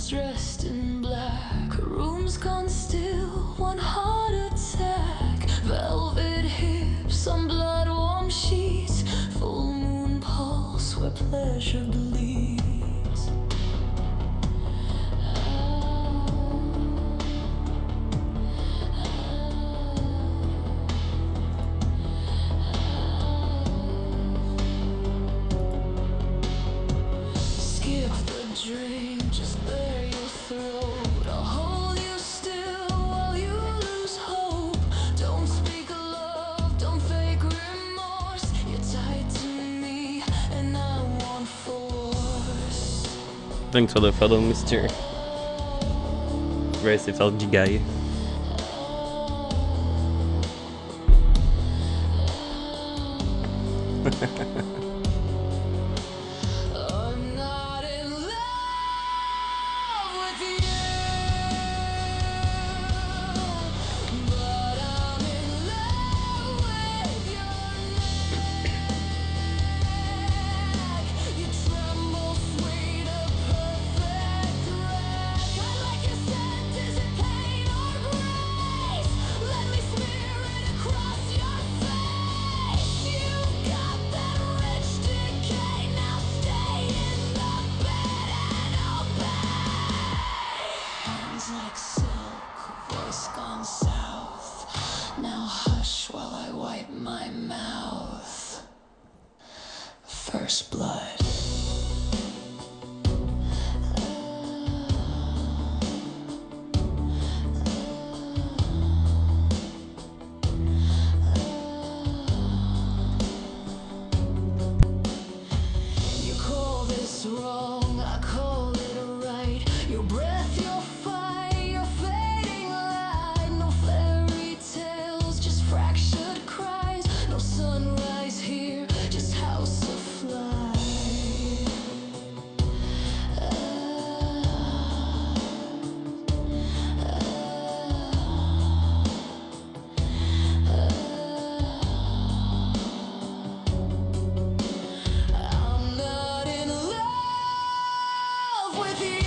Dressed in black, room's gone still, one heart attack. Velvet hips on blood-warm sheets, full moon pulse where pleasure bleeds. Skip the drink, just bare your throat. I'll hold you still while you lose hope. Don't speak love, don't fake remorse. You're tied to me and I want force. Thanks for the follow, Mr. Very felt guy. I'm not in love with you, but I'm in love with your neck. You tremble, sweet, a perfect wreck. I like your scent, is it pain or grace? Let me smear it across your face. You got that rich decay, now stay in the bed and obey. Hands like silk, voice gone south. Now hush while I wipe my mouth. First blood. You call this wrong, I call it right. Your breath, your fire, your fading light. No fairy tales, just fractured cries. No sunrise here, just house of flies. I'm not in love with you,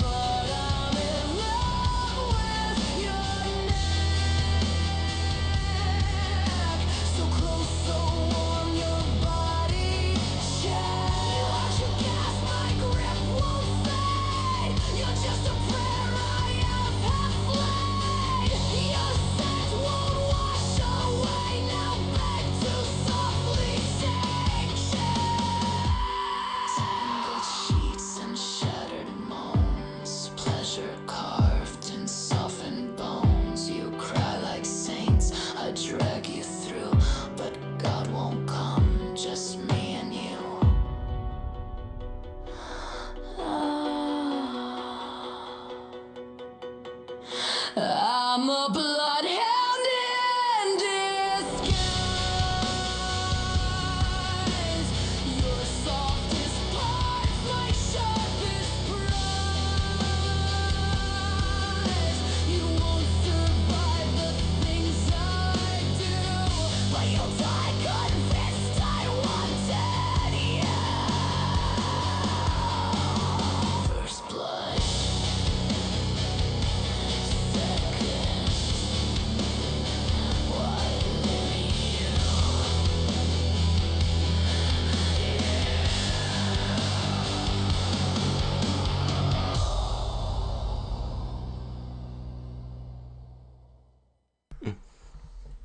but I'm in love with your neck. So close, so warm, your body shake. Watch you gasp, my grip won't fade. You're just a prayer I have half laid. Your scent won't wash away. Now beg to softly take shape.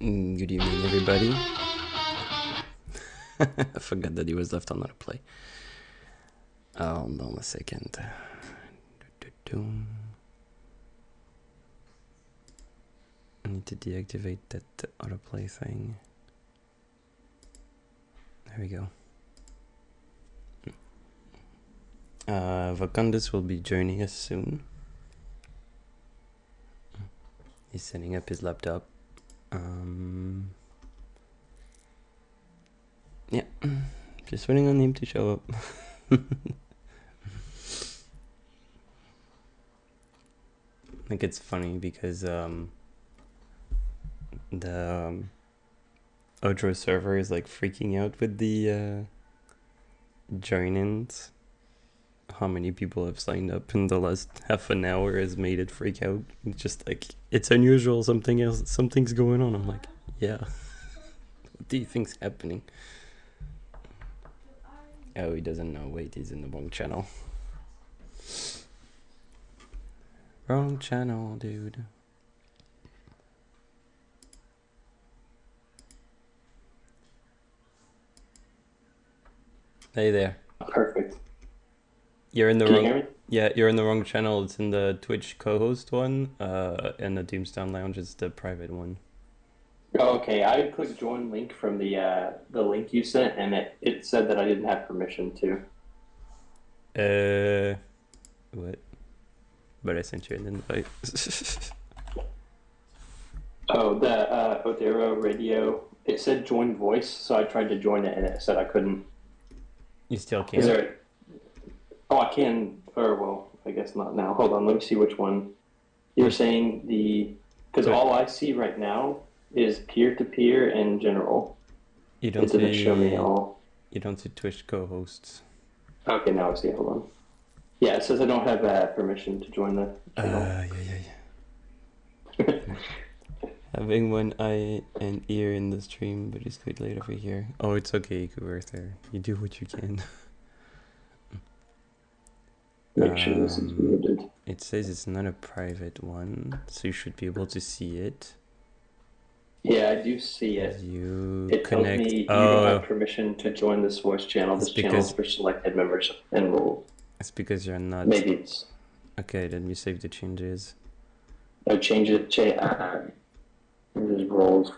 Good evening, everybody. I forgot that he was left on autoplay. Hold on a second. I need to deactivate that autoplay thing. There we go. VOCONDUS will be joining us soon. He's setting up his laptop. Yeah, just waiting on him to show up. Like, it's funny because the Outro server is like freaking out with the join-ins. How many people have signed up in the last half an hour has made it freak out. It's just like, it's unusual, something's going on. I'm like, yeah. What do you think's happening? Oh, he doesn't know. Wait, he's in the wrong channel. Wrong channel, dude. Hey there. Perfect. You're in the Can you wrong. hear me? Yeah, you're in the wrong channel. It's in the Twitch co-host one, and the Doomstown Lounge is the private one. Oh, okay. I clicked join link from the link you sent, and it said that I didn't have permission to. What? But I sent you an invite. Oh, the Odero radio. It said join voice, so I tried to join it, and it said I couldn't. You still Is can't. there? Oh, I can. Or well, I guess not now. Hold on. Let me see which one. You're saying because all I see right now is peer-to-peer and general. You It don't doesn't show me see. all. You don't see Twitch co-hosts. Okay, now I see. Hold on. Yeah, it says I don't have permission to join the channel. Yeah. Having one eye and ear in the stream, but it's quite late over here. Oh, it's okay, Kuberther. You do what you can. Make sure this is muted. It says it's not a private one, so you should be able to see it. Yeah, I do see it. You It tells connect. me you don't have permission to join this voice channel. This It's channel is because- for selected members and rules. It's because you're not. Maybe it's. Okay, then you save the changes. No, change it. There's roles.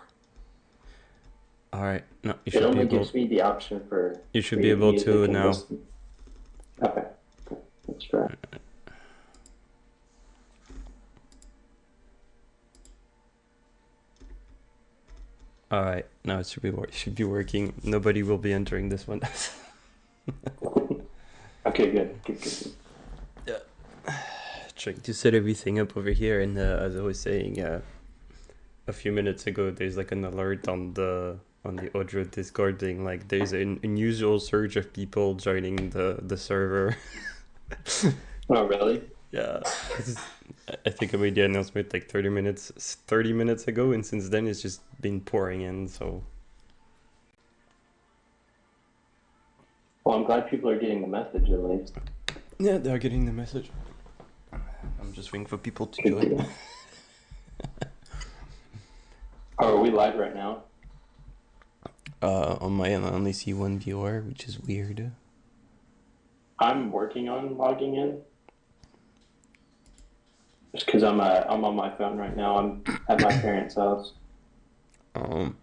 All right. No, you It should be only able. gives me the option for. You should be reading able music to and now. listen. Okay, let's try. All right. Now it should be working. Nobody will be entering this one. Okay, good. Trying to set everything up over here, and as I was saying a few minutes ago, there's like an alert on the Audio Discord thing, like there's an unusual surge of people joining the server. Oh, really? Yeah, I think I made the announcement like 30 minutes ago, and since then it's just been pouring in. So Well, I'm glad people are getting the message at least. yeah, they're getting the message. I'm just waiting for people to Good join. deal. Oh, are we live right now? On my end, I only see one viewer, which is weird. I'm working on logging in. Just because I'm on my phone right now. I'm at my parents' house. No,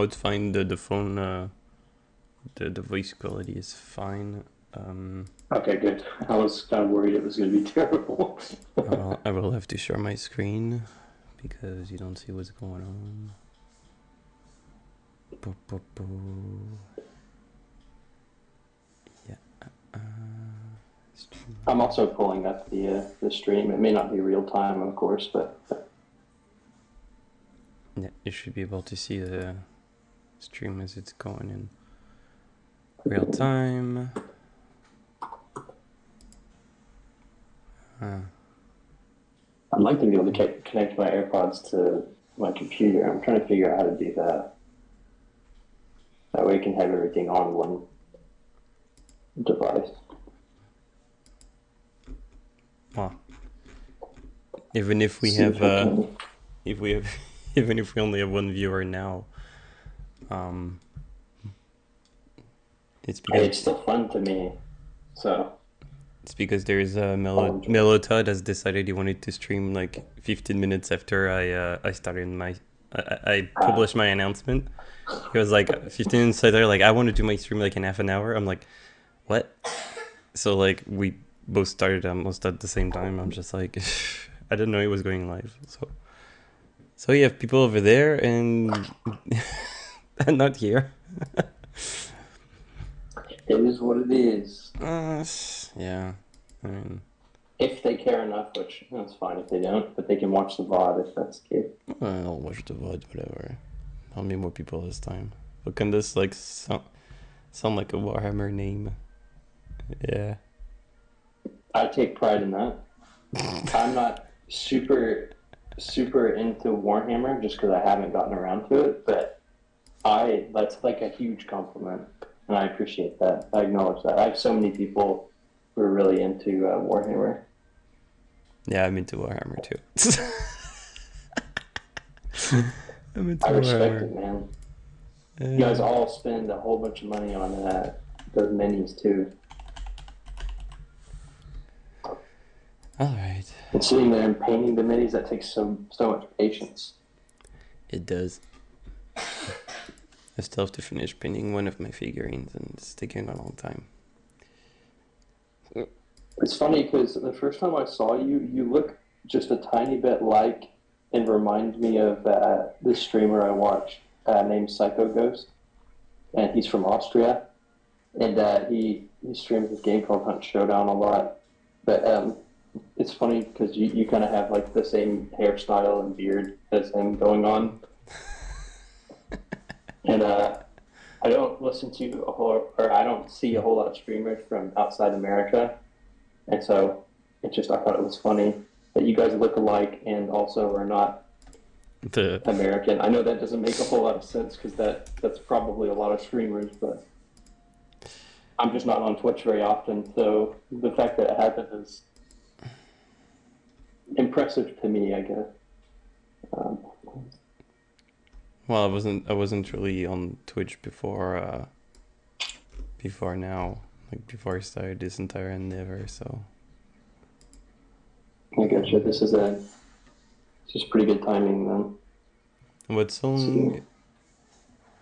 it's fine. The phone, the voice quality is fine. Okay, good. I was kind of worried it was going to be terrible. I will have to share my screen because you don't see what's going on. Yeah. I'm also pulling up the stream. It may not be real time, of course, but Yeah, you should be able to see the stream as it's going in real time. I'd like to be able to connect my AirPods to my computer. I'm trying to figure out how to do that. That way I can have everything on one device. Well, even if we See have if I can. if we have even if we only have one viewer now. Um, it's Hey, because it's still fun to me. So, there's a I'll enjoy it. Melotod has decided he wanted to stream like 15 minutes after I started I Uh, published my announcement. He was like 15 minutes later, like I want to do my stream like in half an hour. I'm like, what? So like we both started almost at the same time. I'm just like, I didn't know it was going live. So you have people over there and and not here. it is what it is. Yeah. I mean, If they care enough, which that's fine if they don't, but they can watch the VOD if that's the case. I'll watch the VOD, whatever. I'll meet more people this time. VOCONDUS like sound like a Warhammer name. Yeah. I take pride in that. I'm not super into Warhammer just because I haven't gotten around to it, but that's like a huge compliment, and I appreciate that. I acknowledge that. I have so many people who are really into Warhammer. Yeah, I'm into Warhammer too. I'm into I respect Warhammer. it, man. You guys all spend a whole bunch of money on those minis too. Alright. And sitting there and painting the minis, that takes so much patience. It does. I still have to finish painting one of my figurines and it's taking a long time. It's funny because the first time I saw you, you look just a tiny bit like and remind me of this streamer I watch named Psycho Ghost, and he's from Austria, and he streams this game called Hunt Showdown a lot. But it's funny because you kind of have like the same hairstyle and beard as him going on, and I don't listen to or I don't see a whole lot of streamers from outside America, and so it just I thought it was funny that you guys look alike and also are not The American. I know that doesn't make a whole lot of sense because that's probably a lot of streamers, but I'm just not on Twitch very often, so the fact that it happened is impressive to me, I guess. Um, well, I wasn't really on Twitch before now, like before I started this entire endeavor. So I guess you. This is just pretty good timing then. what So, song?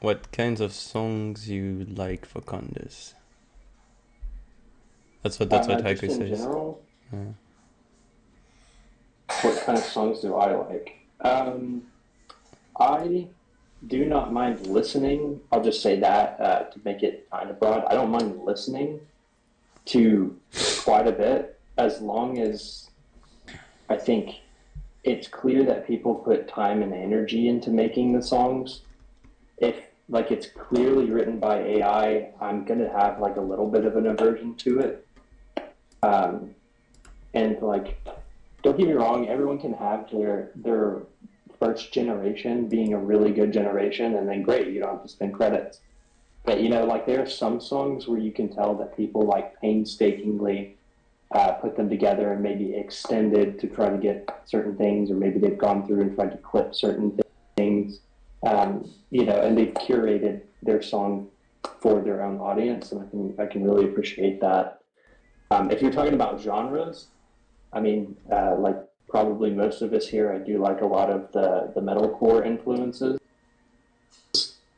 What kinds of songs you like for Condas? That's what just Haiku in says. general, Yeah. what kind of songs do I like? I do not mind listening. I'll just say that to make it kind of broad. I don't mind listening to quite a bit as long as I think it's clear that people put time and energy into making the songs. If like it's clearly written by AI, I'm gonna have like a little bit of an aversion to it. Um, and like, don't get me wrong, everyone can have their first generation being a really good generation, and then great, you don't have to spend credits. But you know, like there are some songs where you can tell that people like painstakingly put them together and maybe extended to try to get certain things, or maybe they've gone through and tried to clip certain things, you know, and they've curated their song for their own audience, and I can really appreciate that. If you're talking about genres, I mean, like probably most of us here, I do like a lot of the metalcore influences.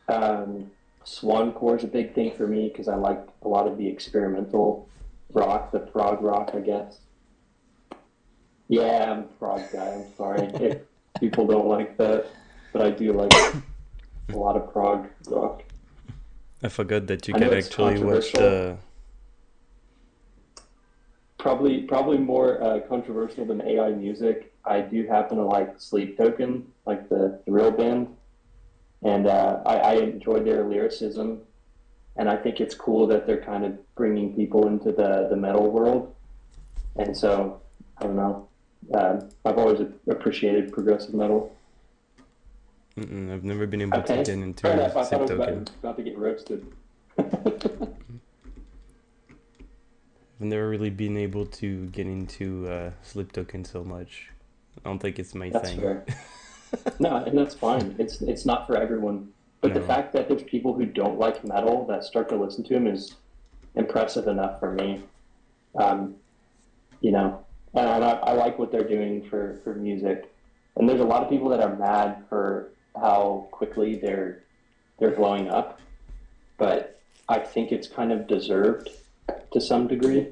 Swancore is a big thing for me because I like a lot of the experimental rock, the prog rock, I guess. Yeah, I'm a prog guy. I'm sorry if people don't like that, but I do like a lot of prog rock. I forgot that you I know can it's actually watch controversial. the. Probably more controversial than AI music. I do happen to like Sleep Token, like the real band, and I enjoy their lyricism, and I think it's cool that they're kind of bringing people into the metal world. And so I don't know. I've always appreciated progressive metal. I've never been able to Okay, get fair into enough. I thought Sleep I was Token. about to get roasted. I've never really been able to get into Sleep Token so much. I don't think it's my That's thing. fair. No, and that's fine. It's not for everyone. But the No. fact that there's people who don't like metal that start to listen to him is impressive enough for me. Um, you know, and I like what they're doing for music. And there's a lot of people that are mad for how quickly they're blowing up, but I think it's kind of deserved to some degree.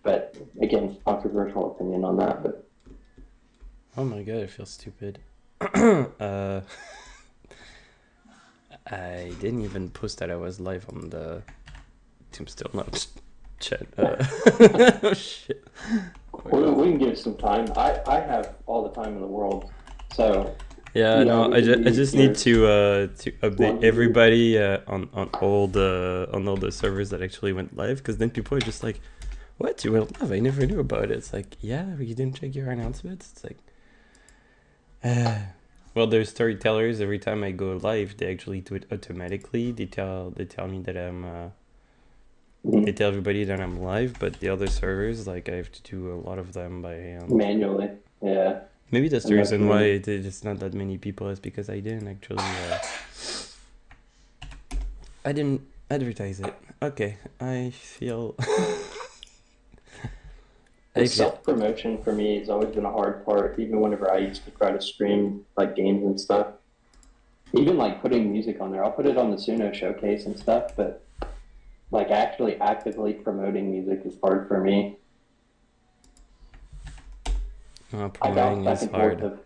But again, controversial opinion on that. But Oh my god, I feel stupid. I didn't even post that I was live on the Team Still Not chat. Oh shit. we can give it some time. I have all the time in the world, so Yeah, no, we can I do just need your to update one. everybody on all the servers that actually went live, because then people are just like, "What? You went live? I never knew about it." It's like, yeah, you didn't check your announcements. It's like, well, there's storytellers. Every time I go live, they actually do it automatically. They tell me that they tell everybody that I'm live, but the other servers, like, I have to do a lot of them by hand. Manually. Yeah, Maybe that's the and that's reason why me. it's not that many people, is because I didn't actually I didn't advertise it. Okay, I feel The I feel self promotion for me has always been a hard part, even whenever I used to try to stream like games and stuff. Even like putting music on there. I'll put it on the Suno showcase and stuff, but like actually actively promoting music is hard for me. I bounce promoting back is and forth hard. of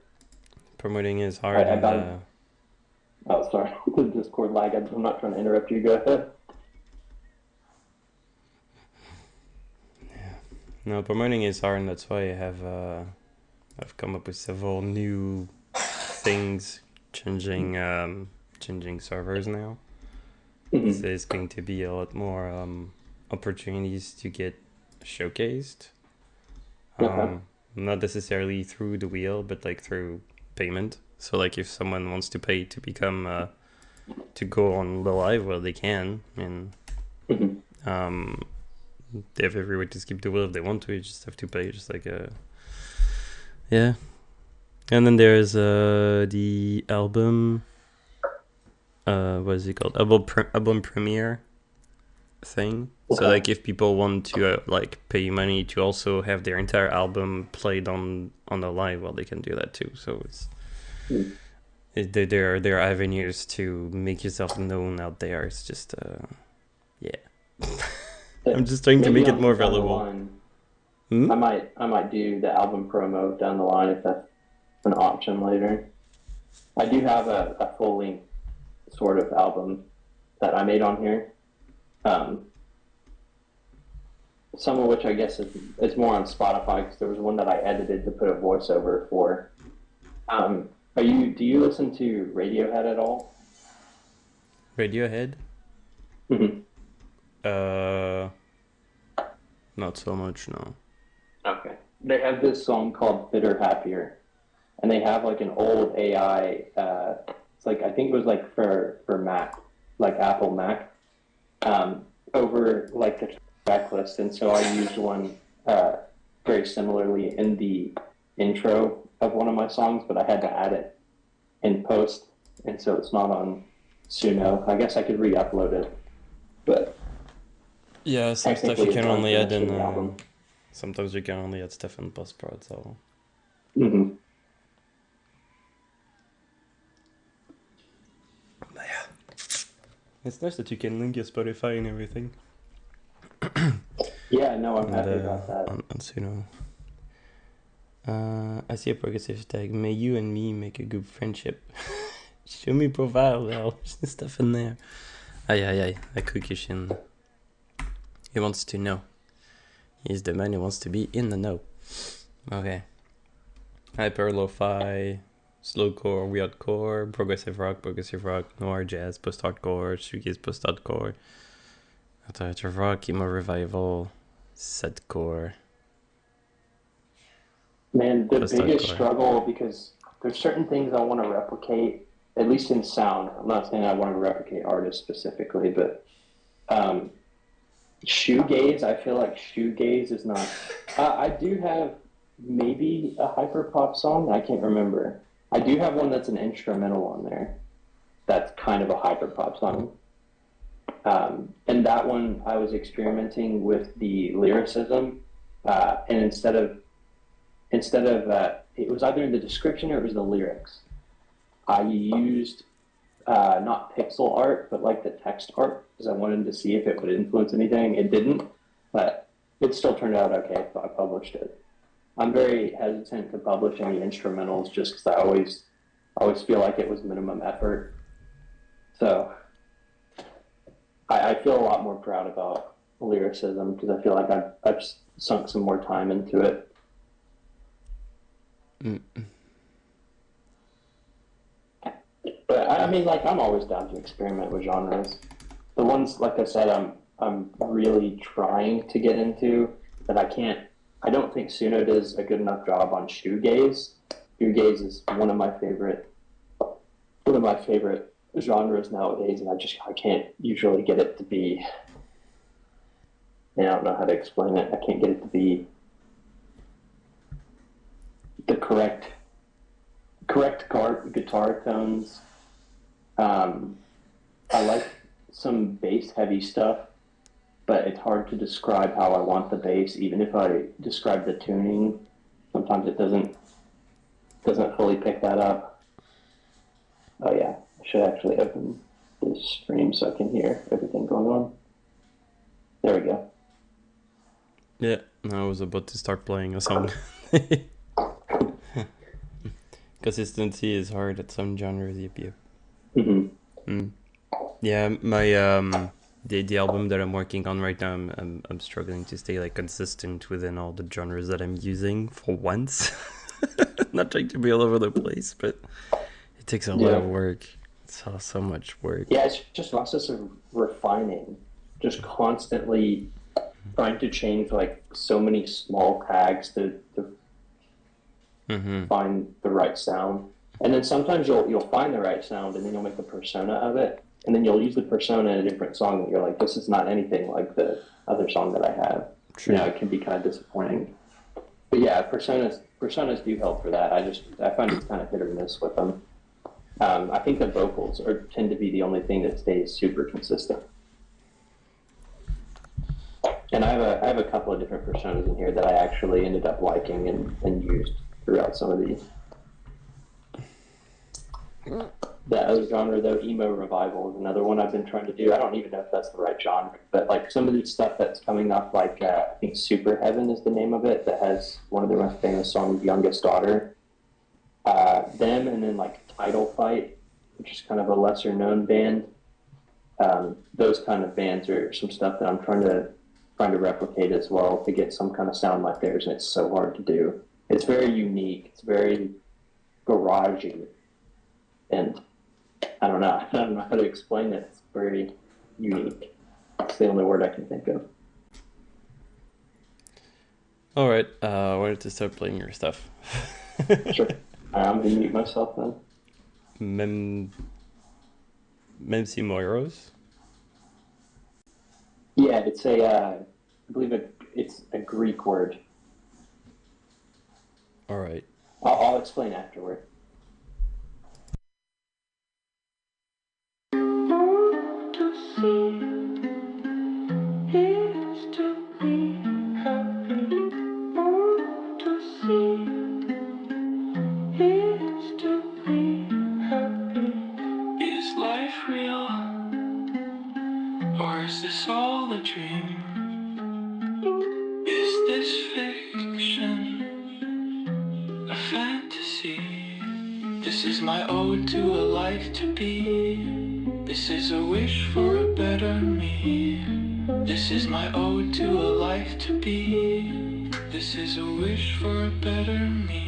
Promoting is hard, I and bounce oh sorry, the Discord lag. I'm not trying to interrupt you, go ahead. no, promoting is hard, and that's why I've come up with several new things, changing servers now. So Mhm. there's going to be a lot more opportunities to get showcased. Okay. Not necessarily through the wheel, but like through payment. So like if someone wants to pay to become to go on the live, well, they can, and Mhm. um, they have every right to skip the wheel if they want to. You just have to pay, just like yeah. And then there's the album. What is it called? Album premiere thing. So Okay. like if people want to like pay money to also have their entire album played on the live, well, they can do that too. So Mm. there are avenues to make yourself known out there. It's just yeah. I'm But just trying to maybe make it more down the valuable. line Hmm? I might do the album promo down the line if that's an option later. I do have a full length sort of album that I made on here. Um, some of which I guess is more on Spotify because there was one that I edited to put a voiceover for. Are you do you listen to Radiohead at all? Radiohead? Mm-hmm. Uh, not so much, no. Okay. They have this song called "Bitter Happier," and they have like an old AI. It's like I think it was like for Mac, like Apple Mac, over like the track list, and so I used one uh, very similarly in the intro of one of my songs, but I had to add it in post, and so it's not on Suno. I guess I could re-upload it, but Yeah, some stuff you technically it's can only add unfinished in in. the album. Sometimes you can only add stuff in post prod. So Mm-hmm. it's nice that you can link your Spotify and everything. Yeah, no, I'm And happy about that. on Suno. I see a progressive tag. May you and me make a good friendship. Show me profile, well, stuff in there. Aye, a cookie. He wants to know. He's the man who wants to be in the know. Okay. Hyper lo-fi, slowcore, weirdcore, progressive rock, noir jazz, post-hardcore, shoegaze post-hardcore, alternative rock, emo revival, sadcore, Man, the biggest post-hardcore. struggle because there's certain things I want to replicate, at least in sound. I'm not saying I want to replicate artists specifically, but um, shoegaze. I feel like shoegaze is not. I do have maybe a hyper pop song. I can't remember, I do have one that's an instrumental on there. That's kind of a hyperpop song. And that one, I was experimenting with the lyricism, and instead of it was either in the description or it was the lyrics. I used not pixel art, but like the text art, because I wanted to see if it would influence anything. It didn't, but it still turned out okay, so I published it. I'm very hesitant to publish any instrumentals just because I always feel like it was minimum effort. So I feel a lot more proud about lyricism because I feel like I've sunk some more time into it. Mm. But I mean, like, I'm always down to experiment with genres. The ones, like I said, I'm really trying to get into that I can't. I don't think Suno does a good enough job on shoegaze. Shoegaze is one of my favorite genres nowadays, and I can't usually get it to be. I don't know how to explain it. I can't get it to be the correct guitar tones. I like some bass heavy stuff, but it's hard to describe how I want the bass. Even if I describe the tuning, sometimes it doesn't fully pick that up. Oh yeah, I should actually open this stream so I can hear everything going on. There we go. Yeah, I was about to start playing a song. Consistency is hard at some genres. Yep. Yeah, my the album that I'm working on right now, I'm struggling to stay like consistent within all the genres that I'm using for once. Not trying to be all over the place, but it takes a lot of work. It's so much work. Yeah, it's just a process of refining, just constantly trying to change like so many small tags to find the right sound. And then sometimes you'll find the right sound and then you'll make a persona of it. And then you'll use the persona in a different song and you're like, this is not anything like the other song that I have. True. You know, it can be kind of disappointing. But yeah, personas do help for that. I find it's kind of hit or miss with them. I think the vocals tend to be the only thing that stays super consistent. And I have a couple of different personas in here that I actually ended up liking and used throughout some of these. The other genre, though, emo revival is another one I've been trying to do. I don't even know if that's the right genre, but like some of the stuff that's coming up, like I think Super Heaven is the name of it, that has one of their most famous songs, Youngest Daughter. Them, and then like Title Fight, which is kind of a lesser known band. Those kind of bands are some stuff that I'm trying to replicate as well to get some kind of sound like theirs, and it's so hard to do. It's very unique. It's very garagey, and I don't know how to explain it. It's very unique. It's the only word I can think of. All right, I wanted to start playing your stuff. Sure. I'm gonna mute myself then. Même si Moiros? Yeah, it's I believe it's a Greek word. All right. I'll explain afterward. Is life real? Or is this all a dream? Is this fiction? A fantasy? This is my ode to a life to be. This is a wish for a better me. This is my ode to a life to be. This is a wish for a better me.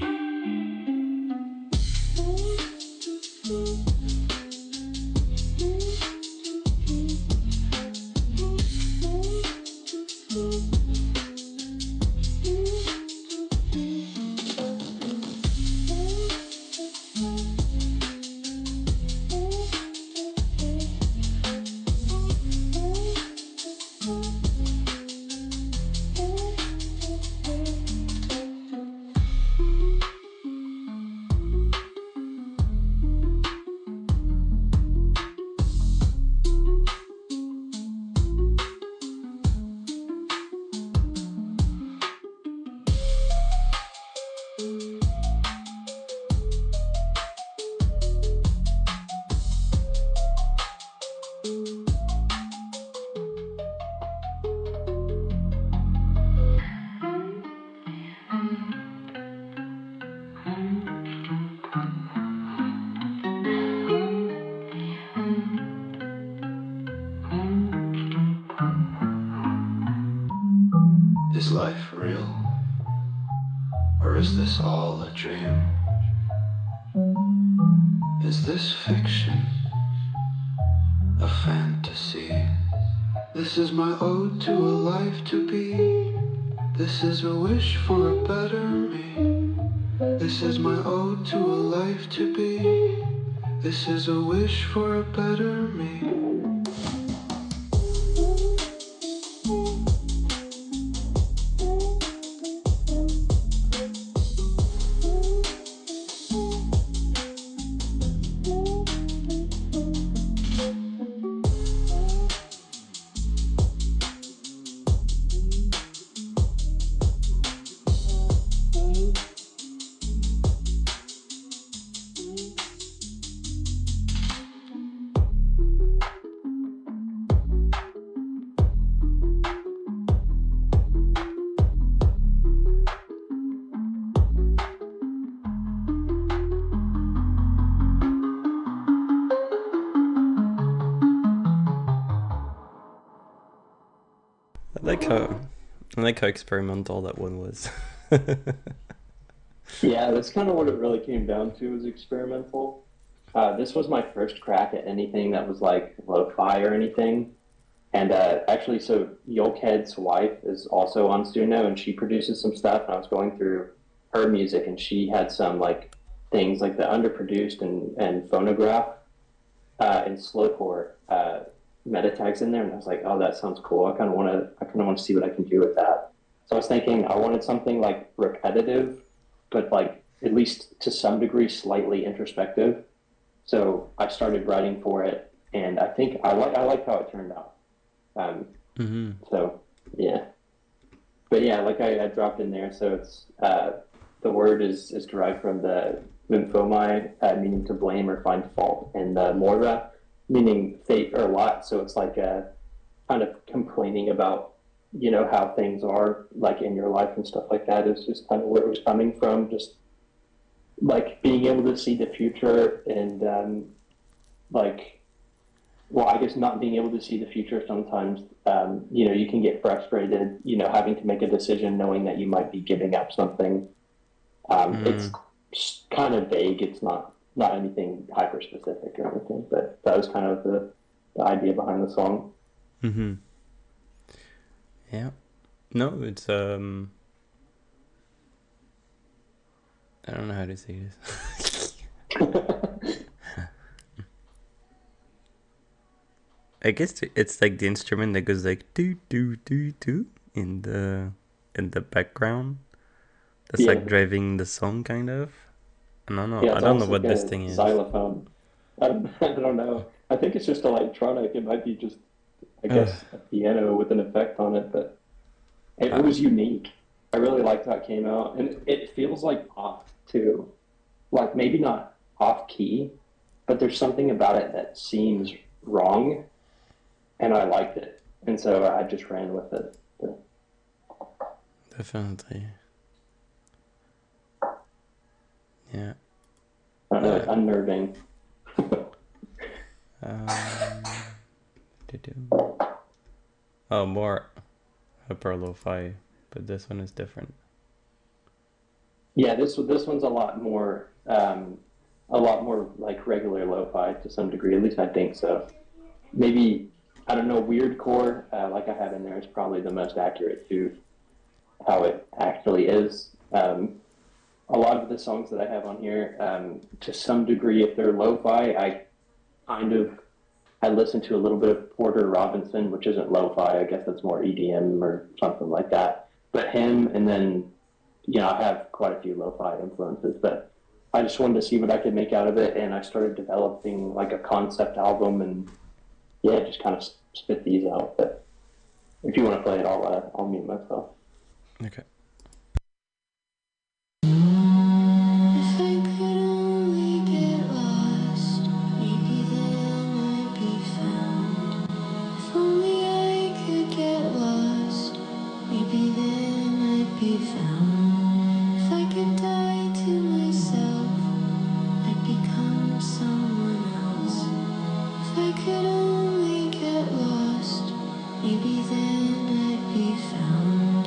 Is life real? Or is this all a dream? Is this fiction? A fantasy? This is my ode to a life to be. This is a wish for a better me. This is my ode to a life to be. This is a wish for a better me. I like how experimental that one was. Yeah, that's kind of what it really came down to, was experimental. This was my first crack at anything that was like lo-fi or anything. And actually, so Yolked's wife is also on Stuno, and she produces some stuff. And I was going through her music, and she had some like things like the underproduced and phonograph and slowcore meta tags in there, and I was like, oh, that sounds cool. I kind of want to see what I can do with that. So I was thinking I wanted something like repetitive, but like at least to some degree slightly introspective. So I started writing for it, and I think I like how it turned out. So yeah, but yeah, like I dropped in there. So it's the word is derived from the lymphomai, meaning to blame or find fault, and the mora, meaning fate or lot. So it's like kind of complaining about, you know, how things are like in your life and stuff like that, is just kind of where it was coming from. Just like being able to see the future and like, well, I guess not being able to see the future sometimes, you know, you can get frustrated, you know, having to make a decision knowing that you might be giving up something. It's kind of vague. It's not anything hyper specific or anything, but that was kind of the idea behind the song. Mm-hmm. Yeah. No, it's I don't know how to say this. I guess it's like the instrument that goes like do do do do in the background. That's Yeah. like driving the song, kind of. I don't know. Yeah, I it's don't know almost what like this a thing is. xylophone. I don't know. I think it's just electronic. It might be just, I guess, a piano with an effect on it, but it was unique. I really liked how it came out, and it feels like off too. Like maybe not off key, but there's something about it that seems wrong, and I liked it, and so I just ran with it. But, Definitely. Yeah. I don't know, it's unnerving. Oh, more hyper lo-fi, but this one is different. Yeah, this one's a lot more like regular lo-fi to some degree. At least I think so. Maybe, I don't know, weird core like I have in there is probably the most accurate to how it actually is. A lot of the songs that I have on here, to some degree, if they're lo-fi, I listen to a little bit of Porter Robinson, which isn't lo-fi. I guess that's more EDM or something like that. But him, and then, you know, I have quite a few lo-fi influences, but I just wanted to see what I could make out of it, and I started developing like a concept album, and yeah, just kind of spit these out. But if you want to play it, I'll mute myself. Okay. If I could only get lost, maybe then I'd be found. If only I could get lost, maybe then I'd be found. If I could die to myself, I'd become someone else. If I could only get lost, maybe then I'd be found.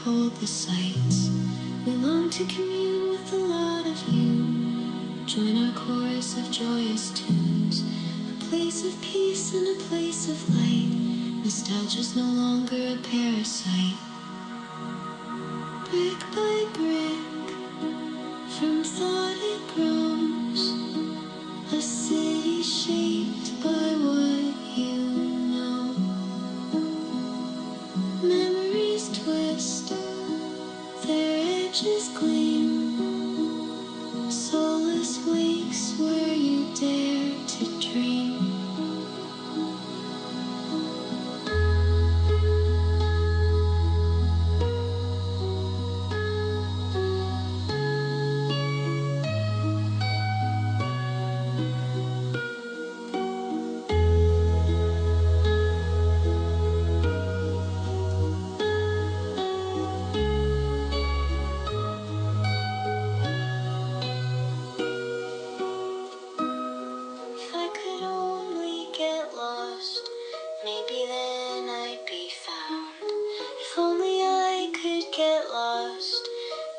behold the sights. We long to commune with the lot of you. Join our chorus of joyous tunes. A place of peace and a place of light. Nostalgia's no longer a parasite. Brick by brick, from thought it grows. A city shaped by what you know. Memories twist, their edges gleam. Solace wakes where you dare to dream. If I could only get lost, maybe then I'd be found. If only I could get lost,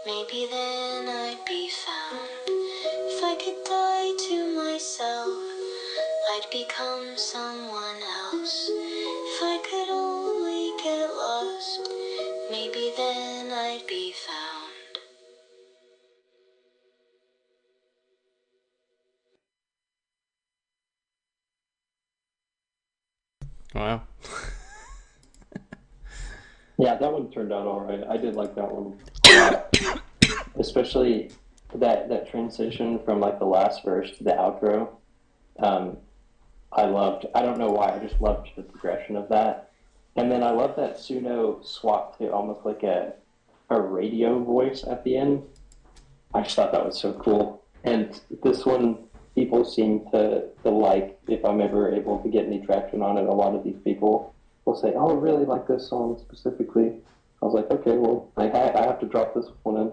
maybe then I'd be found. If I could die to myself, I'd become someone else. If I could only get lost, maybe then I'd be found. Wow. Yeah, that one turned out all right. I did like that one a lot. Especially that transition from like the last verse to the outro. I loved. I don't know why. I just loved the progression of that. And then I love that Suno swapped to almost like a radio voice at the end. I just thought that was so cool. And this one, people seem to like. If I'm ever able to get any traction on it, a lot of these people will say, "Oh, I really like this song specifically." I was like, "Okay, well, I have to drop this one in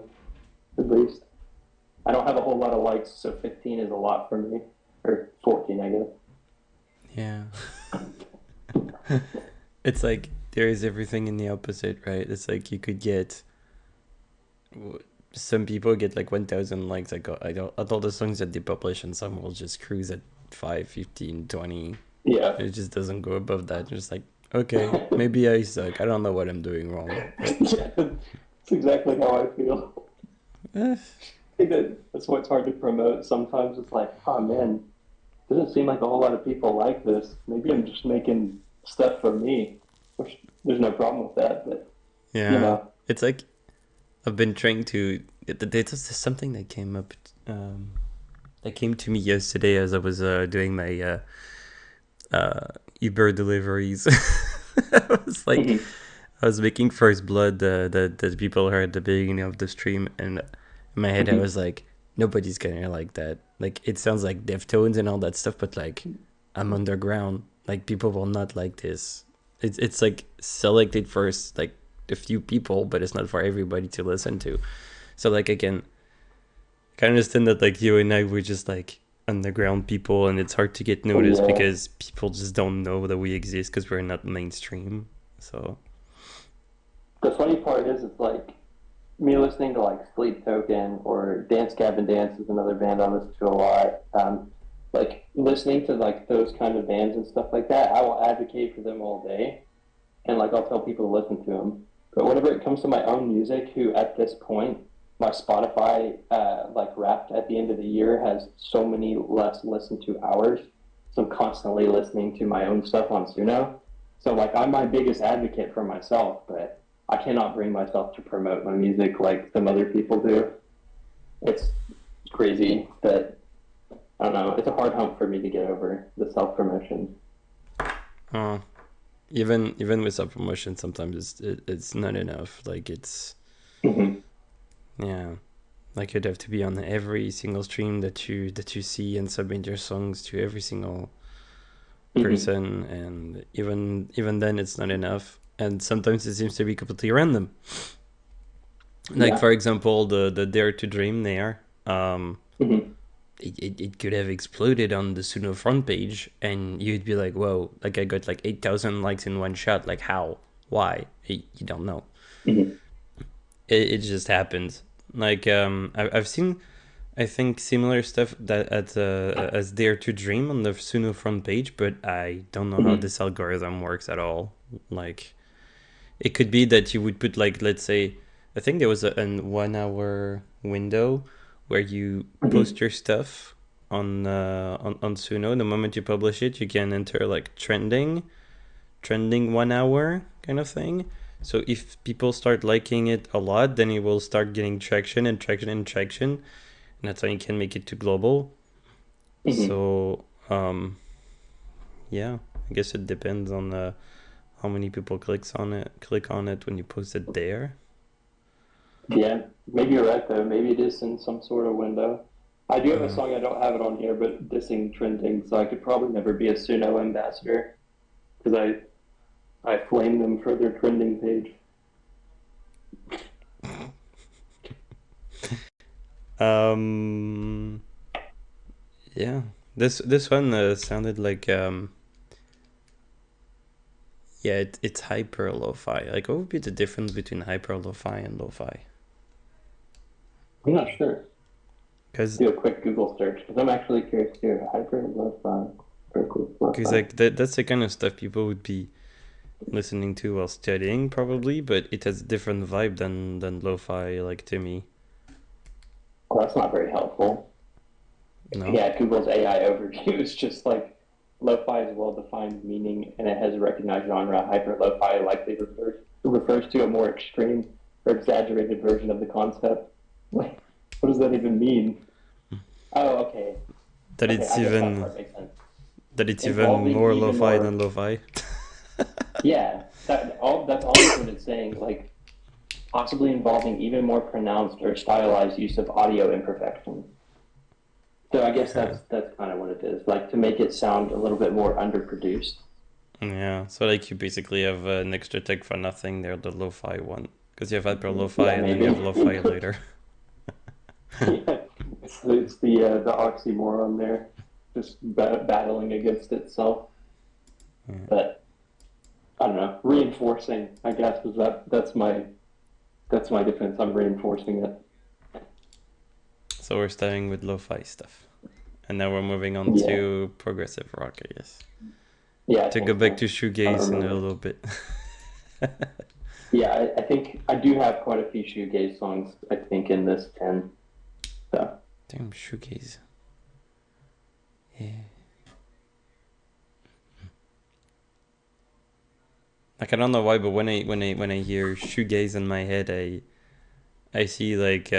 at least." I don't have a whole lot of likes, so 15 is a lot for me, or 14, I guess. Yeah. It's like there is everything in the opposite, right? It's like you could get some people get like 1,000 likes. I don't all the songs that they publish, and some will just cruise at 5, 15, 20. Yeah. It just doesn't go above that. Just like, okay, maybe I suck. I don't know what I'm doing wrong. But, Yeah, that's exactly how I feel. eh, I think that's why it's hard to promote. Sometimes it's like, oh man, doesn't seem like a whole lot of people like this. Maybe I'm just making stuff for me, which there's no problem with that. But yeah, it's like I've been trying to. There's something that came up, that came to me yesterday as I was doing my Uber deliveries. I was like, I was making First Blood that people heard at the beginning of the stream, and in my head I was like, nobody's gonna like that. Like it sounds like Deftones and all that stuff, but like I'm underground. Like people will not like this. It's like selected for like a few people, but it's not for everybody to listen to. So like I can understand that like you and I were just like underground people, and it's hard to get noticed because people just don't know that we exist because we're not mainstream. So the funny part is, it's like me listening to like Sleep Token or Dance Gavin Dance is another band I listen to a lot. Like listening to like those kind of bands and stuff like that, I will advocate for them all day, and like I'll tell people to listen to them. But whenever it comes to my own music, who at this point my Spotify like Wrapped at the end of the year has so many less listened to hours, so I'm constantly listening to my own stuff on Suno. So like I'm my biggest advocate for myself, but I cannot bring myself to promote my music like some other people do. It's crazy, but I don't know. It's a hard hump for me to get over, the self-promotion. even with self promotion, sometimes it's not enough. Like it's yeah, like you'd have to be on every single stream that you see and submit your songs to every single person, and even then it's not enough. And sometimes it seems to be completely random. Like for example, the Dare to Dream there. It could have exploded on the Suno front page, and you'd be like, whoa, like I got like 8,000 likes in one shot. Like how? Why? You don't know. it just happens. Like I've seen, I think, similar stuff that at as Dare to Dream on the Suno front page, but I don't know how Mhm. this algorithm works at all. Like it could be that you would put, like, let's say, I think there was an 1 hour window where you Mhm. post your stuff on Suno. The moment you publish it, you can enter like trending 1 hour kind of thing. So if people start liking it a lot, then it will start getting traction and traction and traction, and that's how you can make it to global. Mhm. So yeah, I guess it depends on how many people click on it when you post it there. Yeah, maybe you're right though. Maybe it is in some sort of window. I do have a Uh, song, I don't have it on here, but dissing trending, so I could probably never be a Suno ambassador because I flame them for their trending page. um, yeah, this one sounded like yeah, it's hyper lo-fi. Like, what would be the difference between hyper lo-fi and lo-fi? I'm not sure. Because Do a quick Google search because I'm actually curious too. Hyper lo-fi versus because lo-fi. like that's the kind of stuff people would be listening to while studying probably, but it has a different vibe than lo-fi, like, to me. Well, that's not very helpful. No. Yeah, Google's AI overview is just like lo-fi is a well-defined meaning and it has a recognized genre. Hyper lo-fi likely refers to a more extreme or exaggerated version of the concept. Like, what does that even mean? Oh, okay. that Okay, it's I guess that even part makes sense. that it's even Involving more even lo-fi more, than lo-fi. yeah, that's almost what it's saying. Like possibly involving even more pronounced or stylized use of audio imperfection. So I guess Yeah. that's kind of what it is. Like to make it sound a little bit more underproduced. Yeah, so like you basically have an extra tech for nothing there, the lo-fi one, because you have hyper lo-fi Yeah, and then you have maybe. lo-fi later. Yeah, it's the oxymoron there, just battling against itself. Yeah. But I don't know, reinforcing. I guess is that's my defense. I'm reinforcing it. So we're starting with lo-fi stuff, and now we're moving on Yeah, to progressive rock, I guess. yeah, I To go think back so. to I don't shoegaze in a remember. little bit. Yeah, I think I do have quite a few shoegaze songs. I think in this 10. So Damn, shoegaze. Yeah. Like, I don't know why, but when I hear shoegaze in my head, I see like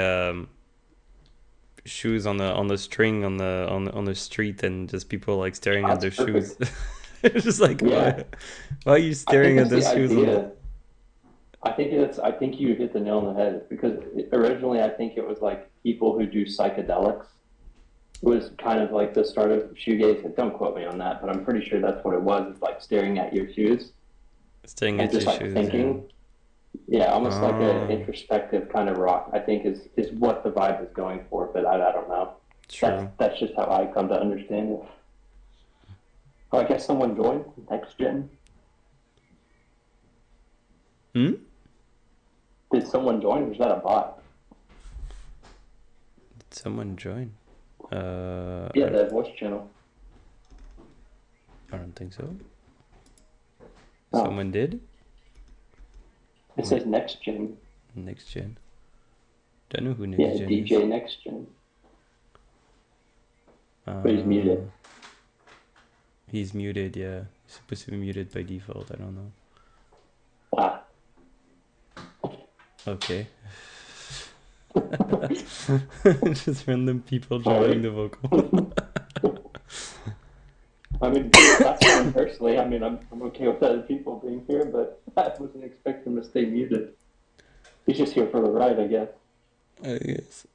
shoes on the string on the street, and just people like staring at that's their shoes. perfect. It's just like, Yeah, why are you I think staring at that's the the shoes on the? idea. I think you hit the nail on the head because originally I think it was like people who do psychedelics was kind of like the start of shoegaze. Don't quote me on that, but I'm pretty sure that's what it was. It's like staring at your shoes Staring and at just your like shoes, yeah. thinking. Yeah, almost like an Oh, introspective kind of rock. I think is what the vibe is going for, but I don't know. true. That's just how I come to understand it. Oh, I guess someone joined next gen. Hmm? Did someone join? Or was that a bot? Did someone join? Yeah, the voice channel. I don't think so. Oh, Someone did? it says next gen. Next gen. Don't know who next Yeah, gen is. DJ next gen, but he's muted. Uh, he's muted, yeah. He's supposed to be muted by default, I don't know. Ah, Okay. Just random people all joining right. the vocal. I mean, that's fine personally. I mean, I'm okay with other people being here, but I wasn't expecting him to stay muted. He's just here for the ride, I guess. I guess.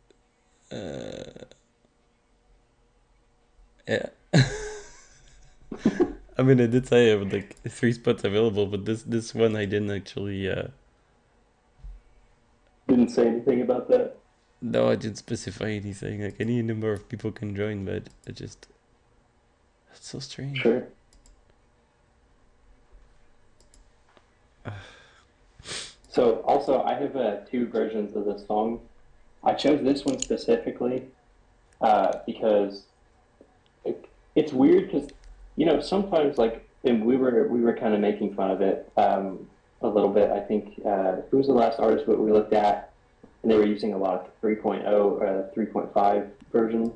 Yeah. I mean, I did say I have like 3 spots available, but this one I didn't actually. Didn't say anything about that. No, I didn't specify anything. Like, any number of people can join, but it just, that's so strange. Sure. So also, I have two versions of this song. I chose this one specifically because it's weird because sometimes like and we were kind of making fun of it a little bit. I think who was the last artist that we looked at, and they were using a lot of 3.0 3.5 version.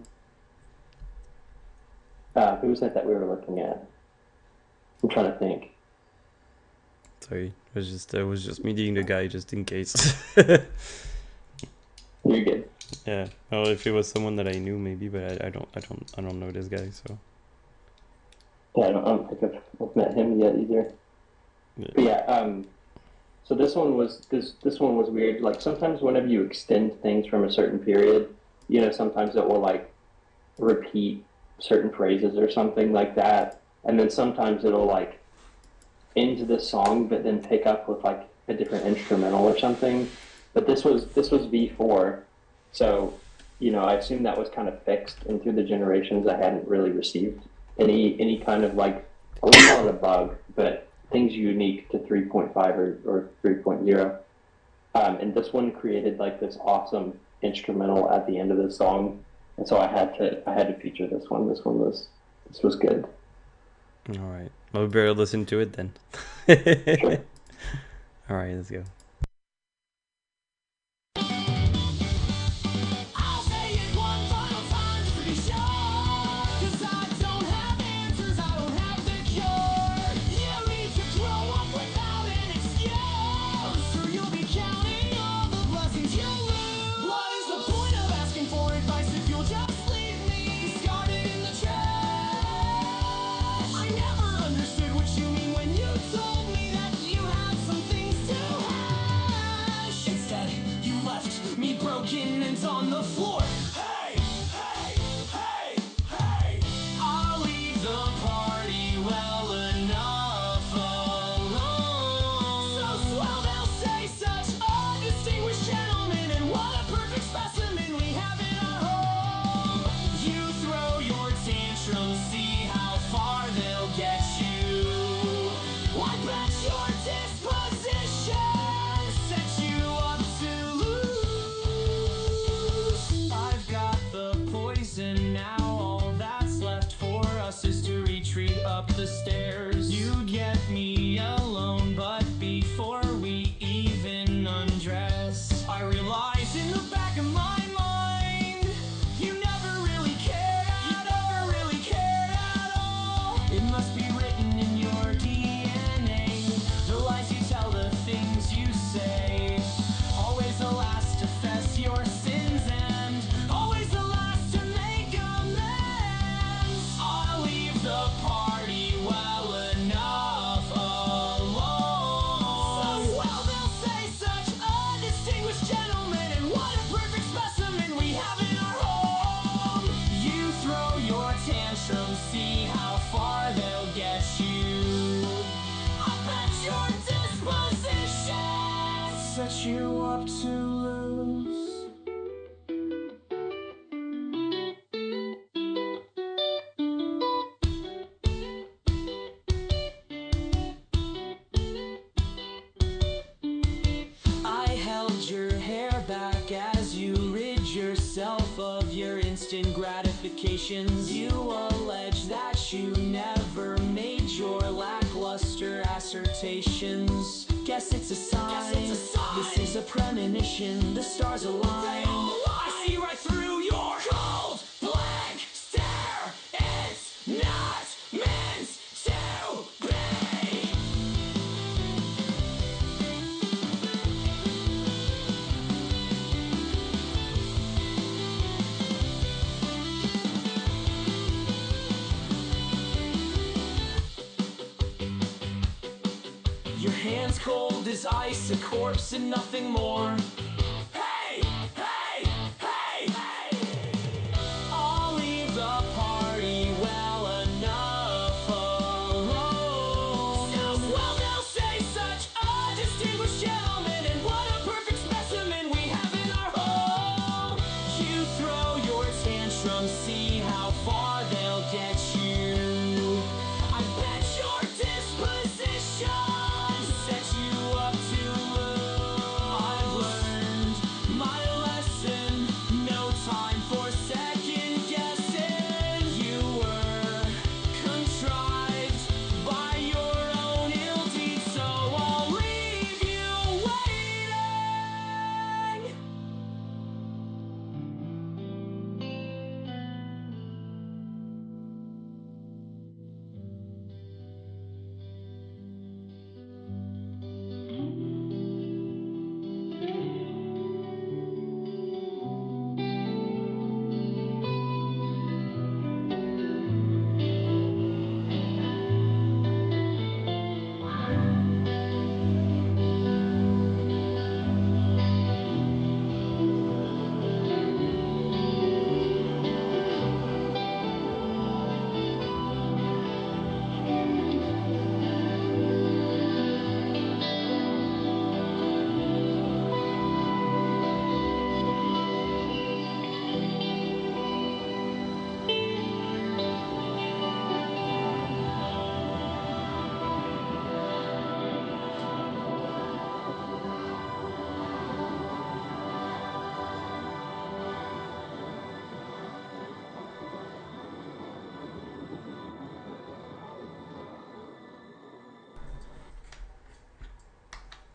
Who was that we were looking at? I'm trying to think. Sorry, I was just meeting the guy just in case. You're good. Yeah. Well, if it was someone that I knew, maybe, but I don't know this guy, so. Yeah, I don't think I've met him yet either. Yeah. But yeah, so this one was weird. Like sometimes whenever you extend things from a certain period, sometimes it will like repeat certain phrases or something like that, and then sometimes it'll like into the song, but then pick up with like a different instrumental or something. But this was V4, so I assume that was kind of fixed, and through the generations, I hadn't really received any kind of like I wouldn't call it a bug, but things unique to 3.5 or 3.0. And this one created like this awesome instrumental at the end of the song, and so I had to feature this one. This was good. All right. Well, we better listen to it then. Sure. All right, let's go. I'll say it one final time just to be sure. 'Cause I don't have answers, I don't have the cure. You need to grow up without an excuse, or you'll be counting all the blessings you lose. What is the point of asking for advice if you'll just leave me discarded in the trash? I never understood what you mean when you told me that you had some things to hash. Instead, you left me broken and on the floor. Hey, hey, hey, hey. I'll leave the party well enough alone. So swell, they'll say such a distinguished gentleman, and what a perfect specimen we have in our home. You throw your tantrums, see how far they'll get you. I bet your disposition sets you up to lose. I've got the poison now, all that's left for us is to retreat up the stairs. You get me alone, but before we even undress, I realize in the back of my mind, you never really cared at all. It must be written in your DNA, the lies you tell, the things you say. Always the last to fess your sins and always the last to make amends. I'll leave the party well enough alone. So well, they'll say such a distinguished gentleman, and what a perfect specimen we have in our home. You throw your tantrums, see how far they'll get you. I bet your disposition sets you up to lose. I held your hair back as you rid yourself of your instant gratifications. You allege that you never made your lackluster assertions. Guess it's a sign. This is a premonition. The stars align. I see right through your cold, blank stare. It's not meant to be. Your hands cold as ice, a corpse and nothing more. Hey, hey, hey, hey. I'll leave the party well enough alone. So well, they'll say such a distinguished gentleman, and what a perfect specimen we have in our home. You throw your tantrums, see how far they'll get you. I bet your disposition sets you up to lose.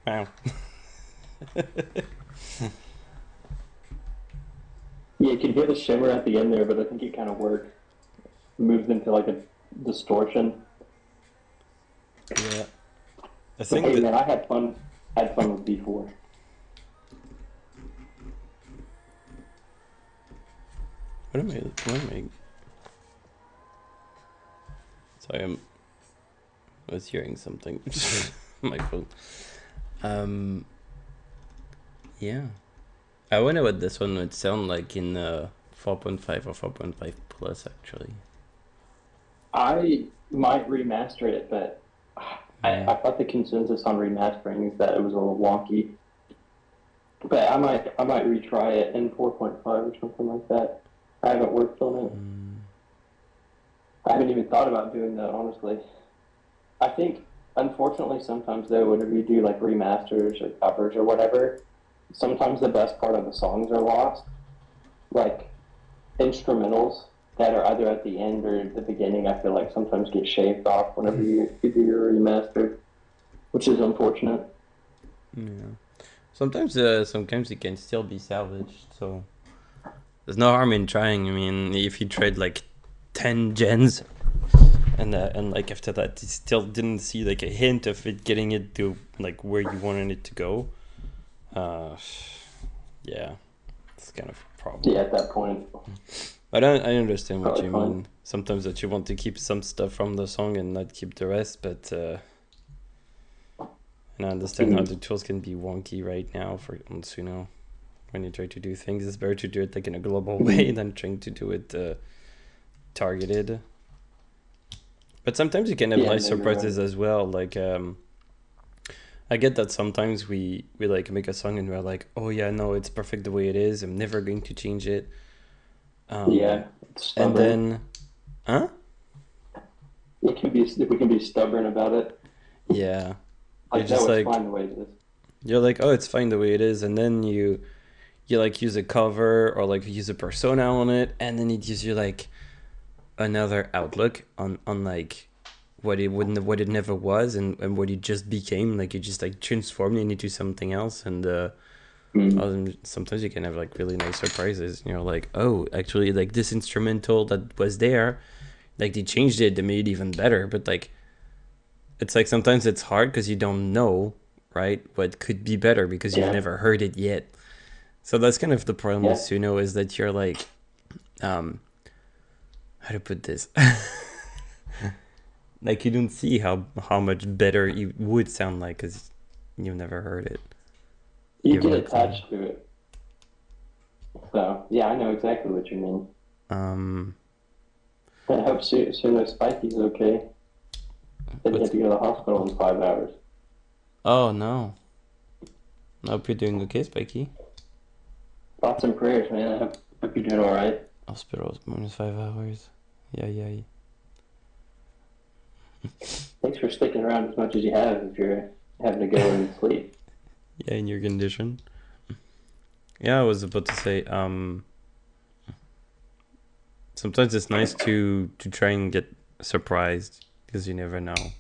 Wow. Yeah, you can hear the shimmer at the end there, but I think it kind of works. Moves into like a distortion. Yeah. I But think hey, that. man, I had fun. Had fun with B4. What am I? Sorry, I was hearing something. My phone. Um. Yeah. I wonder what this one would sound like in 4.5 or 4.5 plus, actually. I might remaster it, but Mm. I thought the consensus on remastering is that it was a little wonky. But I might retry it in 4.5 or something like that. I haven't worked on it. Mm. I haven't even thought about doing that, honestly. I think, unfortunately, sometimes though, whenever you do like remasters or covers or whatever, sometimes the best part of the songs are lost. Like instrumentals that are either at the end or the beginning, I feel like sometimes get shaved off whenever you do your remaster, which is unfortunate. Yeah. Sometimes it can still be salvaged, so there's no harm in trying. I mean, if you tried like 10 gens and like after that you still didn't see like a hint of it getting it to like where you wanted it to go, uh, yeah, it's kind of a problem. Yeah, at that point, But I understand what probably you fine. mean. Sometimes that you want to keep some stuff from the song and not keep the rest, but and I understand how the tools can be wonky right now for on Suno. When you try to do things, it's better to do it like in a global way than trying to do it targeted. But sometimes you can have Yeah, nice no, you're surprises right. as well. Like I get that sometimes we like make a song and we're like, oh yeah, no, it's perfect the way it is. I'm never going to change it. Um, Yeah, it's and stubborn. then, huh? It can be if we can be stubborn about it. Yeah, you're Like, just no, it's like fine the way it is. you're like, oh, it's fine the way it is, and then you like use a cover or like use a persona on it, and then it gives you like another outlook on like what it never was and what it just became. Like it just like transformed it into something else, and sometimes you can have like really nice surprises. You know, like, oh, actually, like this instrumental that was there, like they changed it, they made it even better. But like, it's like sometimes it's hard because you don't know, right, what could be better because you've Yeah, never heard it yet. So that's kind of the problem with yeah, Suno, is that you're like, um, how to put this? Like you don't see how much better it would sound like because you've never heard it. you You've get not seen attached to it. So yeah, I know exactly what you mean. it. I hope soon as Spikey's okay. Then he What's had to go to the hospital in 5 hours. Oh no. I hope you're doing okay, Spiky. Thoughts and prayers, man. I hope you're doing all right. Hospital -5 hours. Yeah, yeah. Thanks for sticking around as much as you have if you're having to go and sleep. Yeah, in your condition. Yeah, I was about to say, sometimes it's nice to try and get surprised because you never know.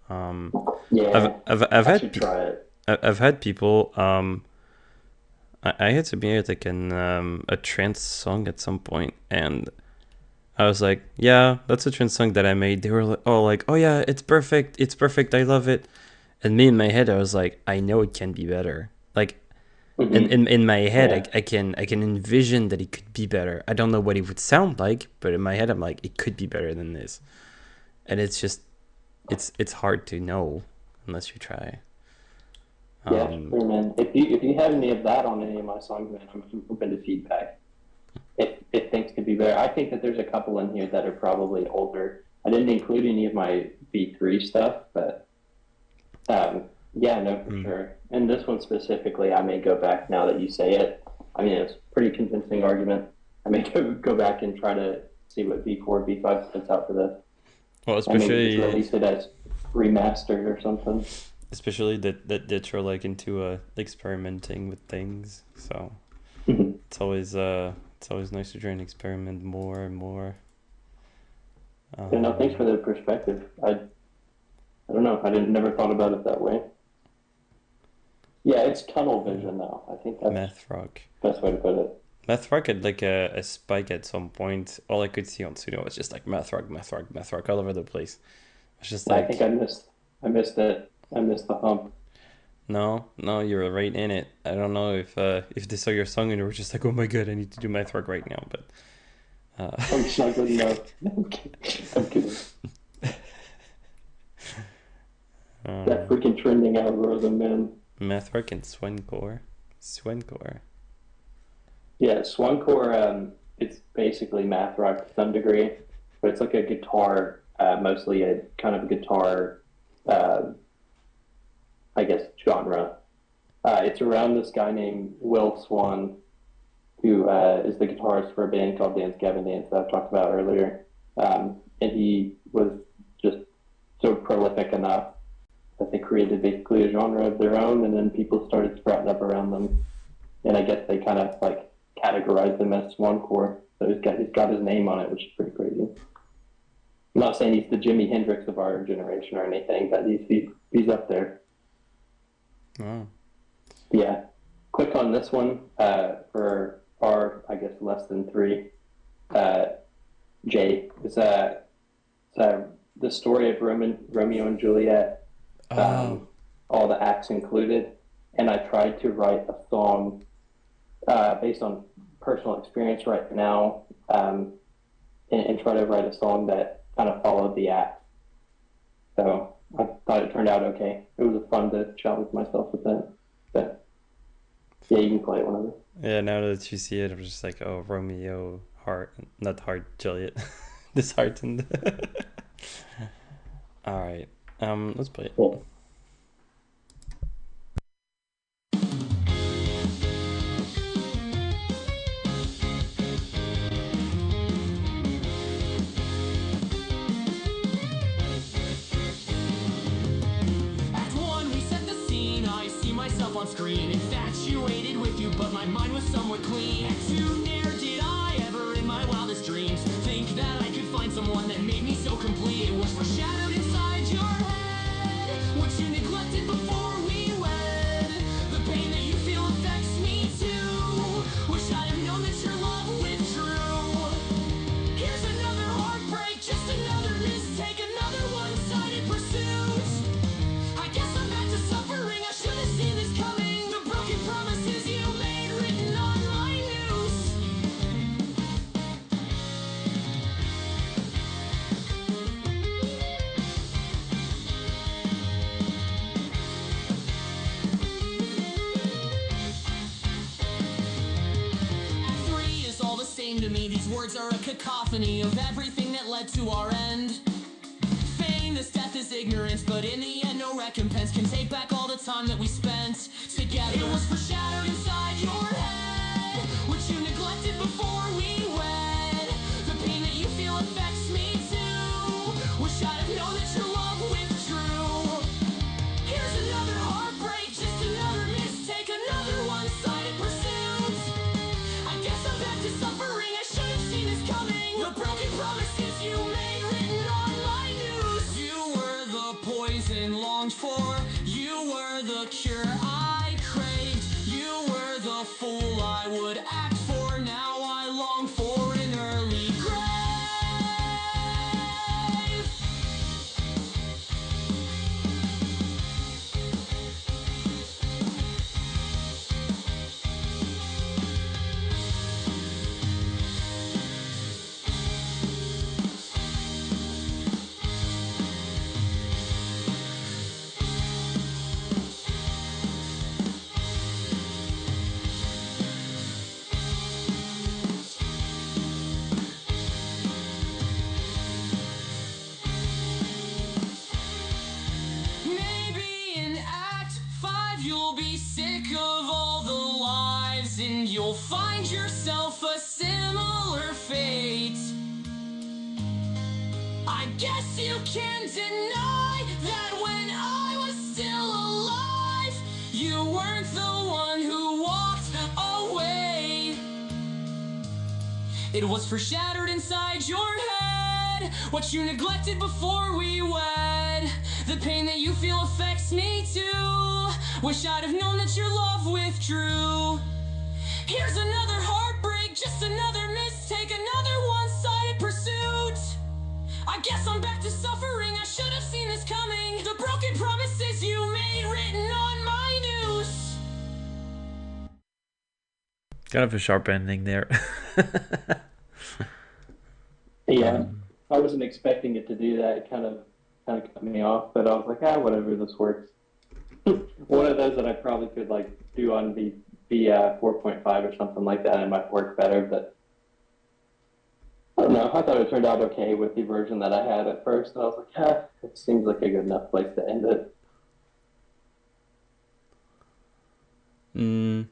Um, Yeah, I've I had should try it. I've had people. I had to be like in a trance song at some point, and I was like, yeah, that's a trance song that I made. They were like, oh yeah, it's perfect, I love it. And me in my head, I was like, I know it can be better. Like in my head, Yeah, I can envision that it could be better. I don't know what it would sound like, but in my head, I'm like, it could be better than this. And it's just it's hard to know unless you try. yeah, Um, sure, man. If you have any of that on any of my songs, man, I'm open to feedback. If things could be better, I think that there's a couple in here that are probably older. I didn't include any of my V3 stuff, but yeah, no, for mm, sure. And this one specifically, I may go back now that you say it. I mean, it's a pretty convincing argument. I may go back and try to see what V4, V5 puts out for this, well, and maybe just release it as remastered or something. especially that you're like into experimenting with things. So it's always nice to try and experiment more and more. No, thanks Um, for the perspective. I don't know. I didn't never thought about it that way. Yeah, it's tunnel vision now. I think that's Math rock. the best way to put it. Math rock had like a spike at some point. All I could see on Suno was just like math rock, math rock, math rock all over the place. It's just I think like, I missed it. I missed the hump. no, no, you're right in it. I don't know if they saw your song and you were just like, oh my god, I need to do math rock right now. But Oh, it's not good enough. I'm kidding. I'm kidding. That freaking trending algorithm, man. math rock and Swancore. Swancore. Yeah, Swancore, it's basically math rock to some degree, but it's like a guitar, mostly a kind of a guitar, uh, I guess, genre. It's around this guy named Will Swan, who is the guitarist for a band called Dance Gavin Dance that I've talked about earlier. And he was just so prolific enough that they created basically a genre of their own, and then people started sprouting up around them. And I guess they kind of like categorized them as Swancore. So he's got his name on it, which is pretty crazy. I'm not saying he's the Jimi Hendrix of our generation or anything, but he's up there. Oh. Yeah. Quick on this one, for our, I guess, less than three, Jay. It's the story of Romeo and Juliet, Oh. all the acts included. And I tried to write a song based on personal experience right now, and try to write a song that kind of followed the act. So I thought it turned out okay. It was fun to challenge myself with that. But yeah, you can play it whenever. Yeah, now that you see it, I'm just like, oh, Romeo, heart, not heart, Juliet, disheartened. All right, let's play it. Cool. Act one, we set the scene. I see myself on screen, infatuated with you, but my mind was somewhat clean. Act two, ne'er did I ever in my wildest dreams think that I could find someone that made me so complete. It was foreshadowed inside your head, what you neglected before we wed. The pain that you feel affects me too. Wish I'd have known that your love withdrew. Here's another heartbreak, just another mistake, another one-sided pursuit. I guess I'm back to suffering, I should have seen this coming. The broken promises you made written on my noose. Act three is all the same to me. These words are a cacophony of everything that led to our end. Feign this death is ignorance, but in the end, no recompense can take back all the time that we spent together. It was foreshadowed inside your head, what you neglected before we wed. The pain that you feel affects me too. Wish I'd have known that your love withdrew. Here's another heartbreak, just another mistake, another one-sided pursuit. I guess I'm back to suffering, I should have seen this coming. The broken promises you made written on my news. You were the poison longed for. You were the cure I craved. You were the fool I would act for. Now I long for an early grave. Maybe in Act 5 you'll be sick of all the lies and you'll find yourself a similar fate. I guess you can't deny that when I was still alive, you weren't the one who walked away. It was foreshadowed inside your head, what you neglected before we wed. The pain that you feel affects me too. Wish I'd have known that your love withdrew. Here's another heartbreak, just another mistake, another one-sided pursuit. I guess I'm back to suffering, I should have seen this coming. The broken promises you made written on my noose. Kind of a sharp ending there. Yeah, I wasn't expecting it to do that. It kind of cut me off, but I was like, whatever, this works. One of those that I probably could like do on the 4.5 or something like that. It might work better, but I don't know. I thought it turned out okay with the version that I had at first. And I was like, it seems like a good enough place to end it.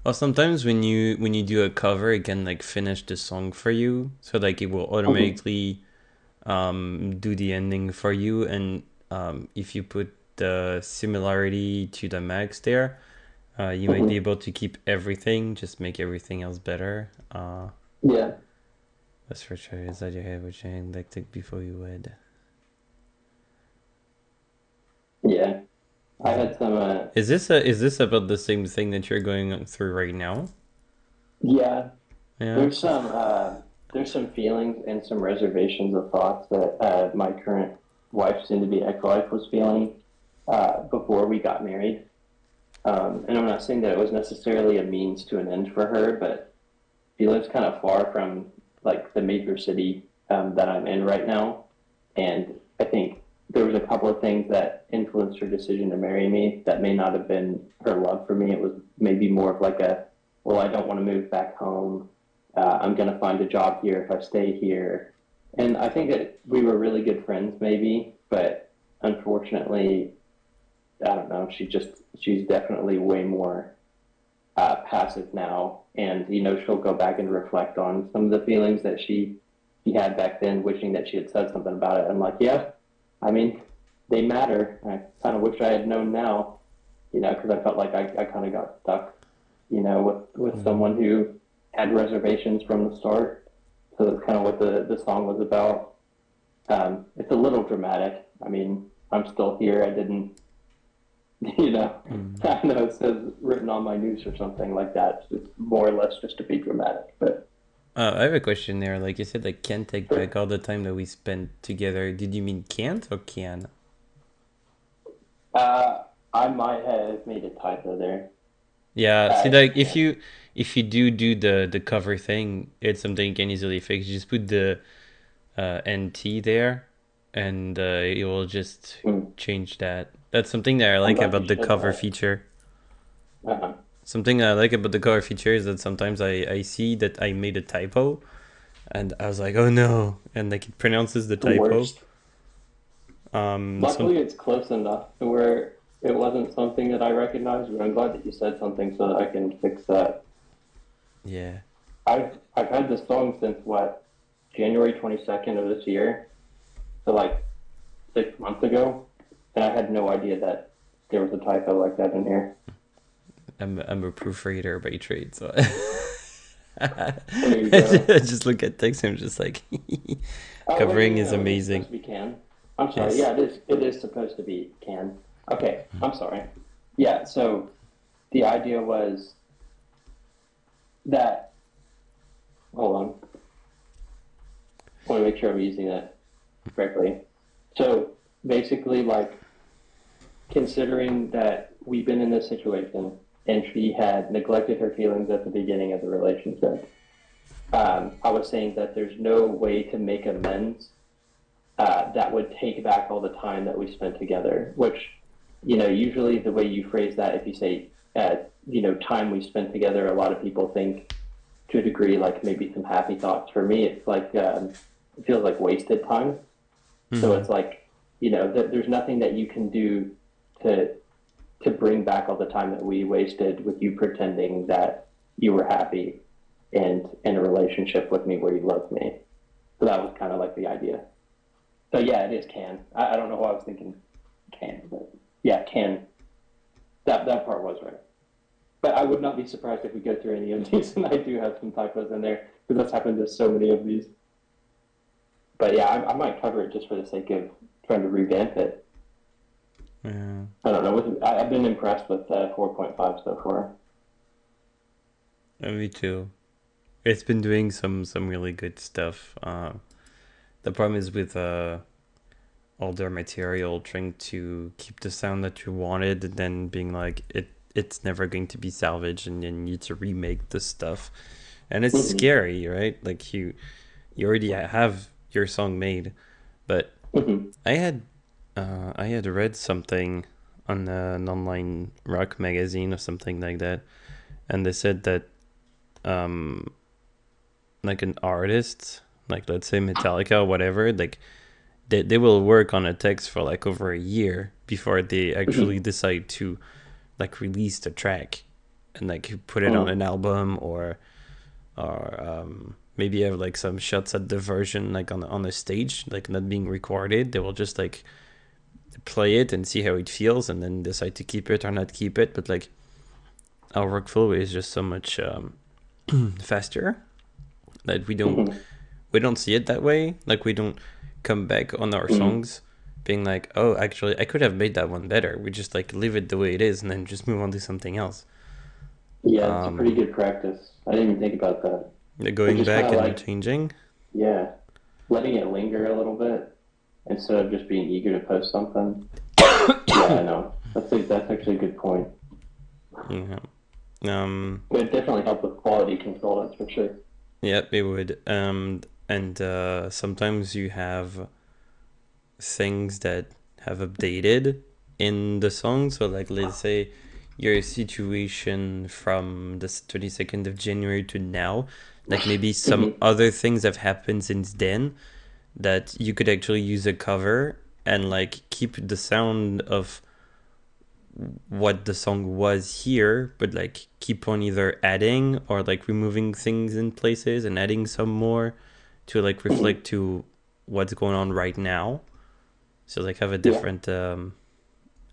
Well, sometimes when you do a cover, it can like finish the song for you, so like it will automatically do the ending for you, and if you put the similarity to the max there, you might be able to keep everything, just make everything else better. Yeah. That's for sure. Is that your head which I like to before you wed? Yeah. I had some. Is this about the same thing that you're going through right now? Yeah. Yeah. There's some feelings and some reservations of thoughts that my current wife, soon-to-be ex-wife, was feeling before we got married. And I'm not saying that it was necessarily a means to an end for her, but she lives kind of far from like the major city that I'm in right now, and I think there was a couple of things that influenced her decision to marry me that may not have been her love for me. It was maybe more of like well, I don't want to move back home. I'm going to find a job here if I stay here. And I think that we were really good friends maybe, but unfortunately, I don't know, she's definitely way more passive now. And, she'll go back and reflect on some of the feelings that she had back then, wishing that she had said something about it. I'm like, yeah, I mean, they matter. I kind of wish I had known now, because I felt like I kind of got stuck, with someone who had reservations from the start. So that's kind of what the song was about. It's a little dramatic. I mean, I'm still here. I didn't, I know it says written on my noose or something like that. It's more or less just to be dramatic, but. I have a question there. Like you said, like can't take back all the time that we spent together. Did you mean can't or can? I might have made a typo there. Yeah. See, like if you do the cover thing, it's something you can easily fix. You just put the NT there, and it will just change that. That's something that I like about the cover feature. Uh-huh. Something I like about the cover feature is that sometimes I see that I made a typo, and I was like, oh no, and like it pronounces the typo. Worst. Luckily, it's close enough to where it wasn't something that I recognized, but I'm glad that you said something so that I can fix that. Yeah. I've had this song since January 22nd of this year, so like 6 months ago, and I had no idea that there was a typo like that in here. I'm a proofreader by trade, so There you go. I just look at text and I'm just like, covering is amazing. It's supposed to be can. I'm sorry. Yes. Yeah, it is supposed to be can. Okay, I'm sorry. Yeah, so the idea was that. Hold on. I want to make sure I'm using that correctly. So basically, like, considering that we've been in this situation and she had neglected her feelings at the beginning of the relationship, I was saying that there's no way to make amends that would take back all the time that we spent together, which, usually the way you phrase that, if you say, time we spent together, a lot of people think to a degree, like maybe some happy thoughts. For me, it's like, it feels like wasted time. Mm-hmm. So it's like, there's nothing that you can do to bring back all the time that we wasted with you pretending that you were happy and in a relationship with me where you loved me. So that was kind of like the idea. So yeah, it is can. I don't know why I was thinking can, but yeah, can. That part was right. But I would not be surprised if we go through any of these, and I do have some typos in there, because that's happened to so many of these. But yeah, I might cover it just for the sake of trying to revamp it. Yeah. I don't know. I've been impressed with 4.5 so far. Me too. It's been doing some really good stuff. The problem is with older material, trying to keep the sound that you wanted, and then being like it's never going to be salvaged, and then you need to remake the stuff, and it's Hmm. scary, right? Like you already have your song made, but Hmm. I had read something on an online rock magazine or something like that, and they said that um like an artist, like let's say Metallica or whatever, like they will work on a text for like over a year before they actually Hmm. decide to like release the track and like put it on Hmm. an album or maybe have like some shots at the version like on the stage like not being recorded. They will just like play it and see how it feels and then decide to keep it or not keep it. But like our workflow is just so much faster that Hmm. we don't see it that way. Like we don't come back on our Hmm. songs being like, oh, actually, I could have made that one better. We just like leave it the way it is and then just move on to something else. Yeah, it's a pretty Um, good practice. I didn't even think about that. But going just kind back of and like, changing. yeah, letting it linger a little bit instead of just being eager to post something. Yeah, I know. That's actually a good point. Yeah. Um, It would definitely help with quality control, that's for sure. yeah, it would. And sometimes you have things that have updated in the song. So, like, let's say your situation from the 22nd of January to now, like maybe some Hmm. other things have happened since then that you could actually use a cover and like keep the sound of what the song was here, but like keep on either adding or like removing things in places and adding some more to like Hmm. reflect to what's going on right now. So like have a Yeah, different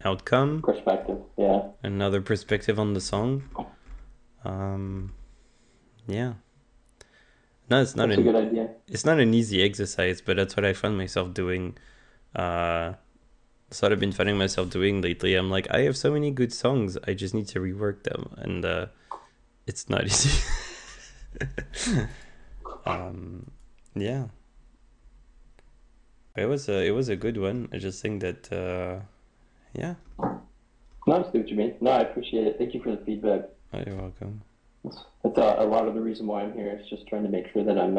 outcome, perspective. Yeah, another perspective on the song. Um, yeah, no, that's a good idea. it's not an easy exercise, but that's what I find myself doing. Uh, that's what I've been finding myself doing lately. I'm like, I have so many good songs, I just need to rework them, and it's not easy. um, yeah, it was a good one. I just think that yeah, No, I see what you mean. No, I appreciate it. Thank you for the feedback. oh, you're welcome. That's a lot of the reason why I'm here. Is just trying to make sure that I'm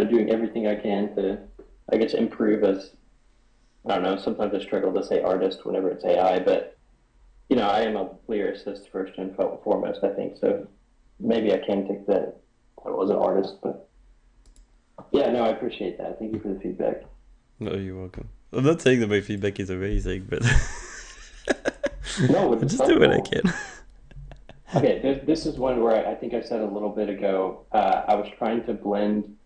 doing everything I can to, I guess, improve as I don't know. Sometimes I struggle to say artist whenever it's AI, but I am a lyricist first and foremost. I think so. Maybe I can take that. I was an artist, but yeah, no, I appreciate that. Thank you for the feedback. No, you're welcome. I'm not saying that my feedback is amazing, but No, I it's just do what I helpful. can. Okay, this is one where I think I said a little bit ago. I was trying to blend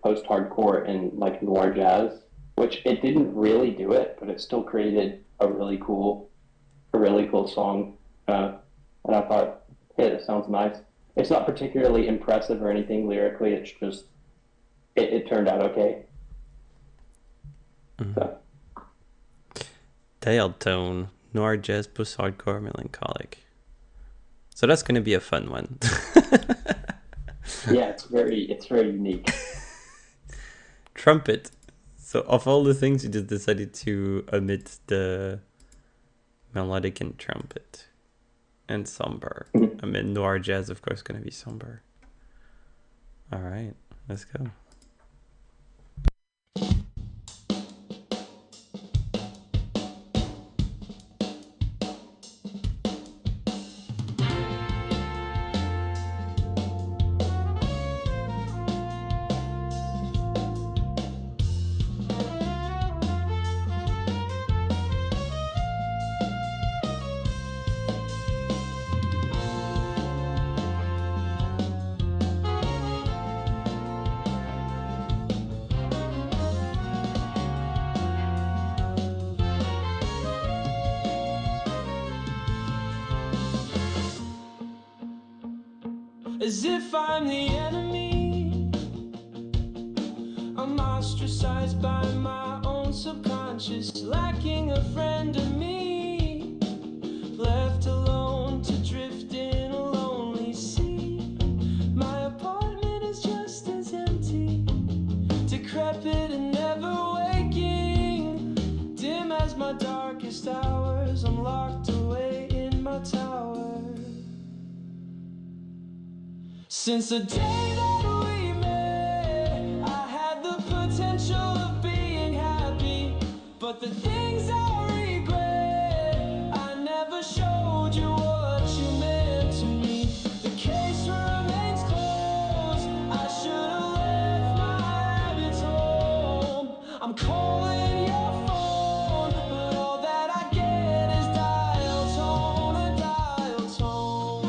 post-hardcore and like noir jazz, which it didn't really do it, but it still created a really cool song. And I thought, hey, this sounds nice. It's not particularly impressive or anything lyrically. It's just it turned out okay. Mhm. So Dial tone, noir jazz, post hardcore, melancholic. So that's gonna be a fun one. yeah, it's very unique. Trumpet. So of all the things, you just decided to omit the melodic and trumpet and somber. I mean, noir jazz, of course, gonna be somber. All right, let's go. As if I'm the enemy, I'm ostracized by my own subconscious, lacking a friend of me. Left alone to drift in a lonely sea. My apartment is just as empty, decrepit and never waking. Dim as my darkest hours, I'm locked away in my tower. Since the day that we met, I had the potential of being happy, but the things I regret, I never showed you what you meant to me. The case remains closed, I should have left my habits home. I'm calling your phone, but all that I get is dial tone, a dial tone.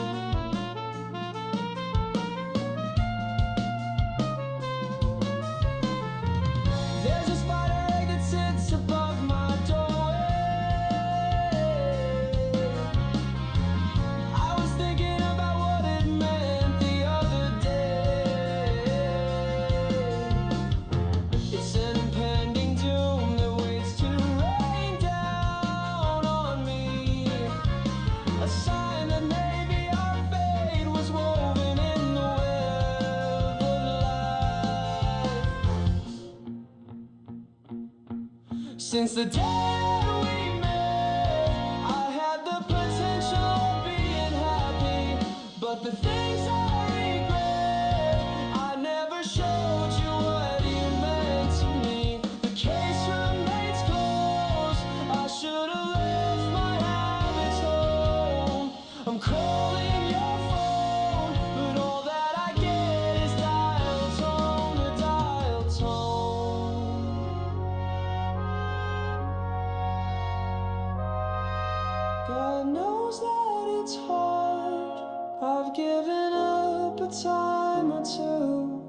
There's a spider egg that sits above my doorway. I was thinking about what it meant the other day. It's an impending doom that waits to rain down on me. A sign that maybe our fate was woven in the web of life. Since the day that we met, I had the potential of being happy, but the things I regret, I never showed you what you meant to me. The case remains closed, I should have left my habits home. I'm calling your phone, but all that I get is dial tone, a dial tone. God knows that it's hard. I've given up a time or two,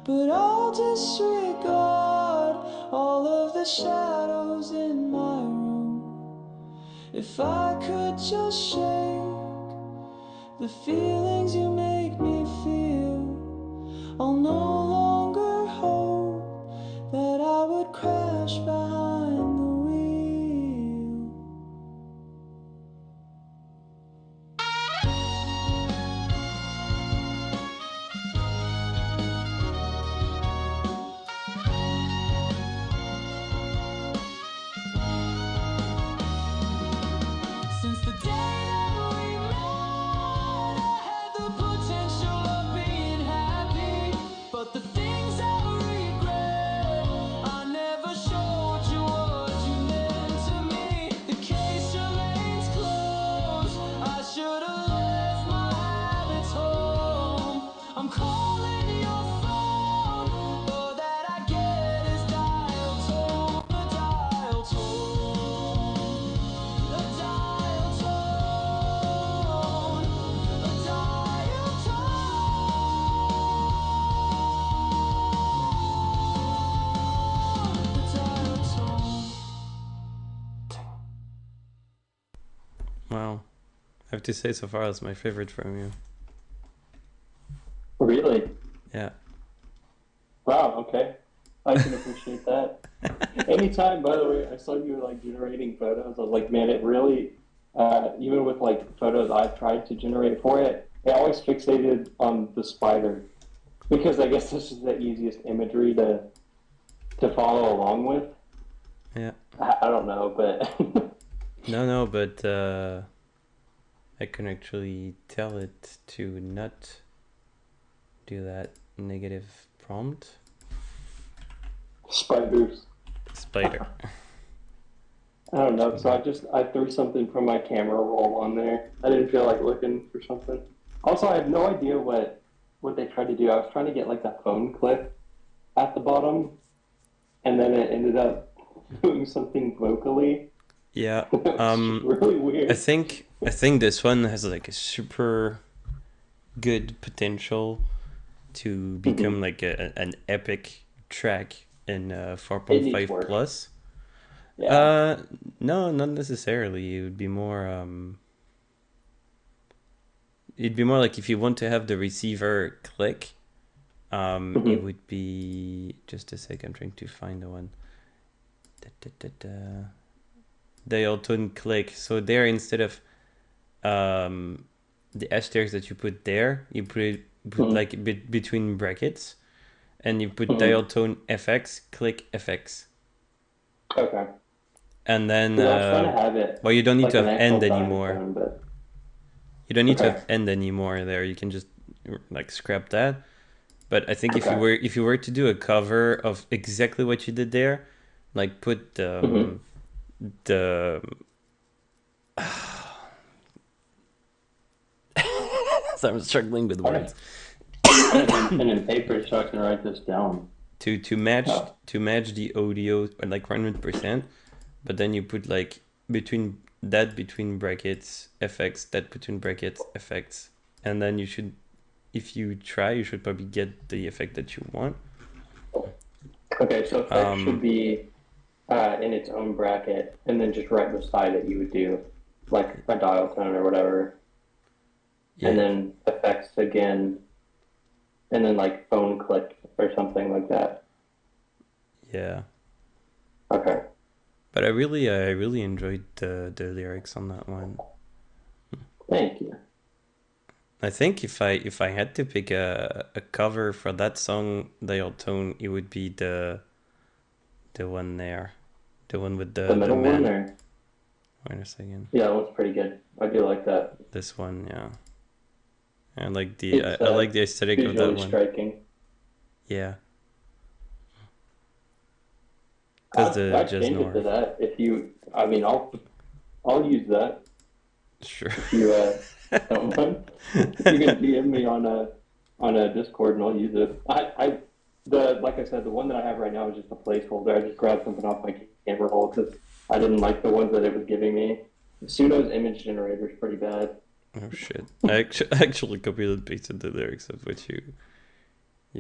but I'll disregard all of the shadows in my room. If I could just shake the feelings you make me feel, I'll no longer hope that I would crash behind the wheel. Since the day that we met, I had the potential of being happy, but the things I regret, I never showed you what you meant to me. The case remains closed, I should have left my habits home. I'm calling your phone, all that I get is dial tone, a dial tone. A dial tone, a dial tone, a dial tone. Wow. I have to say, so far, it's my favorite from you. Really? Yeah. Wow, okay. I can appreciate that. Anytime, by the way, I saw you like generating photos, I was like, man, it really, even with like photos I've tried to generate for it, it always fixated on the spider. Because I guess this is the easiest imagery to follow along with. Yeah. I don't know, but No, but I can actually tell it to not do that negative prompt. spiders. Spider. I don't know. So I threw something from my camera roll on there. I didn't feel like looking for something. Also, I have no idea what they tried to do. I was trying to get like that phone clip at the bottom, and then it ended up doing something vocally. Yeah. It's really weird. I think this one has like a super good potential to become like an epic track in It needs 4.5 work. plus. Yeah. No, not necessarily. It would be more it'd be more like if you want to have the receiver click, it would be just a sec, I'm trying to find the one. Dial tone click. So there, instead of the asterisks that you put there, you put like between brackets, and you put dial tone FX, click FX. Okay. And then, 'Cause I was trying to have it well, you don't need like to an have actual end dial anymore. tone, but You don't need to Okay. have end anymore there. You can just like scrap that. But I think Okay. if you were to do a cover of exactly what you did there, like put the so I'm struggling with I words. have a pen and paper so I can write this down. To match Oh. the audio like 100%, but then you put like between brackets FX, that between brackets FX, and then you should, if you try, you should probably get the effect that you want. Okay, so effect should be in its own bracket, and then just right beside it you would do like a dial tone or whatever, and Yeah. then effects again, and then like phone click or something like that. Yeah. Okay. But I really enjoyed the lyrics on that one. Thank you. I think if I had to pick a cover for that song, Dial Tone, it would be the one there. The one with The middle man. one there. Wait a second. Yeah, that one's pretty good. I do like that. This one, yeah. I like the It's I like the aesthetic of that visually one. striking. Yeah. Because the I'd jazz change it to noir. that if you. I mean, I'll use that Sure. if you don't mind. You can DM me on a Discord and I'll use it. Like I said, the one that I have right now is just a placeholder. I just grabbed something off my camera roll because I didn't like the ones that it was giving me. Sudo's image generator is pretty bad. Oh shit! I actually copied and pasted the lyrics of what you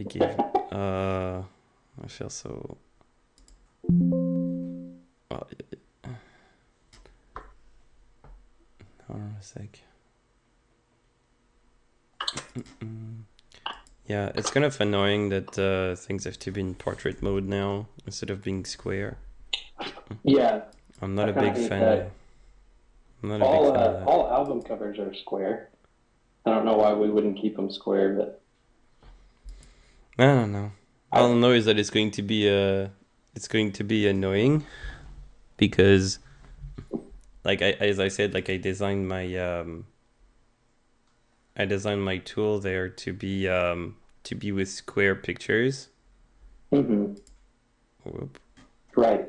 gave. I feel so. Oh, yeah. Hold on a sec. Yeah, it's kind of annoying that things have to be in portrait mode now instead of being square. Yeah. I'm not I a kinda big hate fan. that. I'm not a big fan of that. All album covers are square. I don't know why we wouldn't keep them square, but I don't know. All I know is that it's going to be annoying because, like as I said, like I designed my tool there to be with square pictures. Whoop. Right.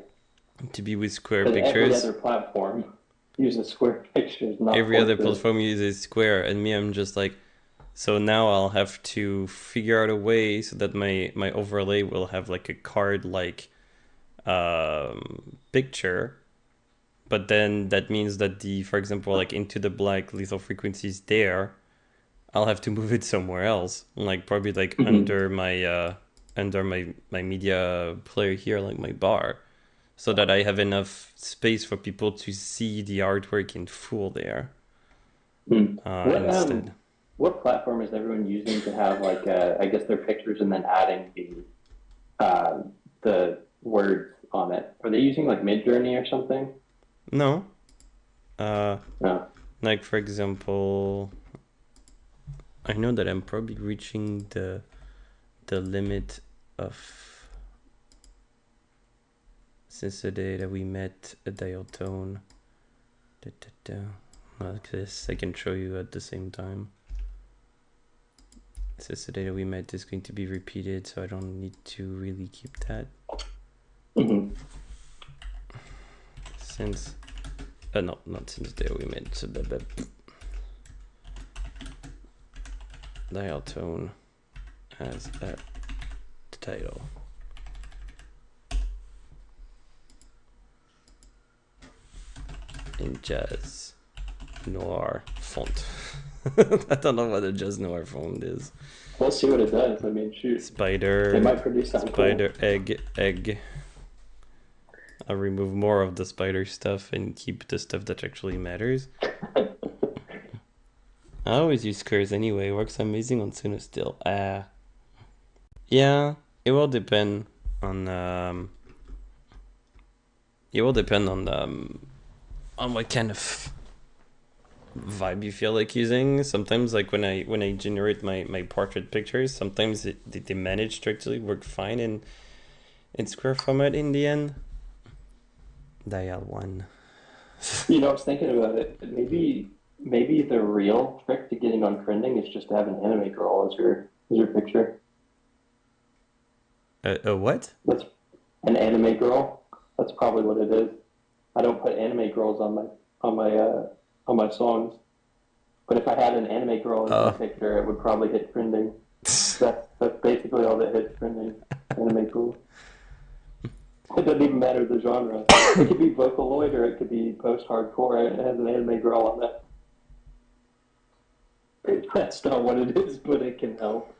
To be with square But every pictures. other platform uses square pictures, not Every other portraits. platform uses square, and me, I'm just like, so now I'll have to figure out a way so that my overlay will have like a card like picture, but then that means that for example, like Into the Black lethal frequencies there, I'll have to move it somewhere else, like probably like under my media player here, like my bar, so that I have enough space for people to see the artwork in full there. Instead. What platform is everyone using to have like I guess their pictures and then adding the words on it? Are they using like Midjourney or something? No. No. Like for example, I know that I'm probably reaching the limit of, since the day that we met, a dial tone. Like this, I can show you at the same time. Since the day that we met is going to be repeated, so I don't need to really keep that. Since, no, not since the day we met. So the dial tone as a title. In jazz noir font. I don't know what a jazz noir font is. We'll see what it does. I mean, shoot. Spider. It might produce something Spider cool. egg. I'll remove more of the spider stuff and keep the stuff that actually matters. I always use squares anyway. Works amazing on Suno still. Yeah, it will depend on it will depend on what kind of vibe you feel like using. Sometimes, like when I generate my portrait pictures, sometimes they manage to actually work fine in square format in the end. Dial 1. You know, I was thinking about it. Maybe the real trick to getting on trending is just to have an anime girl as your picture. A what? That's an anime girl. That's probably what it is. I don't put anime girls on my songs, but if I had an anime girl as my Oh. picture, it would probably hit trending. That's basically all that hits trending. Anime girl. It doesn't even matter the genre. It could be Vocaloid or it could be post-hardcore. It has an anime girl on that. That's not what it is, but it can help.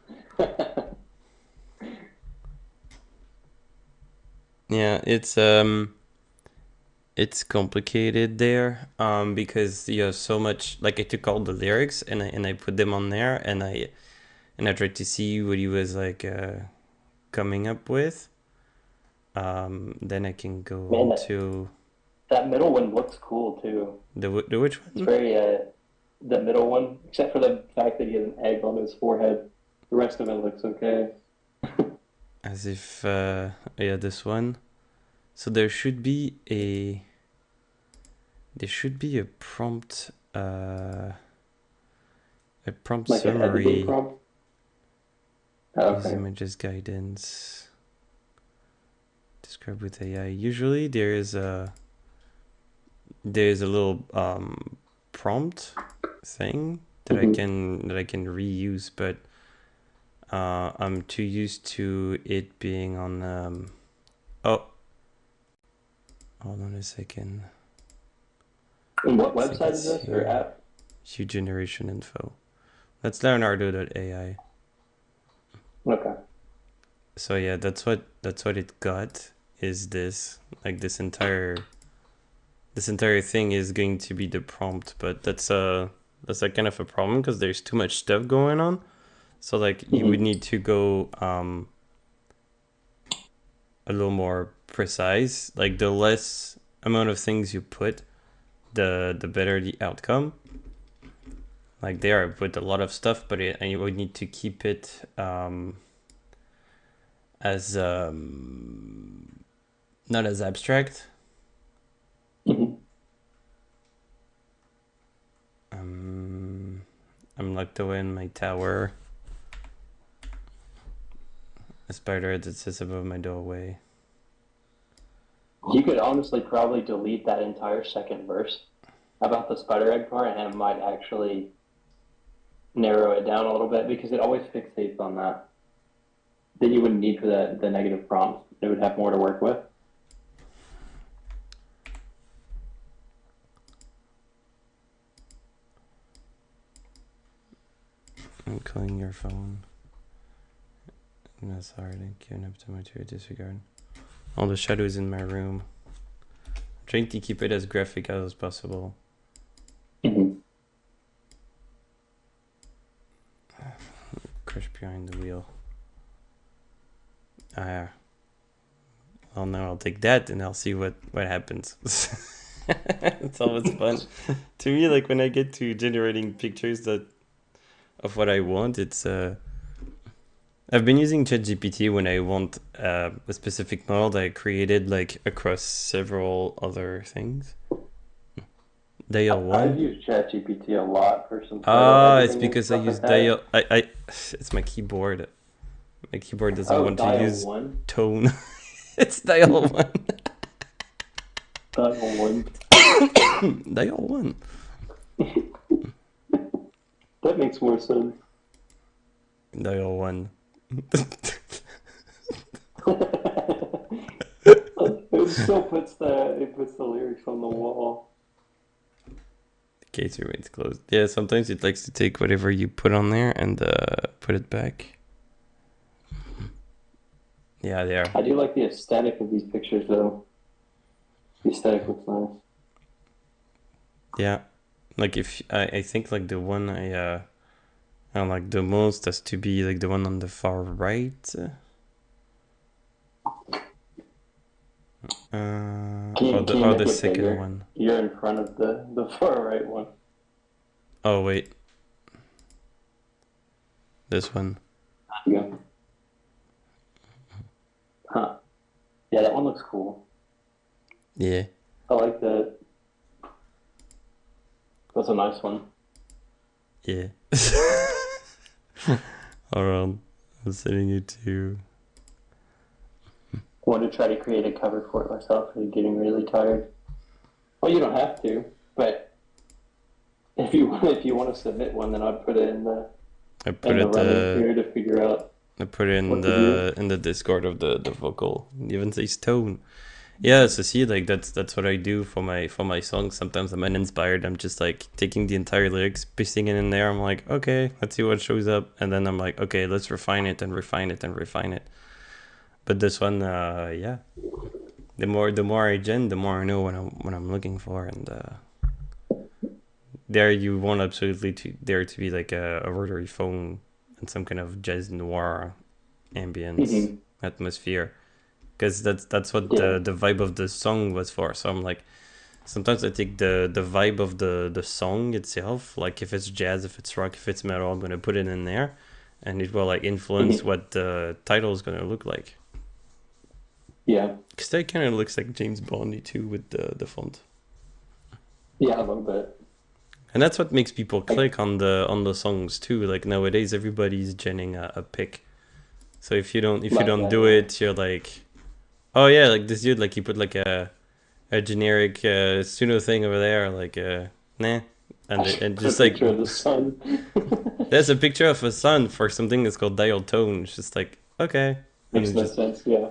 Yeah, it's complicated there because you have so much. Like I took all the lyrics and I put them on there and I tried to see what he was like coming up with. Then I can go Man, to that middle one looks cool too. the which It's one? very the middle one, except for the fact that he has an egg on his forehead. The rest of it looks okay. As if yeah, this one. So there should be a prompt Like an summary. editing prompt. Oh, Use okay. images guidance. Describe with AI. Usually there's a little prompt thing that I can reuse, but I'm too used to it being on oh, hold on a second. And what I think website it's is this or here. app? Hue generation info. That's Leonardo.ai. Okay. So yeah, that's what it got. Is this like this entire thing is going to be the prompt, but that's like kind of a problem because there's too much stuff going on. So like you would need to go a little more precise. Like the less amount of things you put, the better the outcome. Like there I put a lot of stuff, but and you would need to keep it as not as abstract. I'm locked away in my tower. A spider that sits above my doorway. You could honestly probably delete that entire second verse about the spider egg part, and it might actually narrow it down a little bit because it always fixates on that. Then you wouldn't need for the negative prompt. It would have more to work with. I'm calling your phone. No, sorry, thank you. Enough time to disregard. All the shadows in my room. I'm trying to keep it as graphic as possible. Crush behind the wheel. Well, now I'll take that and I'll see what happens. It's always fun. To me, like when I get to generating pictures of what I want, it's I've been using ChatGPT when I want a specific model that I created like across several other things. Dial I've 1. used ChatGPT a lot for some. It's because I use dial. It's my keyboard. My keyboard doesn't want to dial use 1. tone. It's dial 1. Dial 1. Dial 1. That makes more sense. Dial 1. It still puts the lyrics on the wall. The case remains closed. Yeah, sometimes it likes to take whatever you put on there and put it back. Yeah, there. I do like the aesthetic of these pictures, though. The aesthetic looks nice. Yeah, like if I think like the one I like the most has to be like the one on the far right. Can Can you or make the it second bigger? one. You're in front of the far right one. Oh wait, this one. There you go. Huh. Yeah, that one looks cool. Yeah. I like that. That's a nice one. Yeah. Hold on. I'm sending you to. I want to try to create a cover for it myself. I'm getting really tired. Well, you don't have to, but if you want to submit one, then I'd put it in the I put running it. here to figure out. I put it What to in the Discord of the vocal. It even says tone. Yeah, so see, like that's what I do for my songs. Sometimes I'm uninspired. I'm just like taking the entire lyrics, pasting it in there. I'm like, okay, let's see what shows up, and then I'm like, okay, let's refine it and refine it and refine it. But this one, yeah, the more I gen, the more I know what I'm looking for, and there you want absolutely there to be like a rotary phone and some kind of jazz noir ambience atmosphere, because that's what the vibe of the song was for. So I'm like, sometimes I take the vibe of the song itself, like if it's jazz, if it's rock, if it's metal, I'm gonna put it in there, and it will like influence what the title is gonna look like. Yeah. Because that kind of looks like James Bondy too with the font. Yeah, a little bit. And that's what makes people click on the songs too. Like nowadays, everybody's genning a pick. So if you don't do it, you're like, oh yeah, like this dude, like he put like a generic pseudo thing over there, like nah, and just like picture of the sun. there's a picture of a sun for something that's called dial tone. It's just like, okay, Makes no sense. Yeah.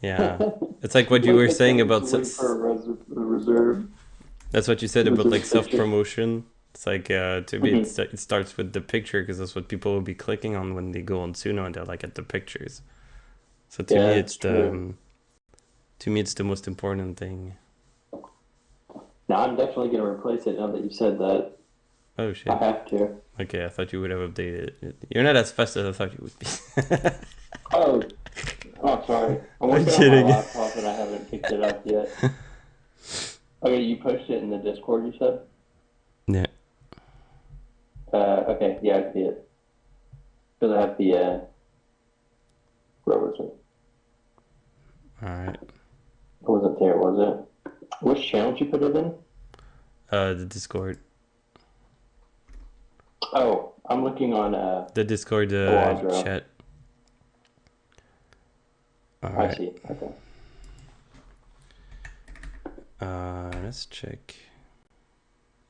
Yeah, it's like what you were saying about for a reserve. That's what you said about like Reserve picture. self-promotion. It's like to me, it starts with the picture because that's what people will be clicking on when they go on Suno and they're like at the pictures. So to me, it's true. the most important thing. Now I'm definitely gonna replace it now that you said that. Oh shit! I have to. Okay, I thought you would have updated it. You're not as fast as I thought you would be. Oh, sorry. I'm working on kidding. my laptop and I haven't picked it up yet. Okay, you posted it in the Discord, you said? Yeah. Okay, yeah, I see it. Because I have the, where was it? Alright. It wasn't there, was it? Which channel did you put it in? The Discord. Oh, I'm looking on, The Discord Oazro. chat. Alright. I see, okay. Let's check.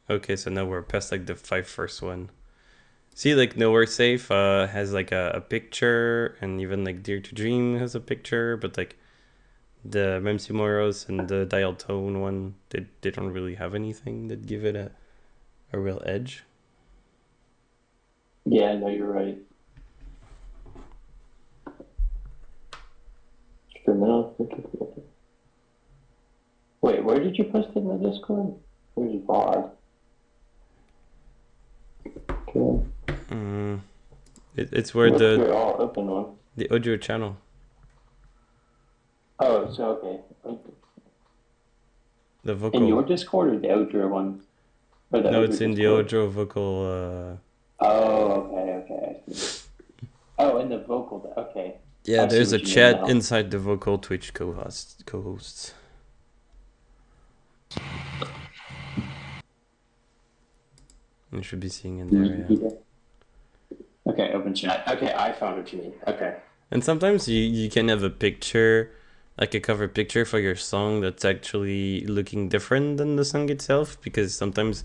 Okay, so now we're past like the first one. See, like Nowhere Safe has like a picture, and even like Dear to Dream has a picture, but like the Memsi Moros and the Dial Tone one, they don't really have anything that give it a real edge. Yeah, no, you're right. Wait, where did you post it in the Discord? Where's VOD? Okay. It's where What's your all open one? the audio channel. Oh, so okay. The vocal. In your Discord or the Odra one? Or the No, Odra it's in the Discord? audio vocal. Oh, okay, I see. Oh, in the vocal, okay. Yeah, I see there's a what you mean chat now. inside the vocal Twitch co-hosts. You should be seeing in there, yeah. Okay, open chat. Okay, I found what you mean. Okay. And sometimes you can have a picture, like a cover picture for your song that's actually looking different than the song itself, because sometimes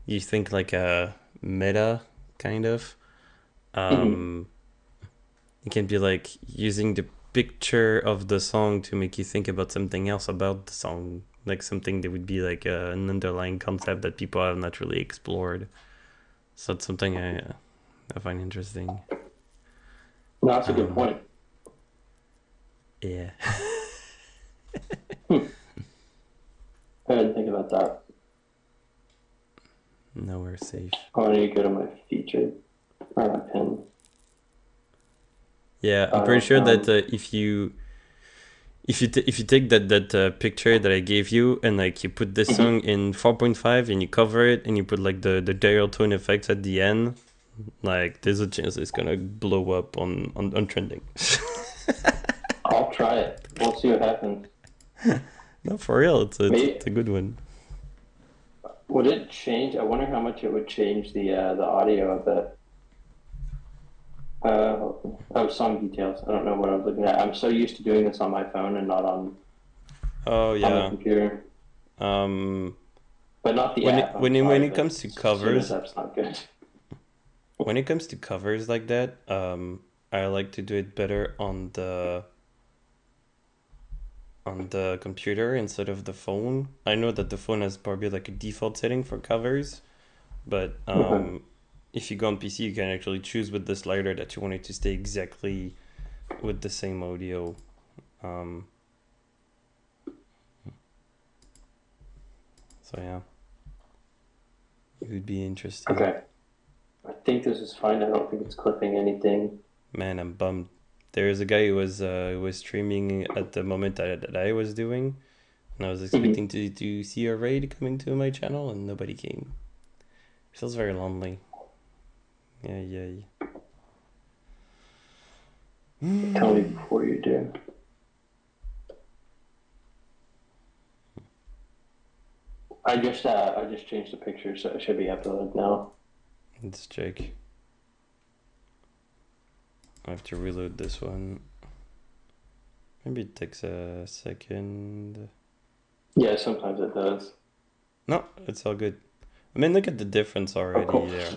you think like a meta kind of. It can be like using the picture of the song to make you think about something else about the song, like something that would be like an underlying concept that people have not really explored. So it's something I find interesting. No, that's a good point. Yeah. I didn't think about that. Nowhere Safe. I need to go to my featured or my pin. Yeah, I'm pretty sure that if you if you take that picture that I gave you and like you put this song in 4.5 and you cover it and you put like the dial tone effects at the end, like there's a chance it's gonna blow up on trending. I'll try it. We'll see what happens. No, for real, Maybe it's a good one. would it change? I wonder how much it would change the audio of the song details. I don't know what I was looking at. I'm so used to doing this on my phone and not Oh on the yeah. computer. But not the When app. I'm when sorry, it but comes to as soon as covers, that's not good. when it comes to covers like that, I like to do it better on the computer instead of the phone. I know that the phone has probably like a default setting for covers, but Okay. if you go on PC, you can actually choose with the slider that you want it to stay exactly with the same audio. Um, so yeah, it would be interesting. Okay. I think this is fine. I don't think it's clipping anything. Man, I'm bummed. There is a guy who was streaming at the moment that I was doing, and I was expecting to see a raid coming to my channel, and nobody came. Feels very lonely. Yeah, yeah. Tell me before you do. I just changed the picture, so it should be uploaded now. Let's check. I have to reload this one. Maybe it takes a second. Yeah, sometimes it does. No, it's all good. I mean, look at the difference already cool. there.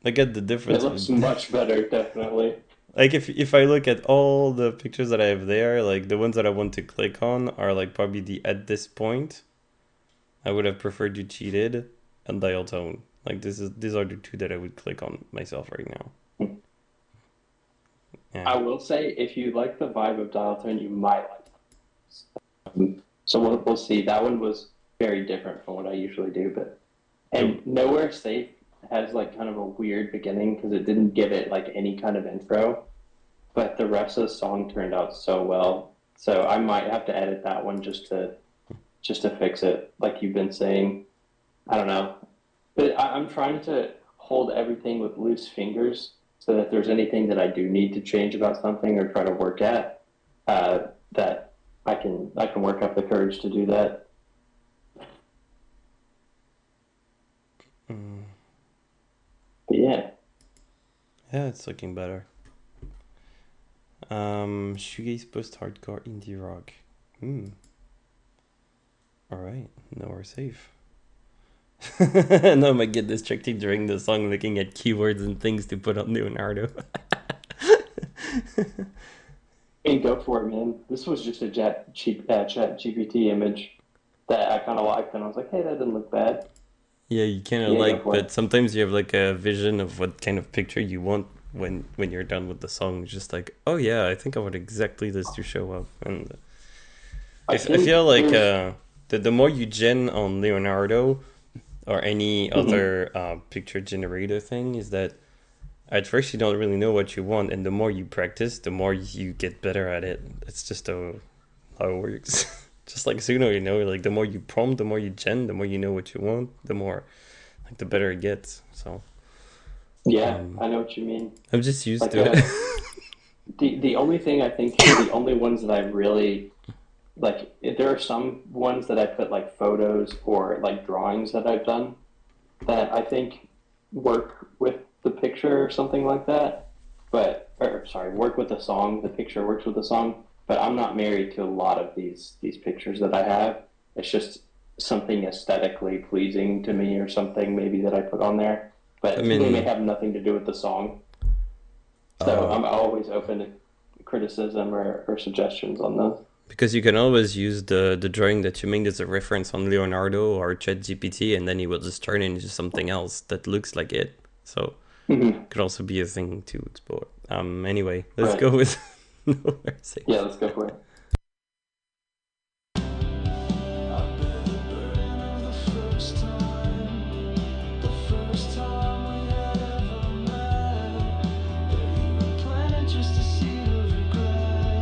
Look at the It difference. looks much better, definitely. Like if I look at all the pictures that I have there, like the ones that I want to click on are like probably the at this point. I would have preferred you cheated and dial tone. Like these are the two that I would click on myself right now. Yeah. I will say, if you like the vibe of Dial Tone, you might like it. So we'll see. That one was very different from what I usually do, but and Nowhere Safe has like kind of a weird beginning because it didn't give it like any kind of intro, but the rest of the song turned out so well. So I might have to edit that one just to fix it, like you've been saying. I don't know, but I'm trying to hold everything with loose fingers so that if there's anything that I do need to change about something or try to work at, that I can work up the courage to do that. Mm. But yeah. Yeah, it's looking better. Shoegaze post-hardcore indie rock. Alright, now we're safe. No, I might get distracted during the song looking at keywords and things to put on Leonardo. Hey, go for it, man. This was just a chat GPT image that I kind of liked, and I was like, hey, that didn't look bad. Yeah, you kind of Yeah, go like, for but it. sometimes you have like a vision of what kind of picture you want when you're done with the song. It's just like, oh yeah, I think I want exactly this to show up. And I think feel like there's- the more you gen on Leonardo or any other picture generator thing is that at first you don't really know what you want, and the more you practice, the more you get better at it. It's just how it works. Just like Suno, you know, like the more you prompt, the more you gen, the more you know what you want, the more like the better it gets. So yeah, I know what you mean. I'm just used Like to it. the only thing I think the only ones that I really like, there are some ones that I put like photos or like drawings that I've done that I think work with the picture or something like that. But or sorry, work with the song. The picture works with the song. But I'm not married to a lot of these pictures that I have. It's just something aesthetically pleasing to me or something maybe that I put on there. I But they may mean, have nothing to do with the song. So I'm always open to criticism or suggestions on those. because you can always use the drawing that you made as a reference on Leonardo or ChatGPT, and then he will just turn it into something else that looks like it. So it could also be a thing to explore. Anyway, let's Right. go with Nowhere Safe. Yeah, let's go for it. Just a seed of regret.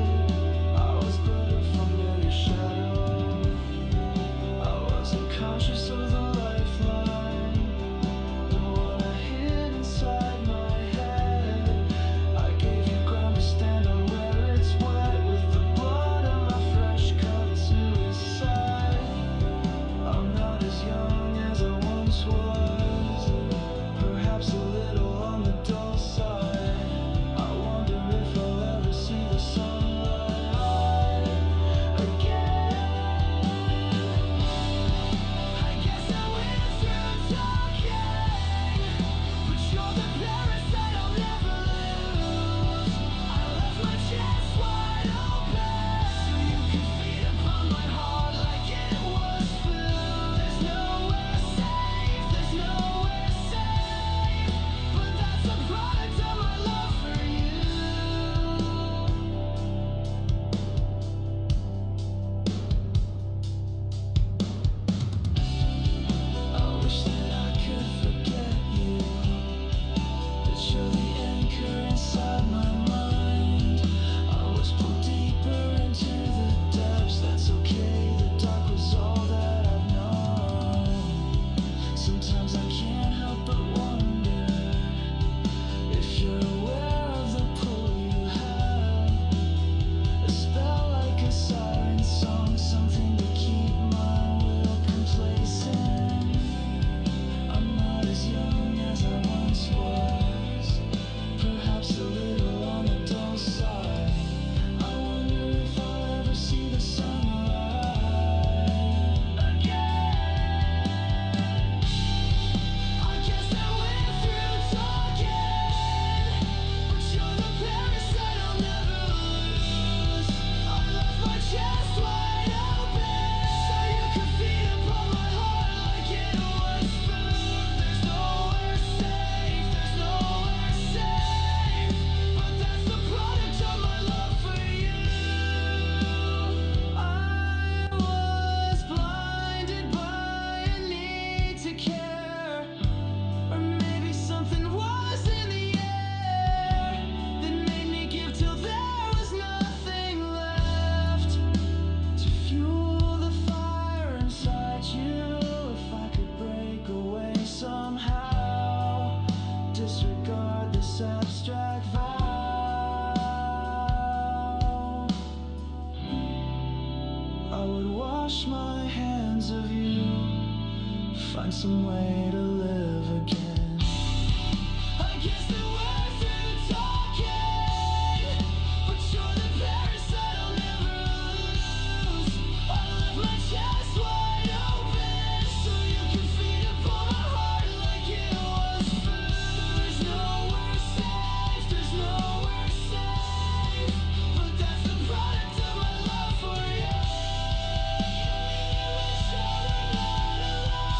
some way to live again. I guess the words are talking, but you're the parasite I'll never lose. I left my chest wide open so you can feed upon my heart like it was food. There's nowhere safe, there's nowhere safe, but that's the product of my love for you. Wish I were not alone.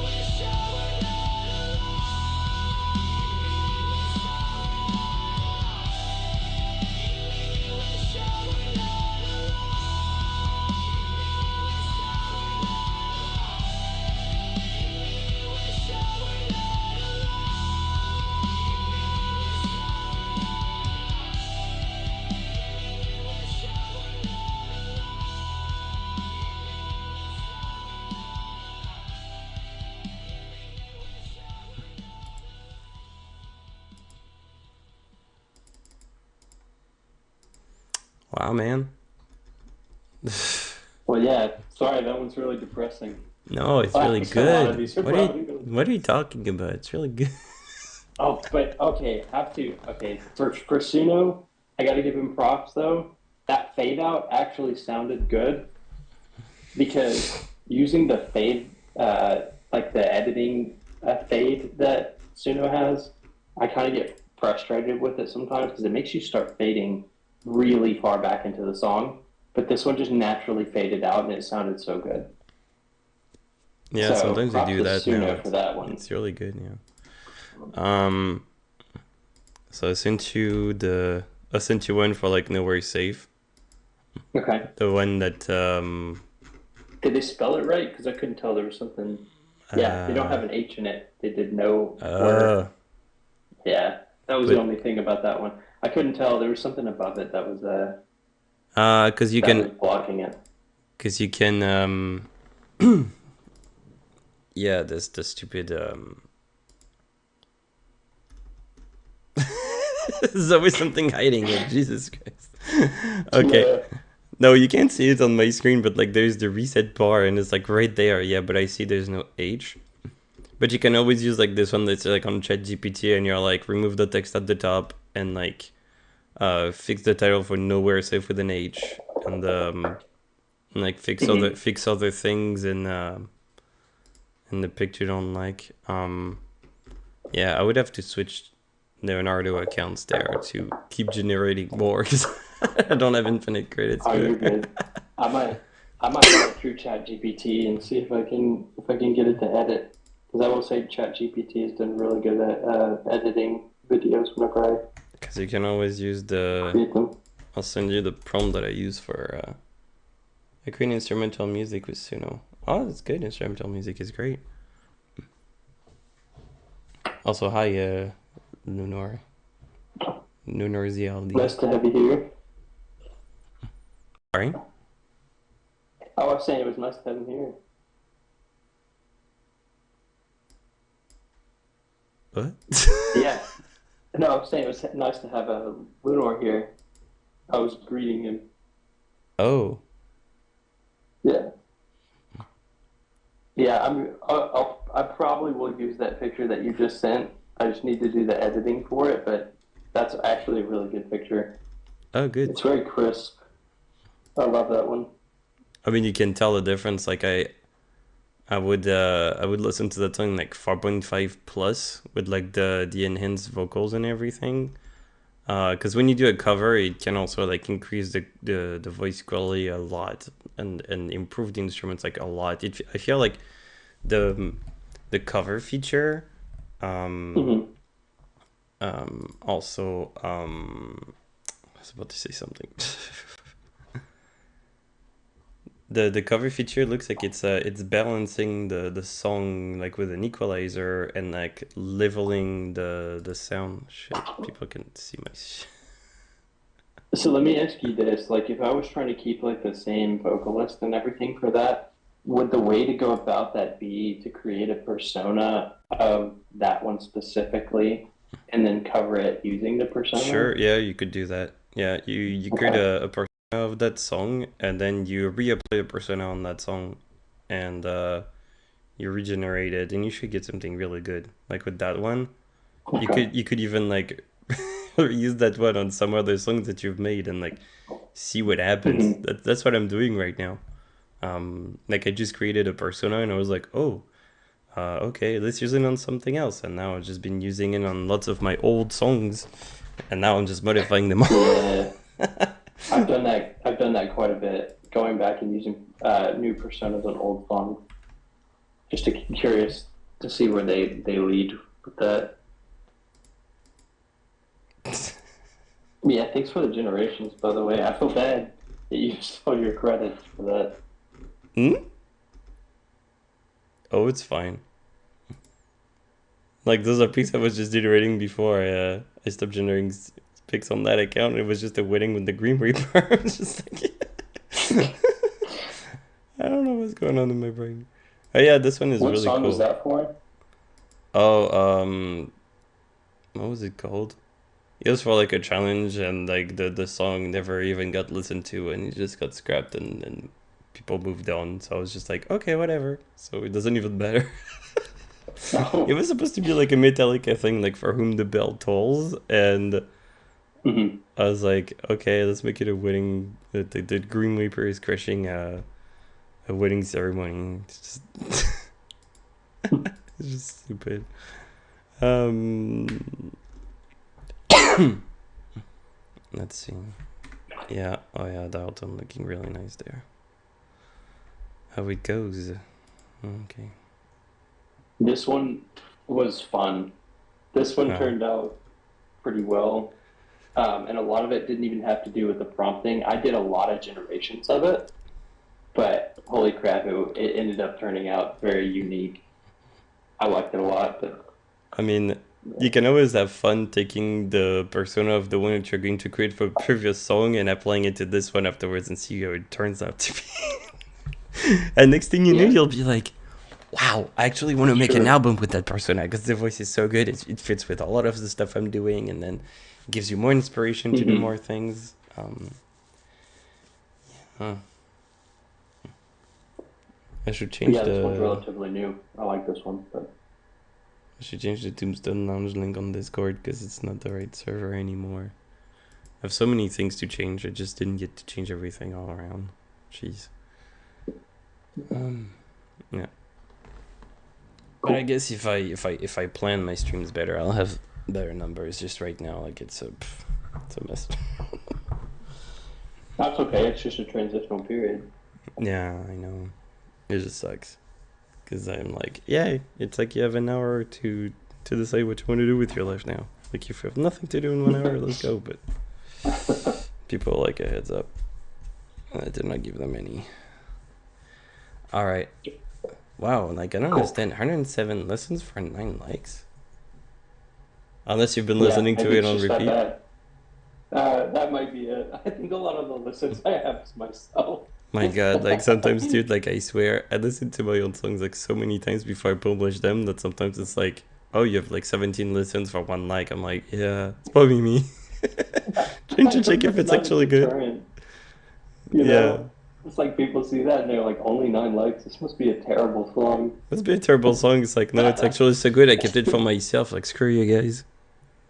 Wish I were not alone. Wish I were not alone. Wish I were not Wow, man. Well, yeah. Sorry, that one's really depressing. No, it's Oh, really I said a lot of good. these are What are probably you, really. what are you talking about? It's really good. Oh, but okay, have to. Okay, for Suno, I got to give him props though. That fade out actually sounded good because using the fade, like the editing fade that Suno has, I kind of get frustrated with it sometimes because it makes you start fading really far back into the song. But this one just naturally faded out and it sounded so good. Yeah, So sometimes they props do to that now. Suno for that one. It's really good, yeah. Um, so I sent you one for like Nowhere Safe. Okay. The one that Did they spell it right? Because I couldn't tell. There was something. Yeah, they don't have an H in it. They did no word. Yeah, that was the But only thing about that one. I couldn't tell. There was something above it that was cause you that was can blocking it. cause you can yeah, the stupid there's always something hiding it. Jesus Christ. Okay. Yeah. No, you can't see it on my screen, but like there's the reset bar and it's like right there. Yeah, but I see there's no H. But you can always use like this one that's like on ChatGPT and you're like remove the text at the top and like fix the title for Nowhere Safe with an H and like fix other things in the picture you don't like. Yeah, I would have to switch Leonardo accounts there to keep generating more because I don't have infinite credits Oh, for you're it. good. I might go through ChatGPT and see if I can get it to edit. Because I will say ChatGPT has done really good at editing videos whenever I Because you can always use the. create them. I'll send you the prompt that I use for. I create instrumental music with Suno. Oh, that's good. Instrumental music is great. Also, hi, Nunor. Nunor ZLD. Nice to have you here. Sorry? Oh, I was saying it was nice to have him here. What? Yeah. No, I was saying it was nice to have Lunor here. I was greeting him. Oh. Yeah. Yeah, I probably will use that picture that you just sent. I just need to do the editing for it, but that's actually a really good picture. Oh, good. It's very crisp. I love that one. I mean, you can tell the difference. Like I would listen to the song like 4.5 plus with like the enhanced vocals and everything. Because when you do a cover, it can also like increase the voice quality a lot and improve the instruments like a lot. I feel like the cover feature also I was about to say something. The cover feature looks like it's balancing the song like with an equalizer and like leveling the sound. Shit, people can see my shit. So let me ask you this: like, if I was trying to keep like the same vocalist and everything for that, would the way to go about that be to create a persona of that one specifically, and then cover it using the persona? Sure, yeah, you could do that. Yeah, you create Okay. a of that song, and then you reapply a persona on that song, and you regenerate it, and you should get something really good. Like with that one, Okay. you could even like use that one on some other songs that you've made and like see what happens. Mhm. That's what I'm doing right now. Like I just created a persona and I was like, oh, okay, let's use it on something else. And now I've just been using it on lots of my old songs, and now I'm just modifying them all. Yeah, I've done that. I've done that quite a bit, going back and using new personas on old songs, just to curious to see where they lead with that. Yeah, thanks for the generations, by the way. I feel bad that you stole your credit for that. Hmm? Oh, it's fine. Like those are pics I was just generating before I stopped generating pics on that account. It was just a wedding with the Green Reaper. I was just like, I don't know what's going on in my brain. Oh yeah, this one is What really song was cool. that for? Oh, what was it called? It was for like a challenge, and like the song never even got listened to, and it just got scrapped, and people moved on. So I was just like, okay, whatever. So it doesn't even matter. It Oh, was supposed to be like a Metallica thing, like for whom the bell tolls, and mhm. I was like, okay, let's make it a wedding. The Green Reaper is crashing a wedding ceremony. It's just stupid. Um, let's see. Yeah, oh yeah, the autumn looking really nice there. How it goes. Okay. This one was fun. This one Oh, turned out pretty well. And a lot of it didn't even have to do with the prompting. I did a lot of generations of it, but holy crap, it ended up turning out very unique. I liked it a lot, but I mean, you can always have fun taking the persona of the one that you're going to create for a previous song and applying it to this one afterwards and see how it turns out to be. And next thing you know, yeah, you'll be like, wow, I actually want to make an sure. album with that persona because the voice is so good. It fits with a lot of the stuff I'm doing, and then it gives you more inspiration to do Hmm. more things. Huh. I should change Yeah, this one's the relatively new. I like this one, but I should change the Tombstone Lounge link on Discord because it's not the right server anymore. I have so many things to change. I just didn't get to change everything all around. Jeez. Yeah. But I cool. guess if I plan my streams better, I'll have better numbers. Just right now, like it's a mess. That's okay. It's just a transitional period. Yeah, I know. It just sucks because I'm like, yeah, it's like you have an hour to decide what you want to do with your life now. Like if you have nothing to do in 1 hour, let's go. But people like a heads up. I did not give them any. All right. Wow, like I don't Cool. understand. 107 listens for 9 likes. Unless you've been Yeah, listening to maybe it it's on just that repeat. bad. That might be it. I think a lot of the listens I have is myself. My God, like sometimes, dude, like I swear, I listen to my own songs like so many times before I publish them that sometimes it's like, oh, you have like 17 listens for 1 like. I'm like, yeah, it's probably me. Trying to check if That's it's not a actually good. deterrent, you Yeah, know? It's like people see that and they're like, only 9 likes. This must be a terrible song. must be a terrible song. It's like, no, it's actually so good. I kept it for myself. Like, screw you guys.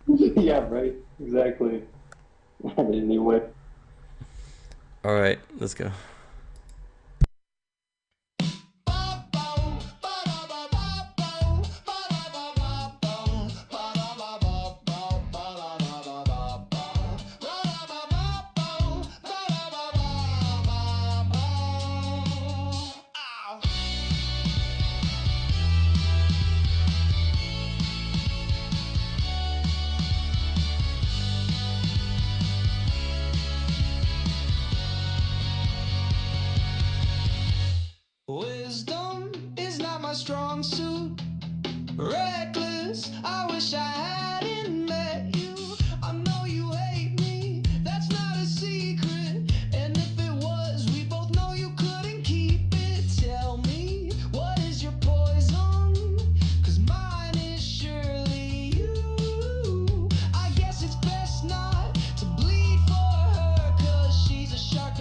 Yeah, right. Exactly. Anyway. All right, let's go. Wisdom is not my strong suit. Reckless, I wish I hadn't met you. I know you hate me, that's not a secret. And if it was, we both know you couldn't keep it. Tell me, what is your poison? 'Cause mine is surely you. I guess it's best not to bleed for her, 'cause she's a shark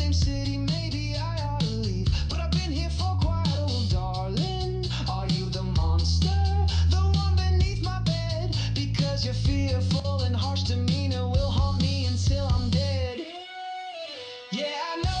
same city, maybe I ought to leave. But I've been here for quite a while, darling. Are you the monster, the one beneath my bed? Because your fearful and harsh demeanor will haunt me until I'm dead. Yeah, I know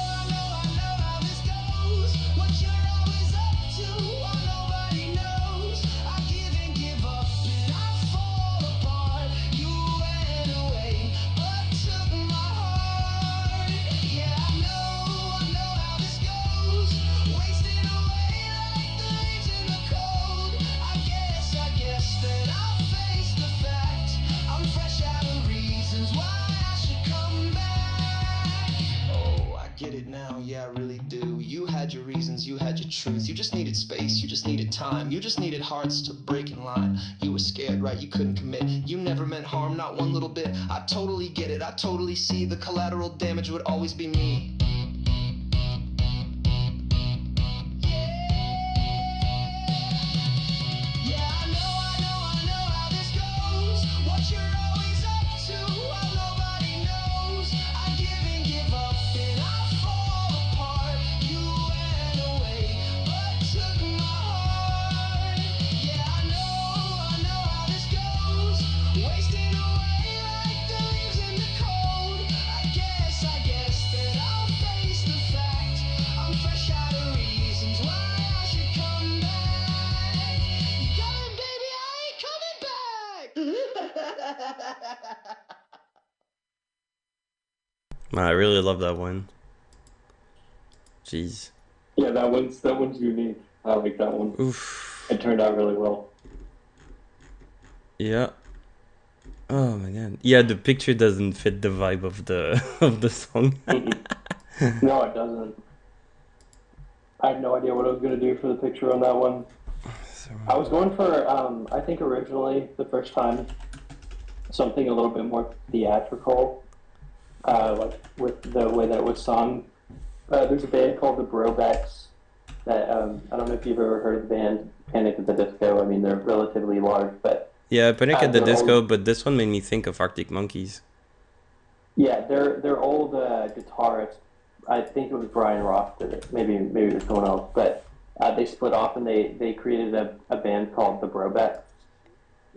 how this goes. What you're always up to, why nobody knows. I give and give up and I fall apart. You ran away, but took my heart. Yeah, I know how this goes. Wasting away like the leaves in the cold. I guess that I'll face the fact. I'm fresh out of reasons why I should come back. Oh, I get it now, yeah, I really do. You had your reasons, you had your truth. You just needed space, you just needed time. You just needed hearts to break in line. You were scared, right? You couldn't commit. You never meant harm, not one little bit. I totally get it, I totally see. The collateral damage would always be me. Yeah, I know how this goes. What you're always up to, while nobody knows. I give and give up and I fall apart. You ran away, but took my heart. Yeah, I know how this goes. Wasting away like the leaves in the cold. I guess that I'll face the fact. I'm fresh out of reasons why I should come back. You coming, baby? I ain't coming back. I really love that one. Jeez. Yeah, that one's unique. I like that one. Oof. It turned out really well. Yeah. Oh my god. Yeah, the picture doesn't fit the vibe of the of the song. No, it doesn't. I had no idea what I was gonna do for the picture on that one. I was going for, I think originally the first time, something a little bit more theatrical, like with the way that it was sung. There's a band called the Brobecks that I don't know if you've ever heard of the band Panic at the Disco. I mean, they're relatively large, but Yeah, Panic at the they're Disco, old. but this one made me think of Arctic Monkeys. Yeah, their old guitarist. I think it was Brian Ross did it. Maybe it was someone else, but they split off and they created a band called the Brobecks.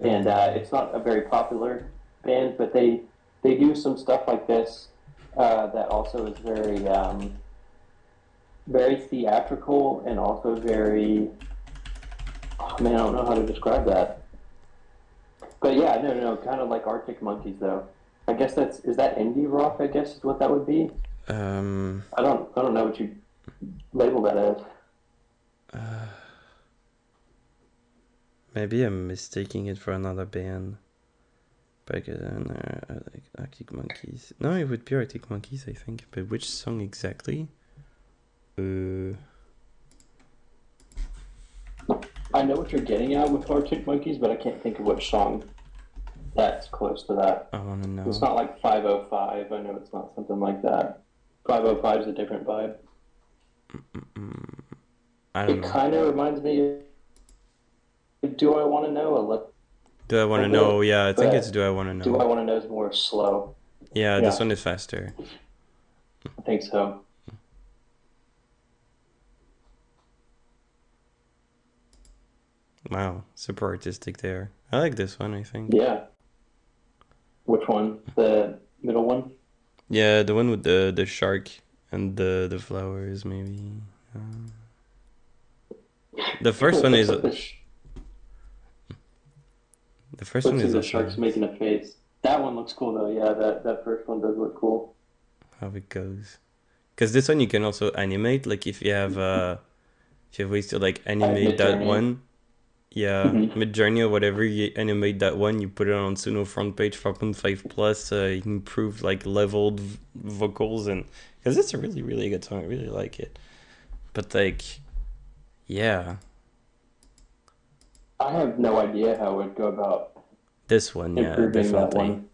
And it's not a very popular band, but they do some stuff like this that also is very theatrical and also very, oh man, I don't know how to describe that. But yeah, no, kind of like Arctic Monkeys though. I guess is that indie rock? I guess is what that would be. Um, I don't know what you label that as. Maybe I'm mistaking it for another band. But like Arctic Monkeys. No, it would be Arctic Monkeys, I think. But which song exactly? I know what you're getting at with Arctic Monkeys, but I can't think of which song that's close to that. I wanna know. It's not like 505. I know it's not something like that. 505 is a different vibe. I don't It know. kind of reminds me of Do I Want to Know a little Do I wanna bit, know? Yeah, I think but it's Do I Wanna Do I Know. Want to Know is more slow. Yeah, this Yeah, one is faster. I think so. Wow, super artistic there. I like this one, I think. Yeah. Which one? The middle one? Yeah, the one with the shark and the flowers, maybe. The first one Looks is like the first one looks like is the also shark's making a face. That one looks cool though. Yeah, that first one does look cool. how it goes. Because this one you can also animate, like if you have ways to like animate that Midjourney. one. Yeah, Mhm. Midjourney or whatever, you animate that one, you put it on Suno front page 4.5 plus, you can improve like leveled vocals and because it's a really really good song, I really like it. But like, yeah, I have no idea how I would go about this one, yeah, improving that definitely. one.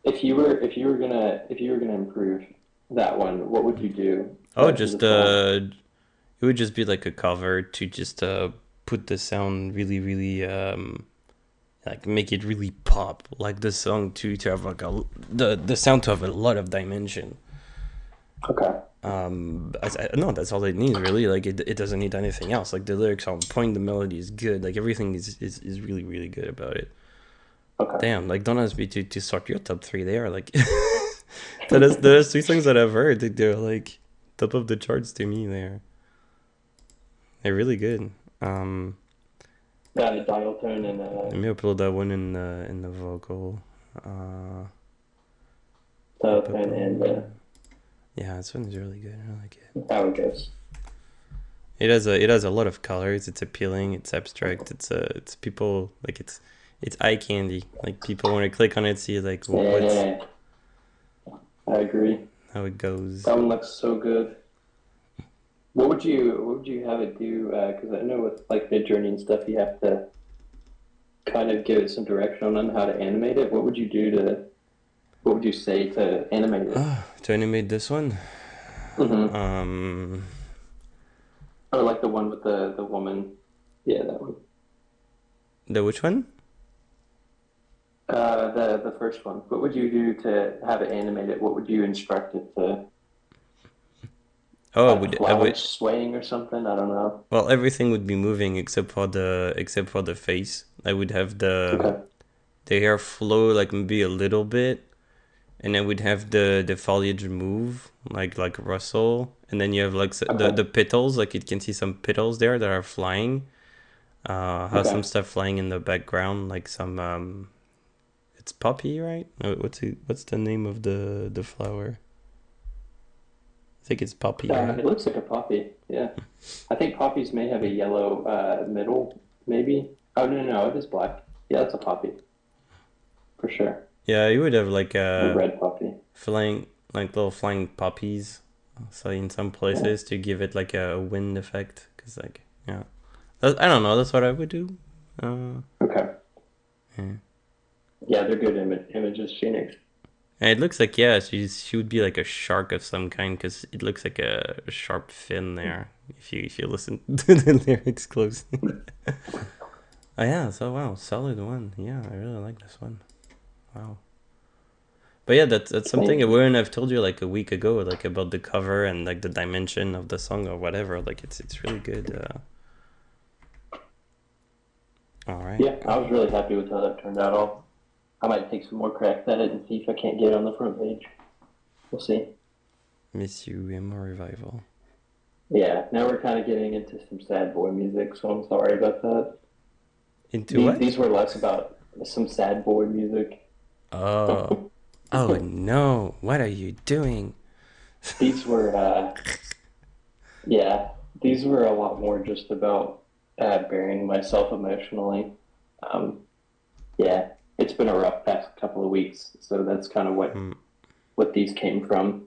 If you were gonna improve that one, what would you do Oh, to just the song? it would just be like a cover to just put the sound really really like make it really pop, like the song to have like the sound to have a lot of dimension. Okay. No, that's all it needs really. Like it doesn't need anything else. Like the lyrics are on point, the melody is good. Like everything is really really good about it. Okay. Damn, like don't ask me to sort your top three there. Like there's three songs that I've heard. They're like top of the charts to me. They're really good. Yeah, the dial tone and Let me upload that one in the vocal. Uh, dial tone and yeah, this one is really good. I like it. how it goes. It has a lot of colors. It's appealing. It's abstract. It's people like it's eye candy. Like people want to click on it, see like what's Yeah, I agree. how it goes. That one looks so good. What would you have it do? Because I know with like Midjourney and stuff, you have to kind of give it some direction on how to animate it. What would you do to? What would you say to animate it? To animate this one, Mm-hmm. um, Or like the one with the woman. Yeah, that one. the which one? The first one. What would you do to have it animated? What would you instruct it to? Oh, Like I would. flowers swaying or something? I don't know. Well, everything would be moving except for the face. I would have Okay. the hair flow like maybe a little bit, and I would have the foliage move like rustle, and then you have like Okay. the petals. Like you can see some petals there that are flying. Have some Okay. stuff flying in the background, like some it's poppy, right? What's the name of the flower? I think it's poppy, right? It looks like a poppy. Yeah. I think poppies may have a yellow middle, maybe. Oh no, no, no, it is black. Yeah, that's a poppy for sure. Yeah, you would have like A red poppy. flying like little flying poppies. So in some Yeah. places to give it like a wind effect, cause like yeah, I don't know. That's what I would do. Uh, Okay. yeah. Yeah, they're good images, Phoenix. And it looks like yeah, she would be like a shark of some kind, cause it looks like a sharp fin there. If you listen to the lyrics closely. Oh yeah, so wow, solid one. Yeah, I really like this one. Wow. But yeah, that's something Thank I you. wouldn't have told you like a week ago, like about the cover and like the dimension of the song or whatever. Like it's really good. All right. Yeah, I was really happy with how that turned out. I might take some more cracks at it and see if I can't get it on the front page. We'll see. Miss You, Emma Revival. Yeah, now we're kind of getting into some sad boy music, so I'm sorry about that. Into what? These were less about some sad boy music. Oh. Oh no! What are you doing? These were, yeah, these were a lot more just about burying myself emotionally. Um, yeah, it's been a rough past couple of weeks, so that's kind of Hmm. what these came from.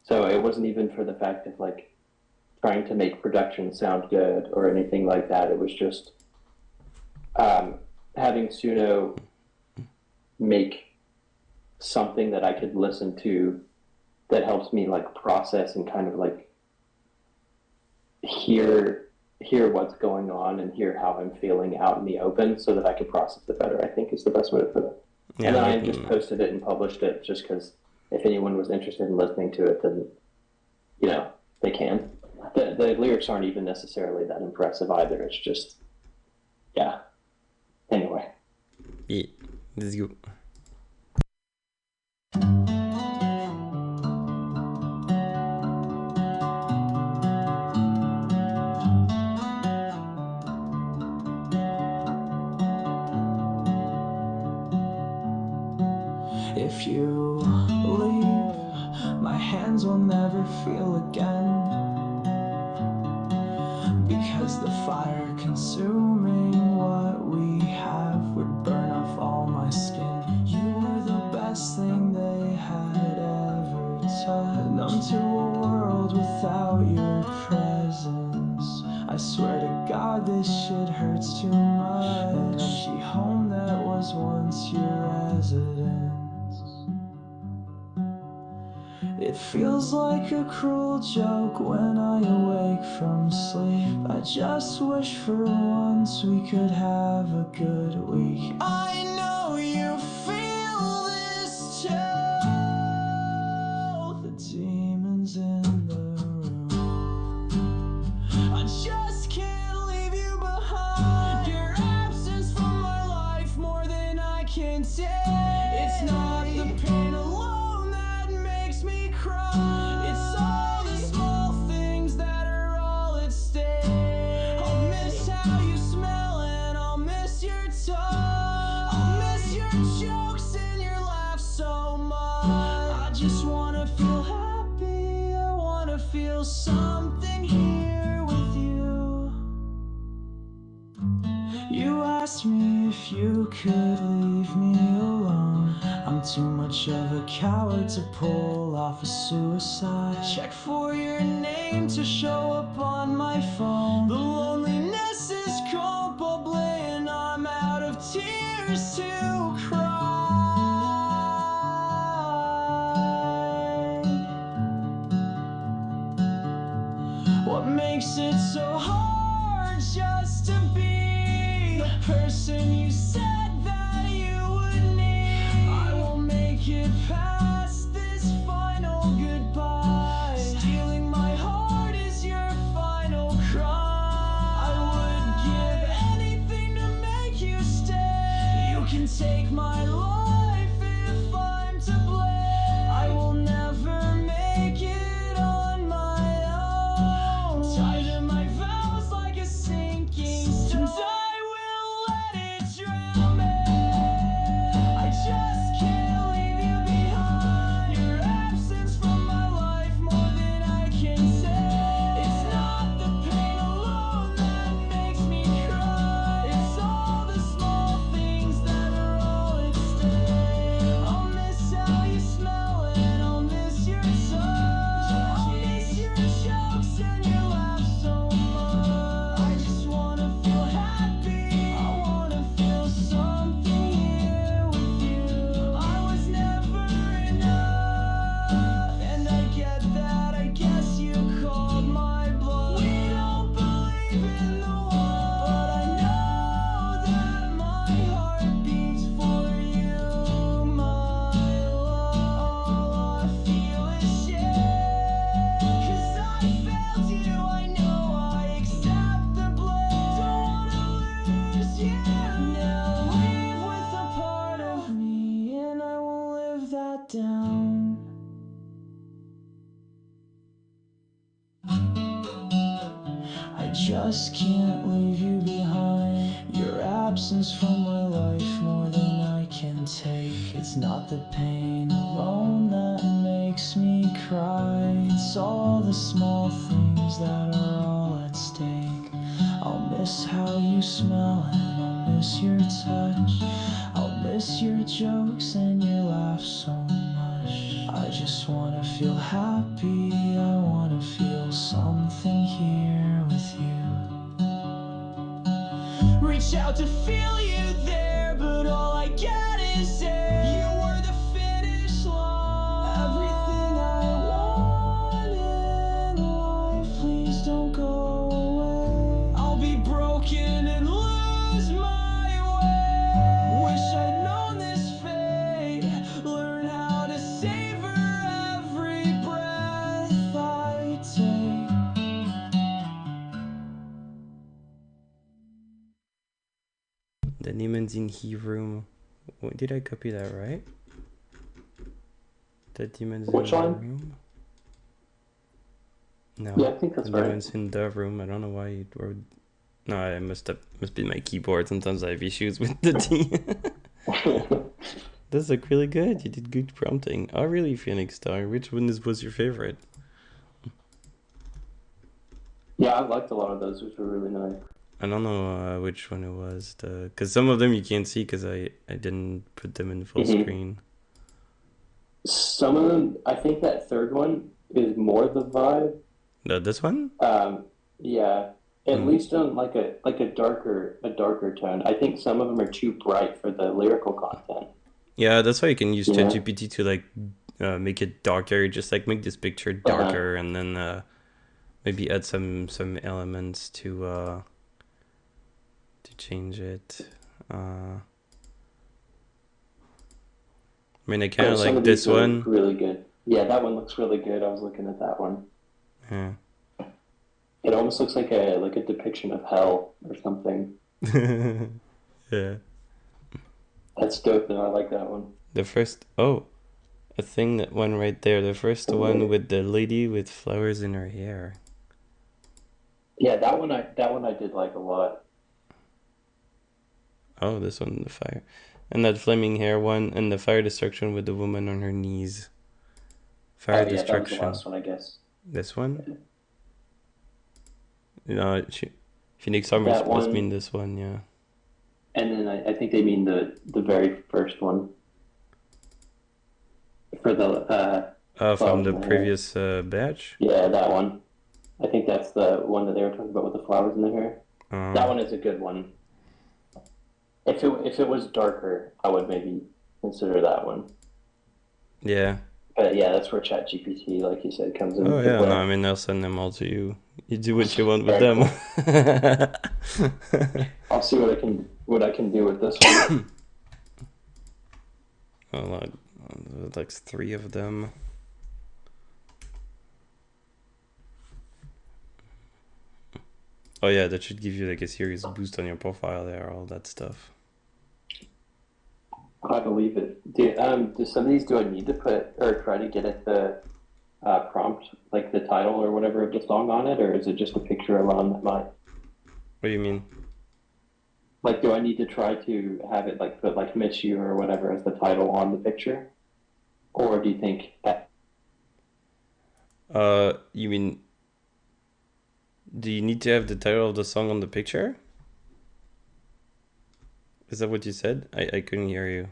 So it wasn't even for the fact of like trying to make production sound good or anything like that. It was just um, having Suno make something that I could listen to that helps me like process and kind of like hear what's going on and hear how I'm feeling out in the open so that I can process it better, I think is the best way to put it. And Yeah, then like I just posted it and published it just because if anyone was interested in listening to it, then, you know, they can. The lyrics aren't even necessarily that impressive either. It's just, yeah. Anyway. yeah. Let's go. If you leave, my hands will never feel again. Because the fire consuming what we have would burn off all my skin. You were the best thing they had ever taught. Numb to a world without your presence. I swear to God, this shit hurts too much. An empty home that was once your residence. It feels like a cruel joke when I awake from sleep. I just wish for once we could have a good week. I know you feel this too. The demons in cry. It's all the small things that are all at stake. I'll miss how you smell and I'll miss your touch. I'll miss your jokes and your laughs so much. I just wanna feel happy. I wanna feel something here with you. You asked me if you could leave me alone. I'm too much of a coward to pull off a suicide. Check for your name to show up on my phone. The loneliness is culpable and I'm out of tears to cry. What makes it so hard just to be the person you said that you would need? I will make it past this final goodbye. Stealing my heart is your final cry. I would give anything to make you stay. You can take my life if I'm to blame. I will never make it on my own. Tied to my vows like a sinking stone. And I will let it drown me. I just can't leave you behind. Your absence from my life more than I can take. It's not the pain alone that makes me cry. It's all the small things that are all at stake. I'll miss how you smell and I'll miss your touch. I'll miss your jokes and your laugh so much. I just wanna feel happy. I wanna feel something here with you. I was never enough, and I get that. I guess you called my bluff. We don't believe in the one, but I know that my heart beats for you, my love. All I feel is shame, 'cause I failed you. I know I accept the blame. Don't wanna lose you now. Leave with a part of me, and I won't live that down. I just can't leave you behind. Your absence from my life more than I can take. It's not the pain alone that makes me cry. It's all the small things that are all at stake. I'll miss how you smell and I'll miss your touch. I'll miss your jokes and your laugh so much. I just wanna feel happy. I wanna feel something here with you. Reach out to feel you there, but all I get is air. You were the finish line. Everything I want in life, please don't go away. I'll be broken and lose my way. Wish I'd known this fate. Learn how to savor every breath I take. The Demons in He room. Did I copy that right? The Demons Which in the line? room? No. Yeah, I think that's The right. Demons in the room. I don't know why it wrote. No, it must be my keyboard. Sometimes I have issues with the D. Those look really good. You did good prompting. Oh, really, Phoenix Star? Which one was your favorite? Yeah, I liked a lot of those, which were really nice. I don't know which one it was. Because some of them you can't see because I didn't put them in full screen. Some of them, I think that third one is more the vibe. This one? Yeah, at least on like a darker tone. I think some of them are too bright for the lyrical content. Yeah, that's why you can use Yeah. ChatGPT to like make it darker. Just like make this picture darker, and then maybe add some elements to change it. I mean, I kind of Some like of this these are one. really good. Yeah, that one looks really good. I was looking at that one. Yeah. It almost looks like a depiction of hell or something. Yeah. That's dope, though. I like that one. The first. Oh, a thing that one right there. The first one with the lady with flowers in her hair. Yeah, that one I did like a lot. Oh, this one, the fire. And that flaming hair one, and the fire destruction with the woman on her knees. Fire Oh yeah, that was the destruction. last one, I guess. This one? No, Phoenix Armor That must mean one, this one, yeah. and then I think they mean the very first one for the From flowers the in the hair. previous batch? Yeah, that one. I think that's the one that they were talking about with the flowers in the hair. That Um, one is a good one. If it was darker, I would maybe consider that one. yeah. But yeah, that's where ChatGPT, like you said, comes Oh, into yeah, no, play. I mean, I'll send them all to you. You do what you want with Very them. cool. I'll see what I can do with this one. Well, like three of them. Oh yeah, that should give you like a serious boost on your profile there, all that stuff. I believe it. Do some of these do I need to put or try to get at the prompt, like the title or whatever of the song on it, or is it just a picture alone that might? What do you mean? Like, do I need to try to have it like put like "Miss You" or whatever as the title on the picture, or do you think that? You mean, do you need to have the title of the song on the picture? Is that what you said? I couldn't hear you.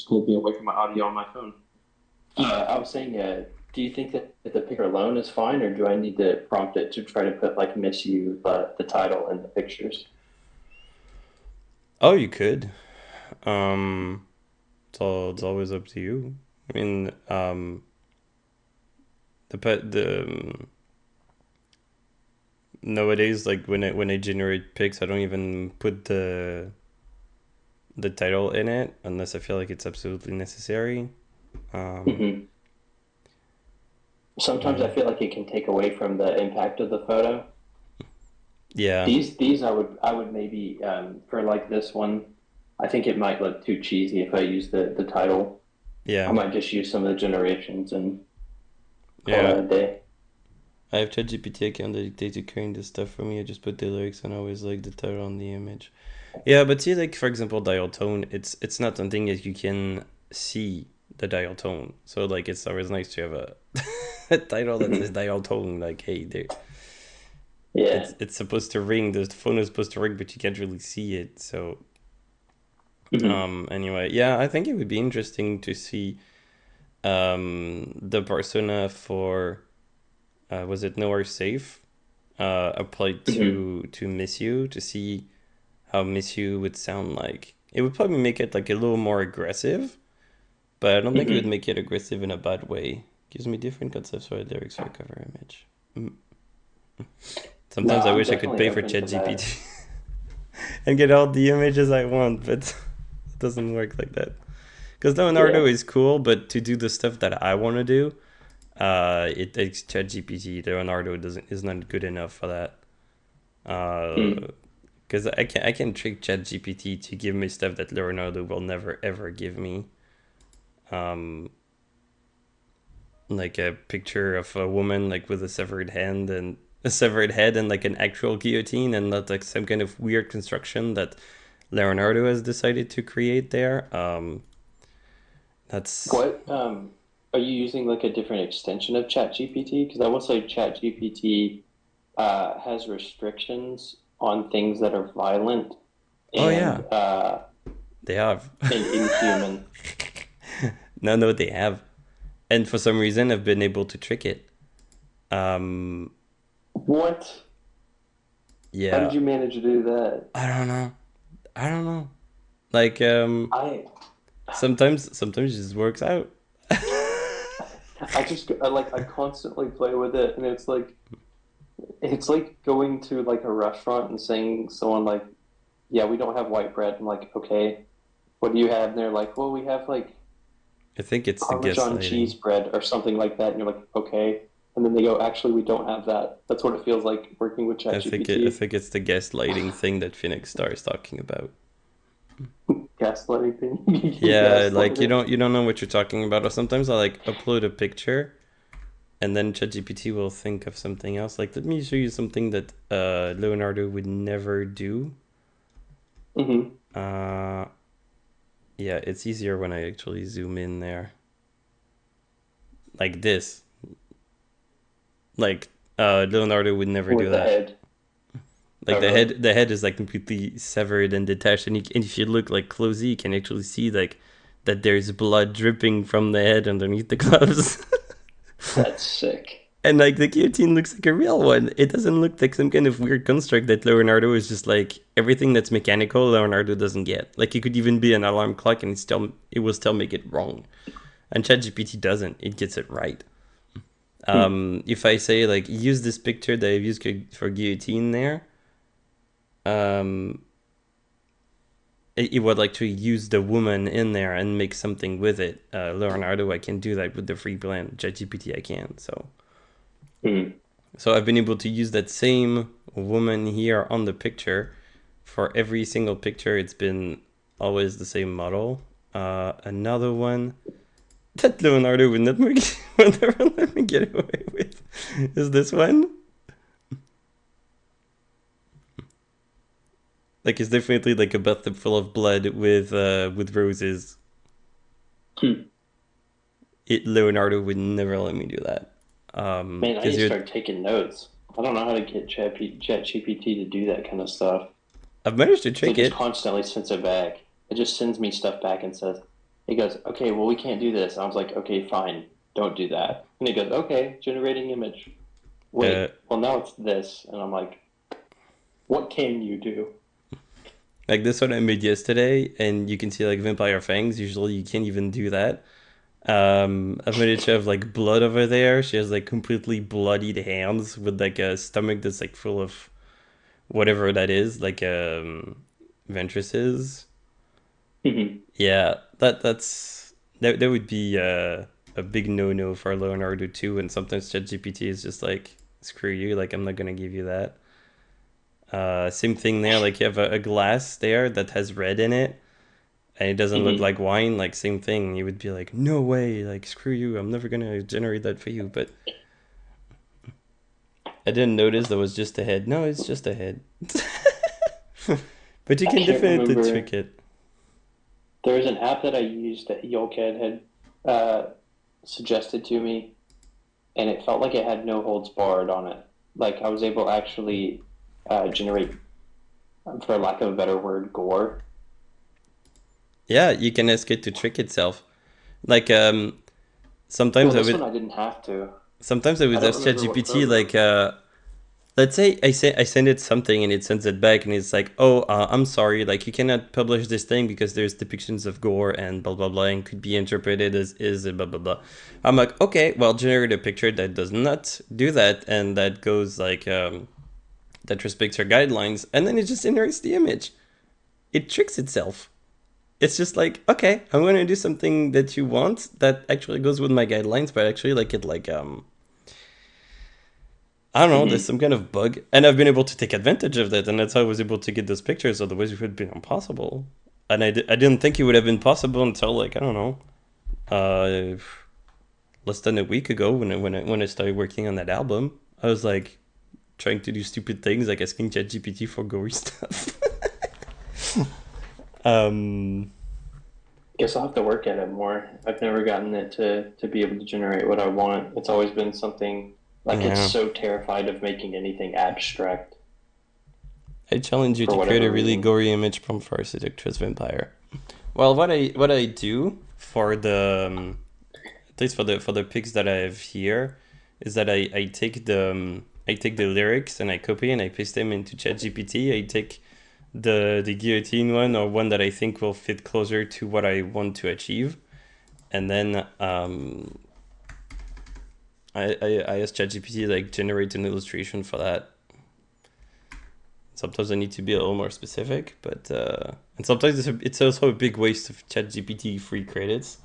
Pulled me away from my audio on my phone. I was saying, do you think that the picture alone is fine, or do I need to prompt it to try to put like "Miss You" the title in the pictures? Oh, you could. It's always up to you. I mean, nowadays, like when I generate pics, I don't even put the title in it unless I feel like it's absolutely necessary. Hmm. Sometimes I Yeah. feel like it can take away from the impact of the photo. Yeah. These I would maybe for like this one, I think it might look too cheesy if I use the title. I Yeah. might just use some of the generations and call Yeah. that a day. I have ChatGPT account dedicated to creating this stuff for me. I just put the lyrics and always like the title on the image. Yeah, but see, like for example, dial tone. It's not something that you can see the dial tone. So like it's always nice to have a title that says dial tone. Like hey, there. Yeah. It's supposed to ring. The phone is supposed to ring, but you can't really see it. So Hmm. anyway, yeah, I think it would be interesting to see the persona for was it Nowhere Safe applied Hmm. to Miss You to see how Miss You would sound like. It would probably make it like a little more aggressive, but I don't think it would Hmm. make it aggressive in a bad way. Gives me different concepts for lyrics for cover image. Mm. No, Sometimes I I'm wish I could definitely pay for open to that. ChatGPT and get all the images I want, but it doesn't work like that. Because Leonardo Yeah. is cool, but to do the stuff that I want to do, it takes ChatGPT. Leonardo doesn't is not good enough for that. Mm. Because I can trick ChatGPT to give me stuff that Leonardo will never ever give me. Um, like a picture of a woman like with a severed hand and a severed head and like an actual guillotine and not like some kind of weird construction that Leonardo has decided to create there. That's What are you using like a different extension of ChatGPT? Because I will say ChatGPT has restrictions on things that are violent oh and yeah, they have. inhuman. No, they have, and for some reason I've been able to trick it. Um, What? How did yeah, you manage to do that? I don't know. I don't know. Like I sometimes it just works out. I just I constantly play with it, and it's like going to like a restaurant and saying someone like, "Yeah, we don't have white bread." I'm like, "Okay, what do you have?" And they're like, "Well, we have like I think it's the Parmesan gaslighting. cheese bread or something like that." And you're like, "Okay." And then they go, "Actually, we don't have that." That's what it feels like working with I ChatGPT. think it's the gaslighting thing that Phoenix Star is talking about. gaslighting thing. You Yeah, like gaslight it. you don't know what you're talking about. Or sometimes I like upload a picture and then ChatGPT will think of something else. Like, let me show you something that Leonardo would never do. Mm-hmm. Uh, yeah, it's easier when I actually zoom in there. Like this. Like, Leonardo would never With do the that. head. Like Oh, really? the head is like completely severed and detached, and if you look like closely, you can actually see like that there's blood dripping from the head underneath the gloves. That's sick. And like the guillotine looks like a real one. It doesn't look like some kind of weird construct that Leonardo is just like everything that's mechanical. Leonardo doesn't get. Like it could even be an alarm clock, and it will still make it wrong. And ChatGPT doesn't. It gets it right. If I say like use this picture that I've used for guillotine there, um, it would like to use the woman in there and make something with it. Leonardo, I can do that with the free plan. ChatGPT, I can. So I've been able to use that same woman here on the picture for every single picture. It's been always the same model. Another one that Leonardo would never let me get away with is this one. Like it's definitely like a bathtub full of blood with roses. Leonardo would never let me do that. Man, I need Because to start taking notes. I don't know how to get ChatGPT to do that kind of stuff. I've managed to It trick just it. constantly sends it back. It just sends me stuff back and says, it goes, okay, well, we can't do this. I was like, okay, fine, don't do that. And it goes, okay, generating image. Wait, well, now it's this. And I'm like, what can you do? Like this one I made yesterday, and you can see like vampire fangs. Usually you can't even do that. I've made it to have like blood over there. She has like completely bloodied hands with like a stomach that's like full of whatever that is, like ventruses. Yeah, that would be a big no for Leonardo too. And sometimes ChatGPT is just like, screw you, like I'm not gonna give you that. Same thing there, like you have a glass there that has red in it and it doesn't look like wine, like same thing. You would be like, no way, like screw you, I'm never gonna generate that for you. But I didn't notice that was just a head. No, it's just a head. But you can definitely trick it. There was an app that I used that Yolkad had suggested to me, and it felt like it had no holds barred on it. Like I was able to actually generate, for lack of a better word, gore. Yeah, you can ask it to trick itself. Like sometimes Well, this one I didn't have to. Sometimes I would ask ChatGPT like let's say I send it something and it sends it back and it's like, oh, I'm sorry, like you cannot publish this thing because there's depictions of gore and blah blah blah and could be interpreted as is blah blah blah. I'm like, okay, well, generate a picture that does not do that and that goes like that respects your guidelines, and then it just generates the image. It tricks itself. It's just like, okay, I'm gonna do something that you want that actually goes with my guidelines, but actually like it like I don't know, there's some kind of bug, and I've been able to take advantage of that, and that's how I was able to get those pictures. Otherwise, it would have been impossible. And I didn't think it would have been possible until like I don't know, less than a week ago when I started working on that album. I was like trying to do stupid things, like asking ChatGPT for gory stuff. Guess I'll have to work at it more. I've never gotten it to be able to generate what I want. It's always been something like Yeah. it's so terrified of making anything abstract. I challenge you For to whatever create a really reason. gory image prompt for a seductress vampire. Well, what I do for the at least for the pics that I have here is that I take the lyrics and I copy and I paste them into ChatGPT. I take the guillotine one or one that I think will fit closer to what I want to achieve, and then I ask ChatGPT like generate an illustration for that. Sometimes I need to be a little more specific, but and sometimes it's also a big waste of ChatGPT free credits.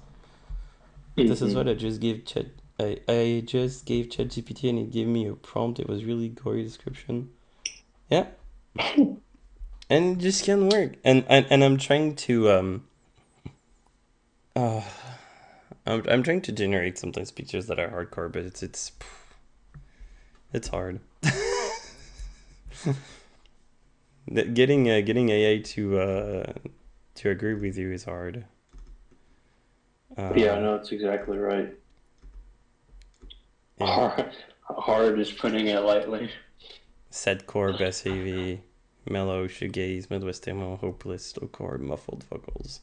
This is what I just gave Chat. I just gave ChatGPT and it gave me a prompt. It was really gory description. Yeah, and it just can't work. And I'm trying to Uh, I'm trying to generate sometimes pictures that are hardcore, but it's hard. Getting AI to agree with you is hard. Yeah, Uh, no, that's exactly right. yeah, Hard is putting it lightly. sadcore, bass heavy, mellow, shoegaze, Midwest emo, hopeless, slowcore, muffled vocals.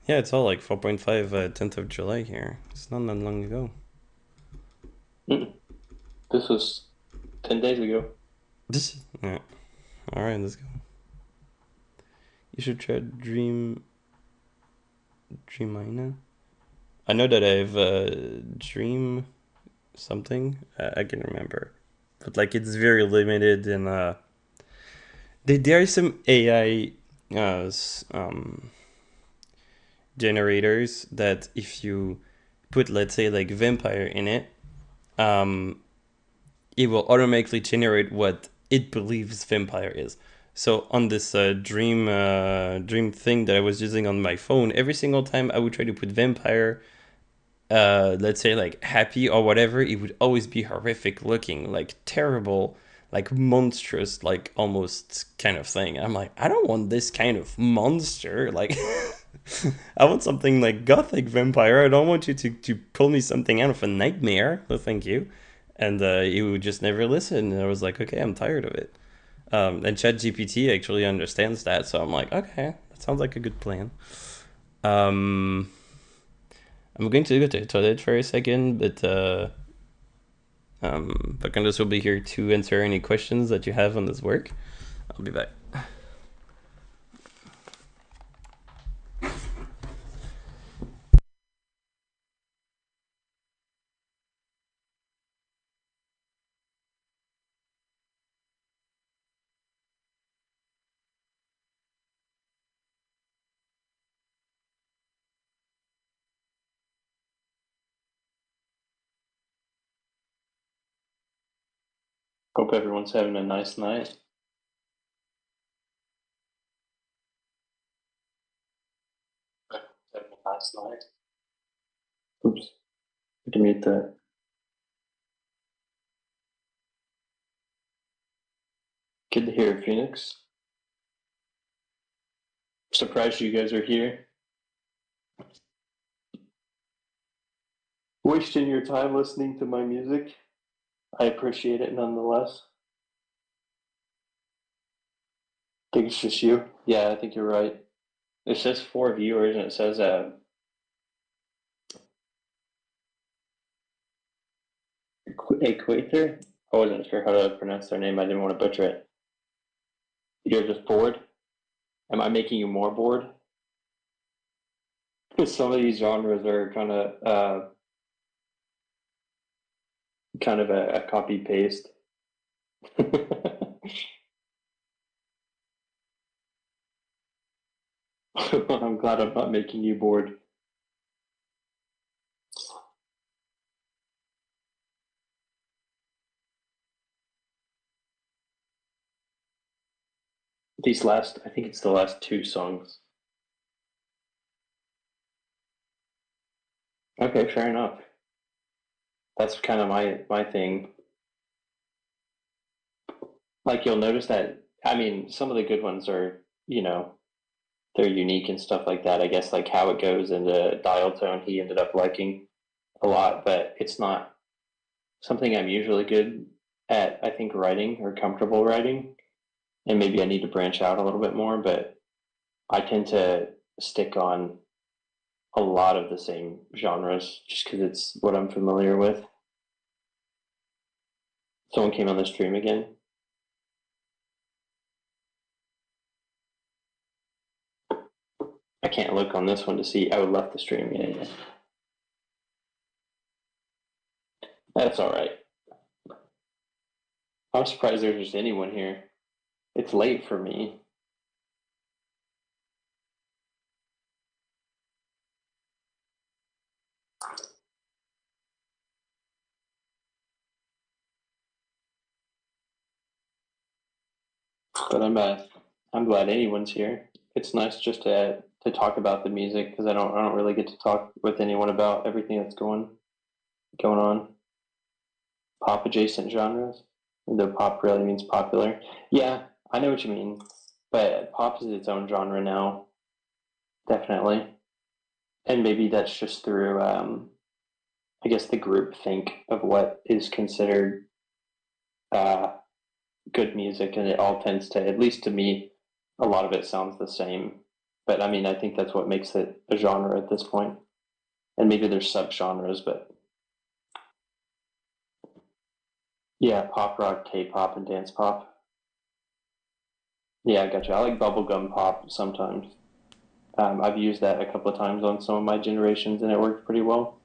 Yeah, it's all like 4.5, 10th of July here. It's not that long ago. Mm. This was 10 days ago. Yeah. All right, let's go. You should try Dreamina. I know that I've Dream something. I can remember, but like it's very limited and there are some AI generators that if you put, let's say, like vampire in it, um, it will automatically generate what it believes vampire is. So on this dream thing that I was using on my phone, every single time I would try to put vampire, let's say like happy or whatever, it would always be horrific looking, like terrible, like monstrous, like almost kind of thing. I'm like, I don't want this kind of monster. Like, I want something like gothic vampire. I don't want you to pull me something out of a nightmare. No, thank you. And he would just never listen. And I was like, okay, I'm tired of it. And ChatGPT actually understands that, so I'm like, okay, that sounds like a good plan. Um, I'm going to go to the toilet for a second, but VOCONDUS will be here to answer any questions that you have on this work. I'll be back. Hope everyone's having a nice night. Having a nice night. Oops. I can mute that. Good to hear, Phoenix. Surprised you guys are here. Wasting your time listening to my music. I appreciate it nonetheless. I think it's just you. Yeah, I think you're right. It says 4 viewers and it says Equator. I wasn't sure how to pronounce their name. I didn't want to butcher it. You're just bored? Am I making you more bored? Because some of these genres are kind of a copy paste. I'm glad I'm not making you bored. These last, I think it's the last 2 songs. Okay, fair enough. That's kind of my thing. Like you'll notice that. I mean, some of the good ones are, they're unique and stuff like that. I guess like how it goes and the dial tone he ended up liking a lot, but it's not something I'm usually good at, I think, writing or comfortable writing. And maybe I need to branch out a little bit more, but I tend to stick on a lot of the same genres just because it's what I'm familiar with. Someone came on the stream again. I can't look on this one to see. I would left the stream. Yeah. That's all right. I'm surprised there's just anyone here. It's late for me. But I'm glad anyone's here. It's nice just to to talk about the music because I don't really get to talk with anyone about everything that's going on. Pop adjacent genres, though pop really means popular. Yeah, I know what you mean, but pop is its own genre now, definitely. And maybe that's just through, I guess, the group think of what is considered uh, good music, and it all tends to, at least to me, a lot of it sounds the same. But I mean, I think that's what makes it a genre at this point. And maybe there's subgenres, but yeah, pop rock, K-pop, and dance pop. Yeah, I gotcha. I like bubblegum pop sometimes. I've used that a couple of times on some of my generations, and it worked pretty well.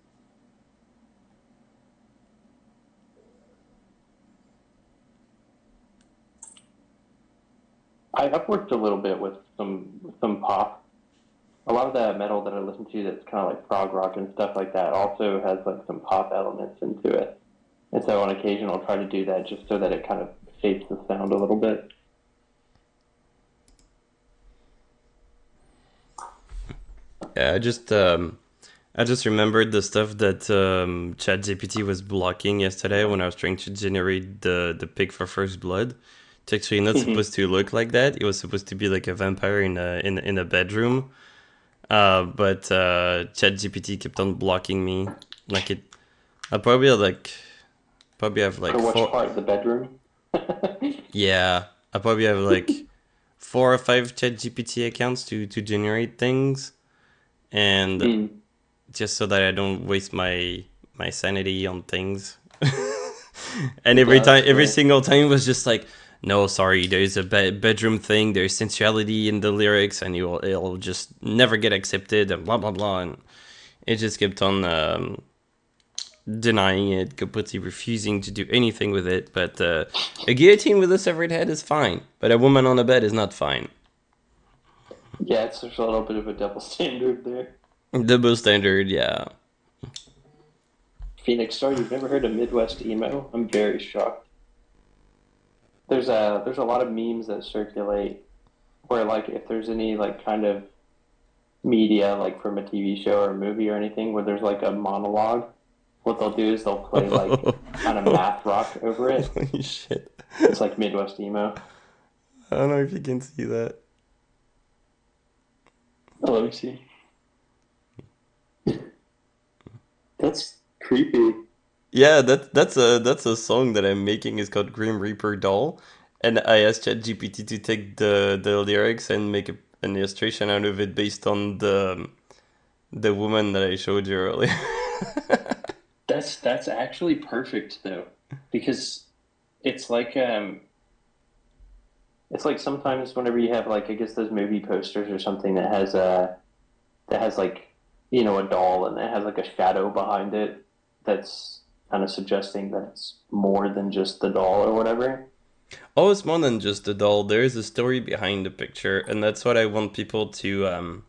I've worked a little bit with some pop. A lot of that metal that I listen to that's kind of like prog rock and stuff like that also has like some pop elements into it. And so on occasion I'll try to do that just so that it kind of shapes the sound a little bit. Yeah, I just remembered the stuff that ChatGPT was blocking yesterday when I was trying to generate the pic for First Blood. It's actually not supposed to look like that. It was supposed to be like a vampire in a bedroom. But ChatGPT kept on blocking me. Like it, I probably have like For which four. part of the bedroom? Yeah, I probably have like 4 or 5 ChatGPT accounts to generate things, and Mm, just so that I don't waste my sanity on things. And yeah, that's every fair. single time it was just like, no, sorry, there's a bedroom thing, there's sensuality in the lyrics, and it'll just never get accepted, and blah blah blah. And it just kept on denying it, completely refusing to do anything with it. But a guillotine with a severed head is fine, but a woman on a bed is not fine. Yeah, it's just a little bit of a double standard there. Double standard, yeah. Phoenix Star, you've never heard of Midwest emo? I'm very shocked. There's a lot of memes that circulate where like if there's any like kind of media like from a TV show or a movie or anything where there's like a monologue, what they'll do is they'll play like kind of math rock over it. Holy shit. It's like Midwest emo. I don't know if you can see that. Oh, let me see. That's creepy. Yeah, that's a song that I'm making. It's called Grim Reaper Doll, and I asked ChatGPT to take the lyrics and make an illustration out of it based on the woman that I showed you earlier. That's actually perfect though, because it's like it's like sometimes whenever you have like I guess those movie posters or something that has like a doll and it has like a shadow behind it that's kind of suggesting that it's more than just the doll or whatever. Oh, it's more than just a doll. There is a story behind the picture, and that's what I want people to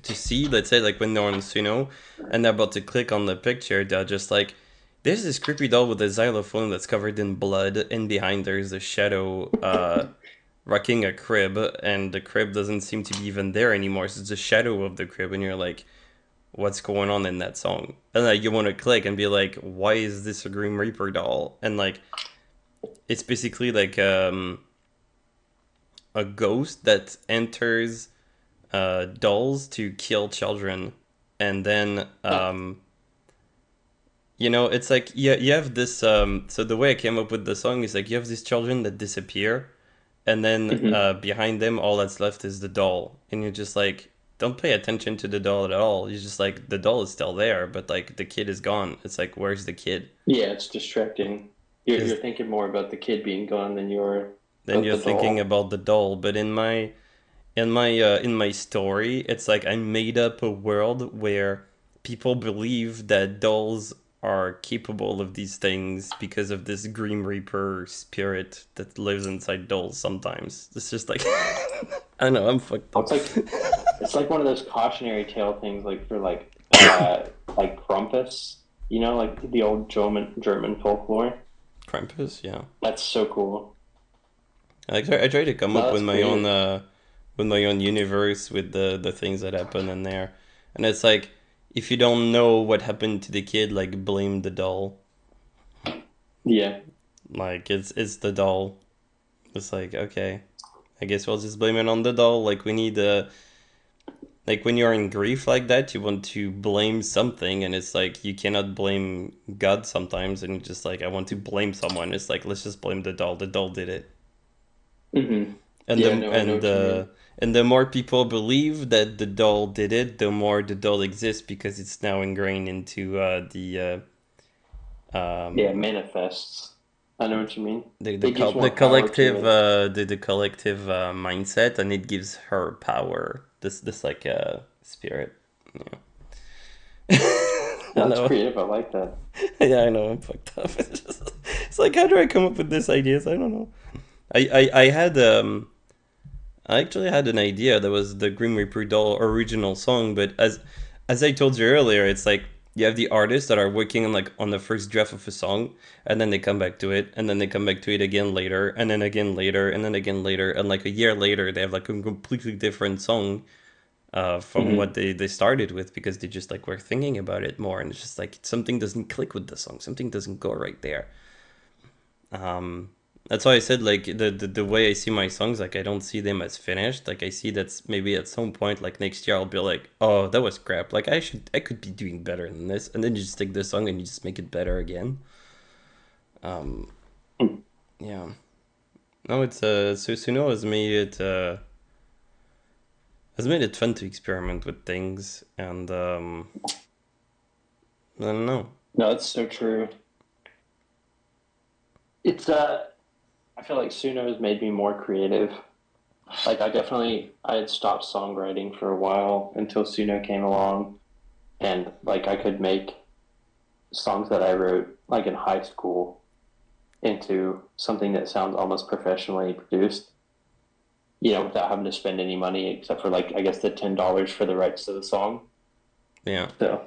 see. Let's say like when they're on Suno and they're about to click on the picture, they're just like, there's this creepy doll with a xylophone that's covered in blood, and behind there's a shadow rocking a crib, and the crib doesn't seem to be even there anymore. So it's a shadow of the crib, and you're like, what's going on in that song? And like you want to click and be like, why is this a Grim Reaper doll? And like it's basically like a ghost that enters dolls to kill children, and then it's like you have this so the way I came up with the song is like you have these children that disappear, and then Hmm. behind them all that's left is the doll, and you're just like, don't pay attention to the doll at all. You're just like, the doll is still there, but like the kid is gone. It's like, where's the kid? Yeah, it's distracting. You're Because thinking more about the kid being gone than you are then about you're the thinking doll. about the doll. But in my story, it's like I made up a world where people believe that dolls are capable of these things because of this Grim Reaper spirit that lives inside dolls sometimes. It's just like I don't know, I'm fucked Oh, up. it's like one of those cautionary tale things, like for like Krampus, like the old German folklore. Krampus, yeah. That's so cool. I try to come No, up with that's my own creative. with my own universe, with the things that happen in there. And it's like, if you don't know what happened to the kid, like blame the doll. Yeah. Like it's the doll. It's like, okay, I guess we'll just blame it on the doll. Like we need like when you're in grief like that, you want to blame something, and it's like you cannot blame God sometimes, and you're just like, I want to blame someone. It's like, let's just blame the doll. The doll did it. Mm-hmm. And Yeah, no, I know what you mean. and the more people believe that the doll did it, the more the doll exists because it's now ingrained into Yeah, it manifests. I know what you mean. It gives the more power to collective it. the collective mindset, and it gives her power. This like spirit. Yeah. I That's know. creative. I like that. Yeah, I know. I'm fucked up. It's like, how do I come up with these ideas? I don't know. I had I actually had an idea that was the Grim Reaper doll original song, but as I told you earlier, it's like you have the artists that are working on like on the first draft of a song, and then they come back to it, and then they come back to it again later, and then again later, and then again later, and like a year later, they have like a completely different song from Mm-hmm. what they started with because they just like were thinking about it more, and it's just like something doesn't click with the song, something doesn't go right there. Um, that's why I said like the way I see my songs, like I don't see them as finished. Like I see that's maybe at some point, like next year, I'll be like, oh, that was crap. Like I could be doing better than this, and then you just take the song and you just make it better again. Um, yeah. No, it's Susuno has made it fun to experiment with things, and I don't know. No, that's so true. It's I feel like Suno has made me more creative. Like I had stopped songwriting for a while until Suno came along, and like I could make songs that I wrote like in high school into something that sounds almost professionally produced. Without having to spend any money except for like I guess the $10 for the rights to the song. Yeah. So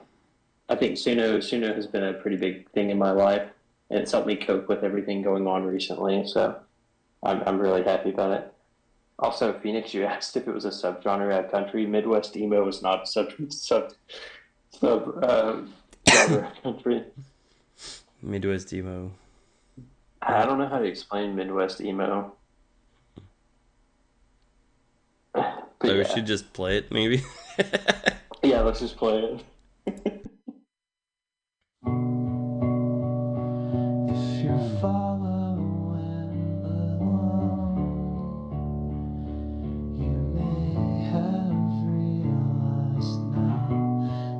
I think Suno has been a pretty big thing in my life, and it's helped me cope with everything going on recently. So I'm really happy about it. Also, Phoenix, you asked if it was a subgenre of country. Midwest emo is not a sub genre of country. Midwest emo. I don't know how to explain Midwest emo. But So we yeah, should just play it, maybe. yeah. Let's just play it. If you're following along, you may have realized now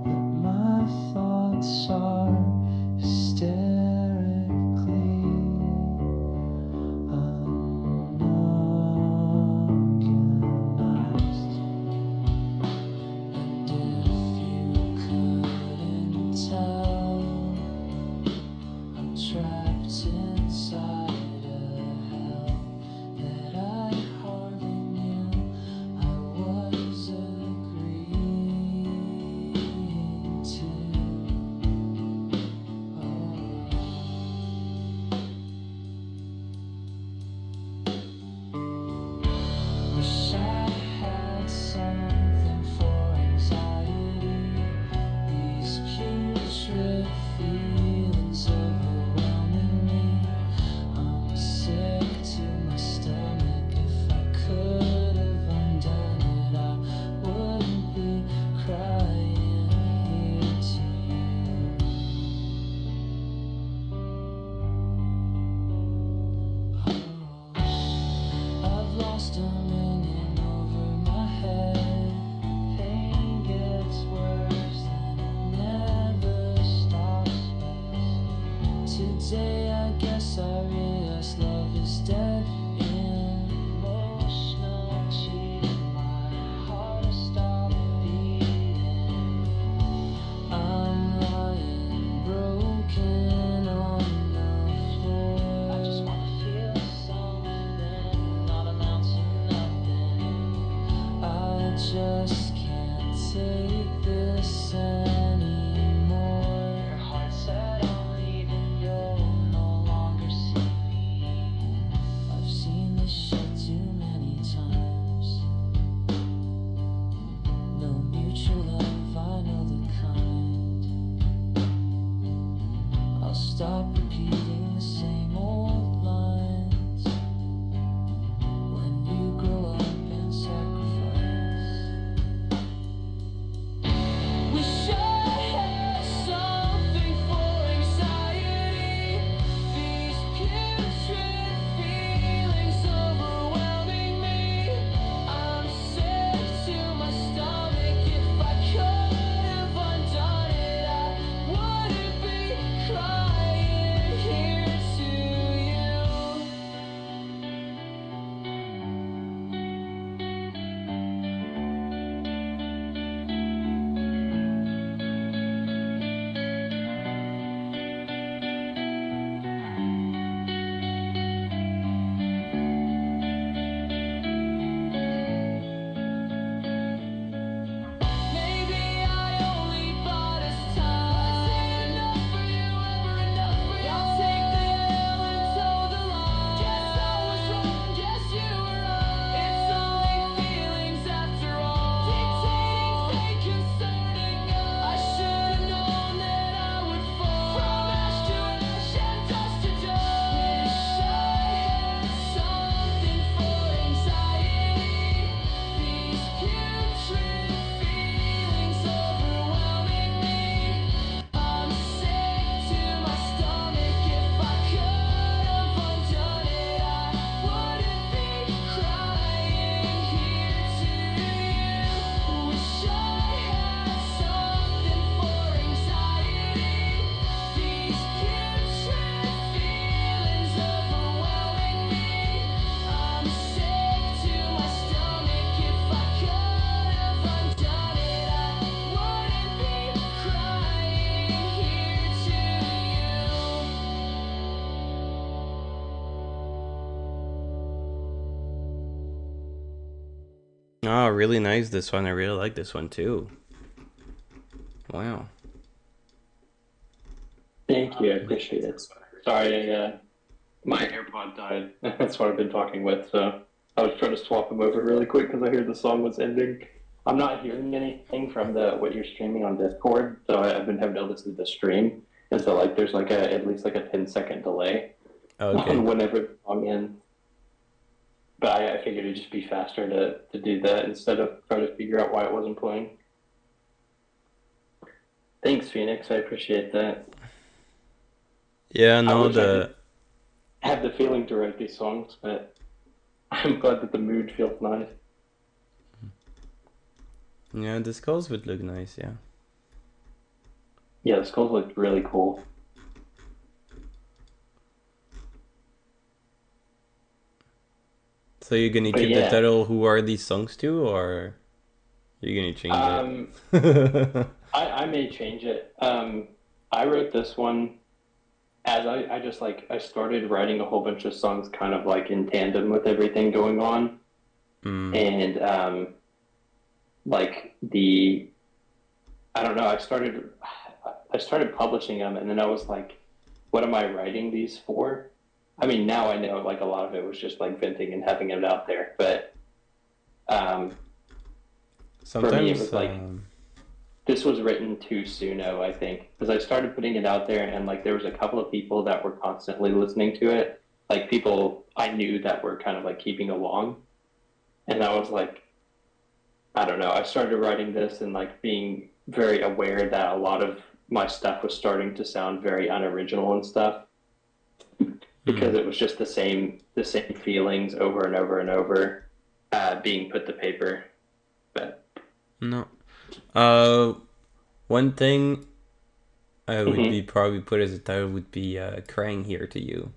that my thoughts are hysterically unorganized. And if you couldn't tell, I'm trapped inside a hell that I hardly knew I was agreeing to. Wish I had something for anxiety. These putrid feelings overwhelming me. I'm sick to my stomach. If I could have undone it, I wouldn't be crying here to you. I've lost dominion over my head. Pain gets worse and it never stops. Today I guess I realize love is dead. Emotional cheating, my heart stopped beating. I'm lying broken on the floor. I just wanna feel something, not amount to nothing. I just can't take this anymore. Your heart said I'm leaving, you'll no longer see stop repeating the same old lines when you grow up and sacrifice. Wish I had something for anxiety. These putrid feelings overwhelming me. I'm sick to my stomach. If I could have undone it, I wouldn't be crying here to you. Maybe I only bought us time. Was it enough for you? Ever enough for you? I'll take the L and toe the line. Guess I was wrong. Guess you were right. It's only feelings after all. Dictating fate concerning us. I should have known that I would fall. From ash to ash and dust to dust. Wish I had something for anxiety. These putrid feelings overwhelming me. I'm sick to my stomach. If I could have undone it, I wouldn't be crying here to you. Wish I had something for anxiety. These putrid feelings overwhelming me. I'm sick to my stomach. If I could have undone it, I wouldn't be crying here to you. Oh, really nice this one. I really like this one too. Wow. Thank you, I appreciate it. Sorry, my AirPod died. That's what I've been talking with, so I was trying to swap them over really quick because I heard the song was ending. I'm not hearing anything from the what you're streaming on Discord, so I've been having to listen to the stream, and so like there's like a at least like a 10-second delay Okay. on whenever the song ends. But I figured it'd just be faster to do that instead of trying to figure out why it wasn't playing. Thanks, Phoenix. I appreciate that. Yeah, I no, wish I the could have the feeling to write these songs, but I'm glad that the mood feels nice. yeah, the skulls would look nice, yeah. Yeah, the skulls look really cool. So you're gonna But keep the yeah, title "Who Are These Songs To," or you're gonna change um, it? I may change it. I wrote this one as I just like I started writing a whole bunch of songs kind of like in tandem with everything going on, Mm. and like the I don't know. I started publishing them, and then I was like, what am I writing these for? I mean, now I know like a lot of it was just like venting and having it out there, but um, for me, it Sometimes, was like this was written too soon, I think, because I started putting it out there, and like there was a couple of people that were constantly listening to it, like people I knew that were kind of like keeping along, and I was like, I don't know. I started writing this and like being very aware that a lot of my stuff was starting to sound very unoriginal and stuff because mm, it was just the same feelings over and over and over being put to paper. But no. One thing I would be mhm. probably put as a title would be "Crying Here to You."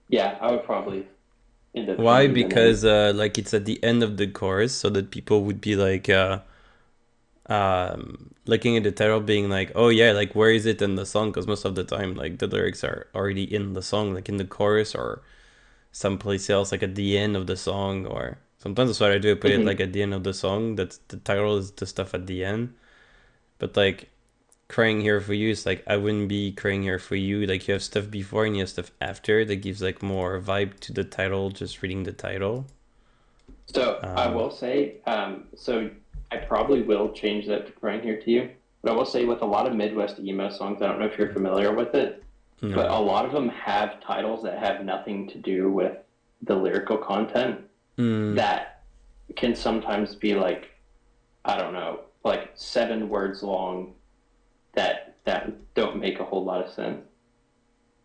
Yeah, I would probably end up Why? changing the name. Because like it's at the end of the chorus, so that people would be like looking at the title, being like, "Oh yeah, like where is it in the song?" Because most of the time, like the lyrics are already in the song, like in the chorus or someplace else, like at the end of the song. Or sometimes that's what I do. I put it like Hmm. at the end of the song. That's the title is the stuff at the end. But like crying here for you is like I wouldn't be crying here for you. Like you have stuff before and you have stuff after that gives like more vibe to the title. Just reading the title. So I Um, will say, so I probably will change that to crying here to you. But I will say with a lot of Midwest emo songs, I don't know if you're familiar with it, but a No. lot of them have titles that have nothing to do with the lyrical content Mm, that can sometimes be like, I don't know, like 7 words long that don't make a whole lot of sense.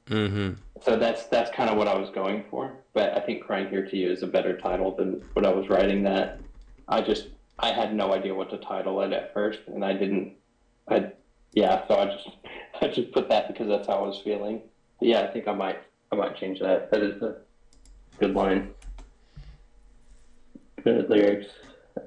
mm-hmm. So that's kind of what I was going for. But I think Crying Here to You is a better title than what I was writing that. I had no idea what to title it at first, and I didn't. I yeah, so I just put that because that's how I was feeling. But yeah, I think I might change that. That is a good line. Good lyrics.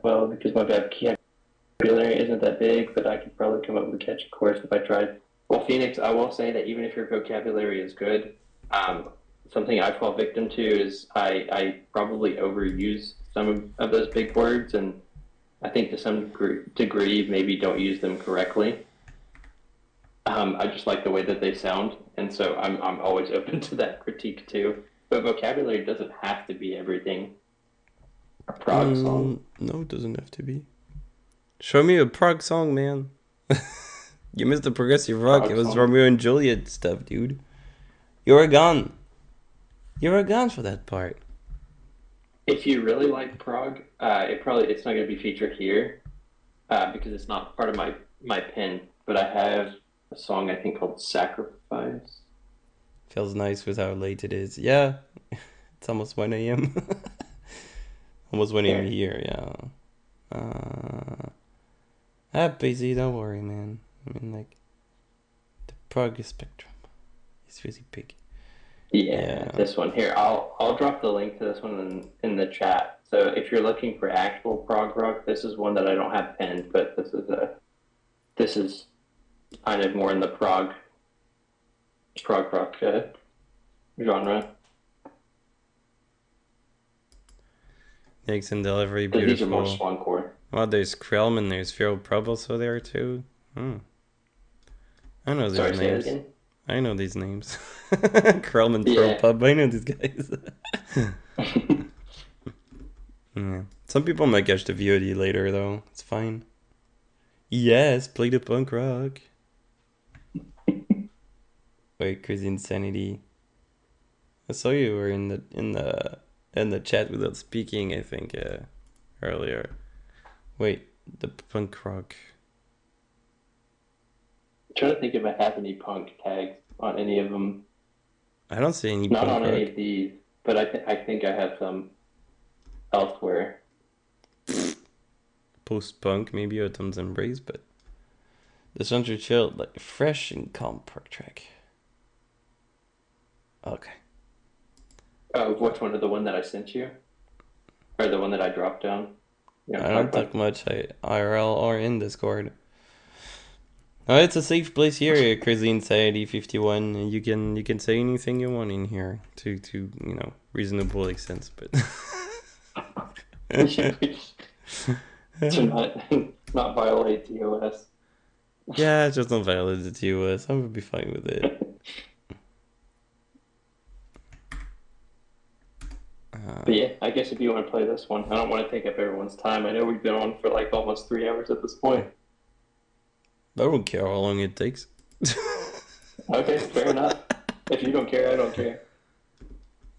Well, because my vocabulary isn't that big, but I could probably come up with a catchy chorus if I tried. Well, Phoenix, I will say that even if your vocabulary is good, um, something I fall victim to is I probably overuse some of those big words, and I think to some degree maybe don't use them correctly. I just like the way that they sound, and so I'm always open to that critique too. But vocabulary doesn't have to be everything. A prog song. No, it doesn't have to be. Show me a prog song, man. You missed the progressive rock. It Prog was song. Romeo and Juliet stuff, dude. You were gone. You were gone for that part. If you really like prog, it's not going to be featured here because it's not part of my pin. But I have a song I think called "Sacrifice." Feels nice with how late it is. Yeah, it's almost 1 a.m. Almost 1 a.m. Here, here, yeah. Busy, don't worry, man. I mean, like, the prog spectrum is really big. yeah, Yeah. this one here. I'll drop the link to this one in the chat. So if you're looking for actual prog rock, this is one that I don't have pinned, but this is kind of more in the prog rock genre. Mix and delivery, Because these are more beautiful. swancore. Well, there's Krellman, there's Phil Prub also there too. Hmm. I know Sorry, these say that names. again. I know these names. Krellman, Phil Yeah. Pub, I know these guys. Yeah. Some people might catch the VOD later though. It's fine. Yes, play the punk rock. Wait, Crazy Insanity. I saw you were in the chat without speaking, I think, earlier. Wait, the punk rock. I'm trying to think if I have any punk tags on any of them. I don't see any Not punk on any rock. of these, but I think I have some elsewhere. Post punk, maybe Autumn's Embrace, but the songs are chilled, like fresh and calm park track. Okay. Oh, which one? The one that I sent you, or the one that I dropped down? Yeah, I talk don't talk much IRL or in Discord. It's a safe place here, Crazy Insanity 51. You can say anything you want in here to reasonable extent, but to not violate TOS. yeah, just don't violate the TOS. I would be fine with it. But yeah, I guess if you want to play this one, I don't want to take up everyone's time. I know we've been on for like almost 3 hours at this point. I don't care how long it takes. Okay, fair enough. If you don't care, I don't care.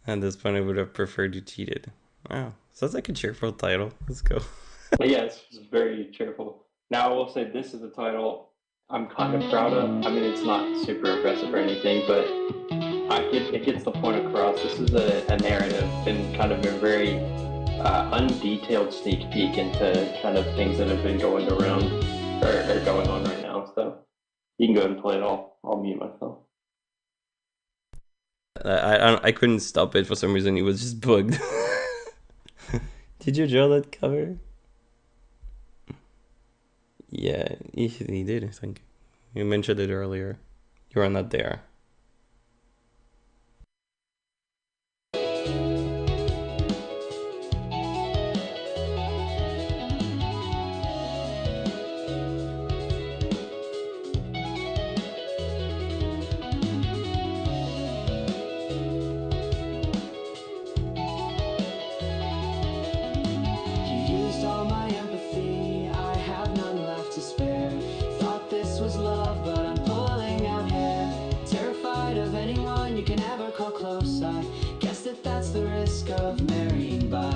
At this point, I would have preferred you cheated. Wow, sounds like a cheerful title. Let's go. But yeah, it's very cheerful. Now I will say this is a title I'm kind of proud of. I mean, it's not super impressive or anything, but it gets the point across. This is a narrative and kind of a very undetailed sneak peek into kind of things that have been going around or going on right now. So you can go ahead and play it all. I'll mute myself. I couldn't stop it for some reason. It was just bugged. Did you draw that cover? Yeah, he did, I think. You mentioned it earlier. You are not there. You used all my empathy, I have none left to spare. Thought this close. I guess that's the risk of marrying by.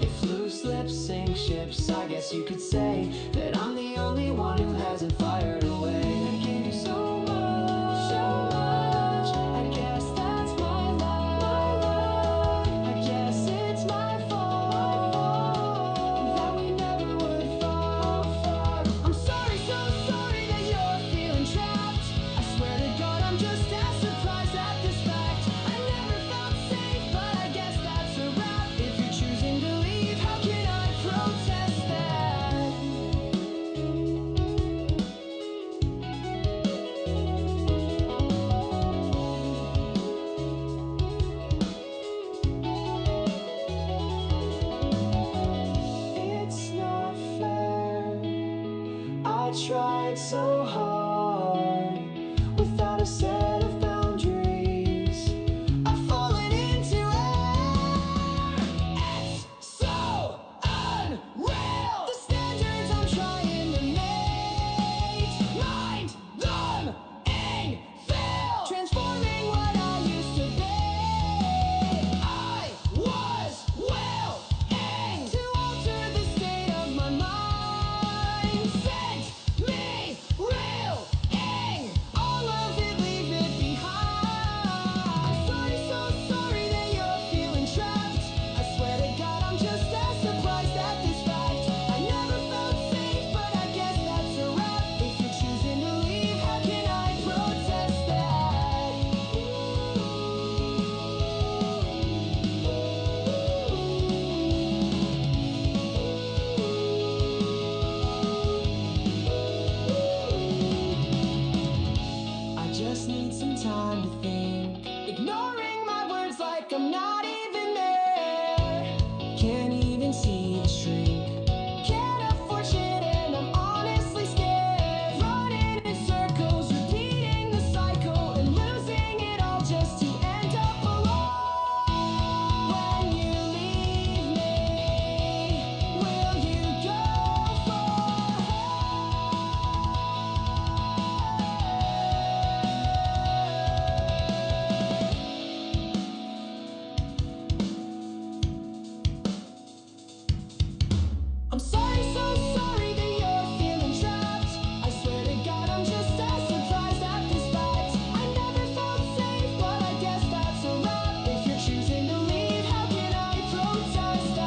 If loose lips sink ships, I guess you could say that I'm the only one who hasn't fired away. I gave you so much, so much. I guess that's my love. I guess it's my fault that we never would fall far. I'm sorry, so sorry that you're feeling trapped. I swear to God, I'm just as surprised at this fact. I never felt safe, but I guess that's a wrap. If you're choosing to leave, how can I protest that? It's not fair. I tried so hard without a set of boundaries. I've fallen into air. It's so unreal. The standards I'm trying to make, mind them in fail. Transforming what I used to be. I was willing to alter the state of my mind. Send me reeling, all of it, leave it behind. I'm sorry, so sorry that you're feeling trapped. I swear to God, I'm just as surprised at this fact. I never felt safe, but I guess that's a wrap. If you're choosing to leave, how can I protest that? I just need some time to think. Ignoring my words like I'm not even there. Can't even see the shrink. Can't afford shit and I'm honestly scared. Running in circles, repeating the cycle and losing it all just to end up alone. When you leave me, will you go for I'm sorry, so sorry that you're feeling trapped. I swear to God, I'm just as surprised at this fact. I never felt safe, but I guess that's a wrap. If you're choosing to leave, how can I protest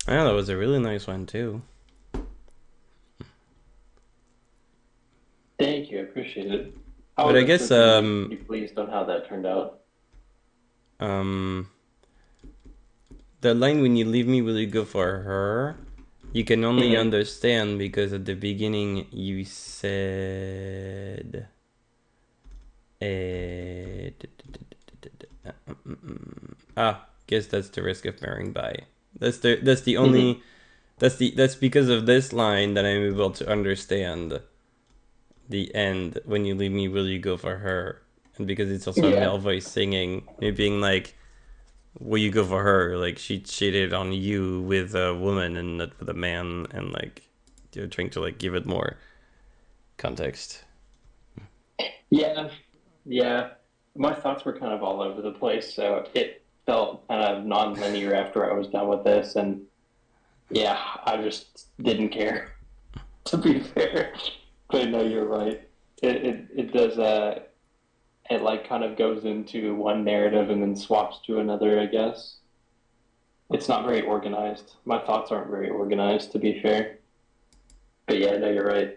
Yeah, that was a really nice one too. Thank you, I appreciate it. But I guess pretty pleased on how that turned out. the line "when you leave me, will you go for her?" you can only Mhm. understand because at the beginning you said guess that's the risk of marrying by. That's the only that's because of this line that I'm able to understand the end. When you leave me, will you go for her? And because it's also a Yeah. male voice singing, it being like, will you go for her? Like she cheated on you with a woman and not with a man, and like you're trying to like give it more context. Yeah, yeah. My thoughts were kind of all over the place, so it felt kind of non-linear after I was done with this, and yeah, I just didn't care, to be fair. But no, you're right. It does it like kind of goes into one narrative and then swaps to another, I guess. It's not very organized. My thoughts aren't very organized, to be fair. But yeah, no, you're right.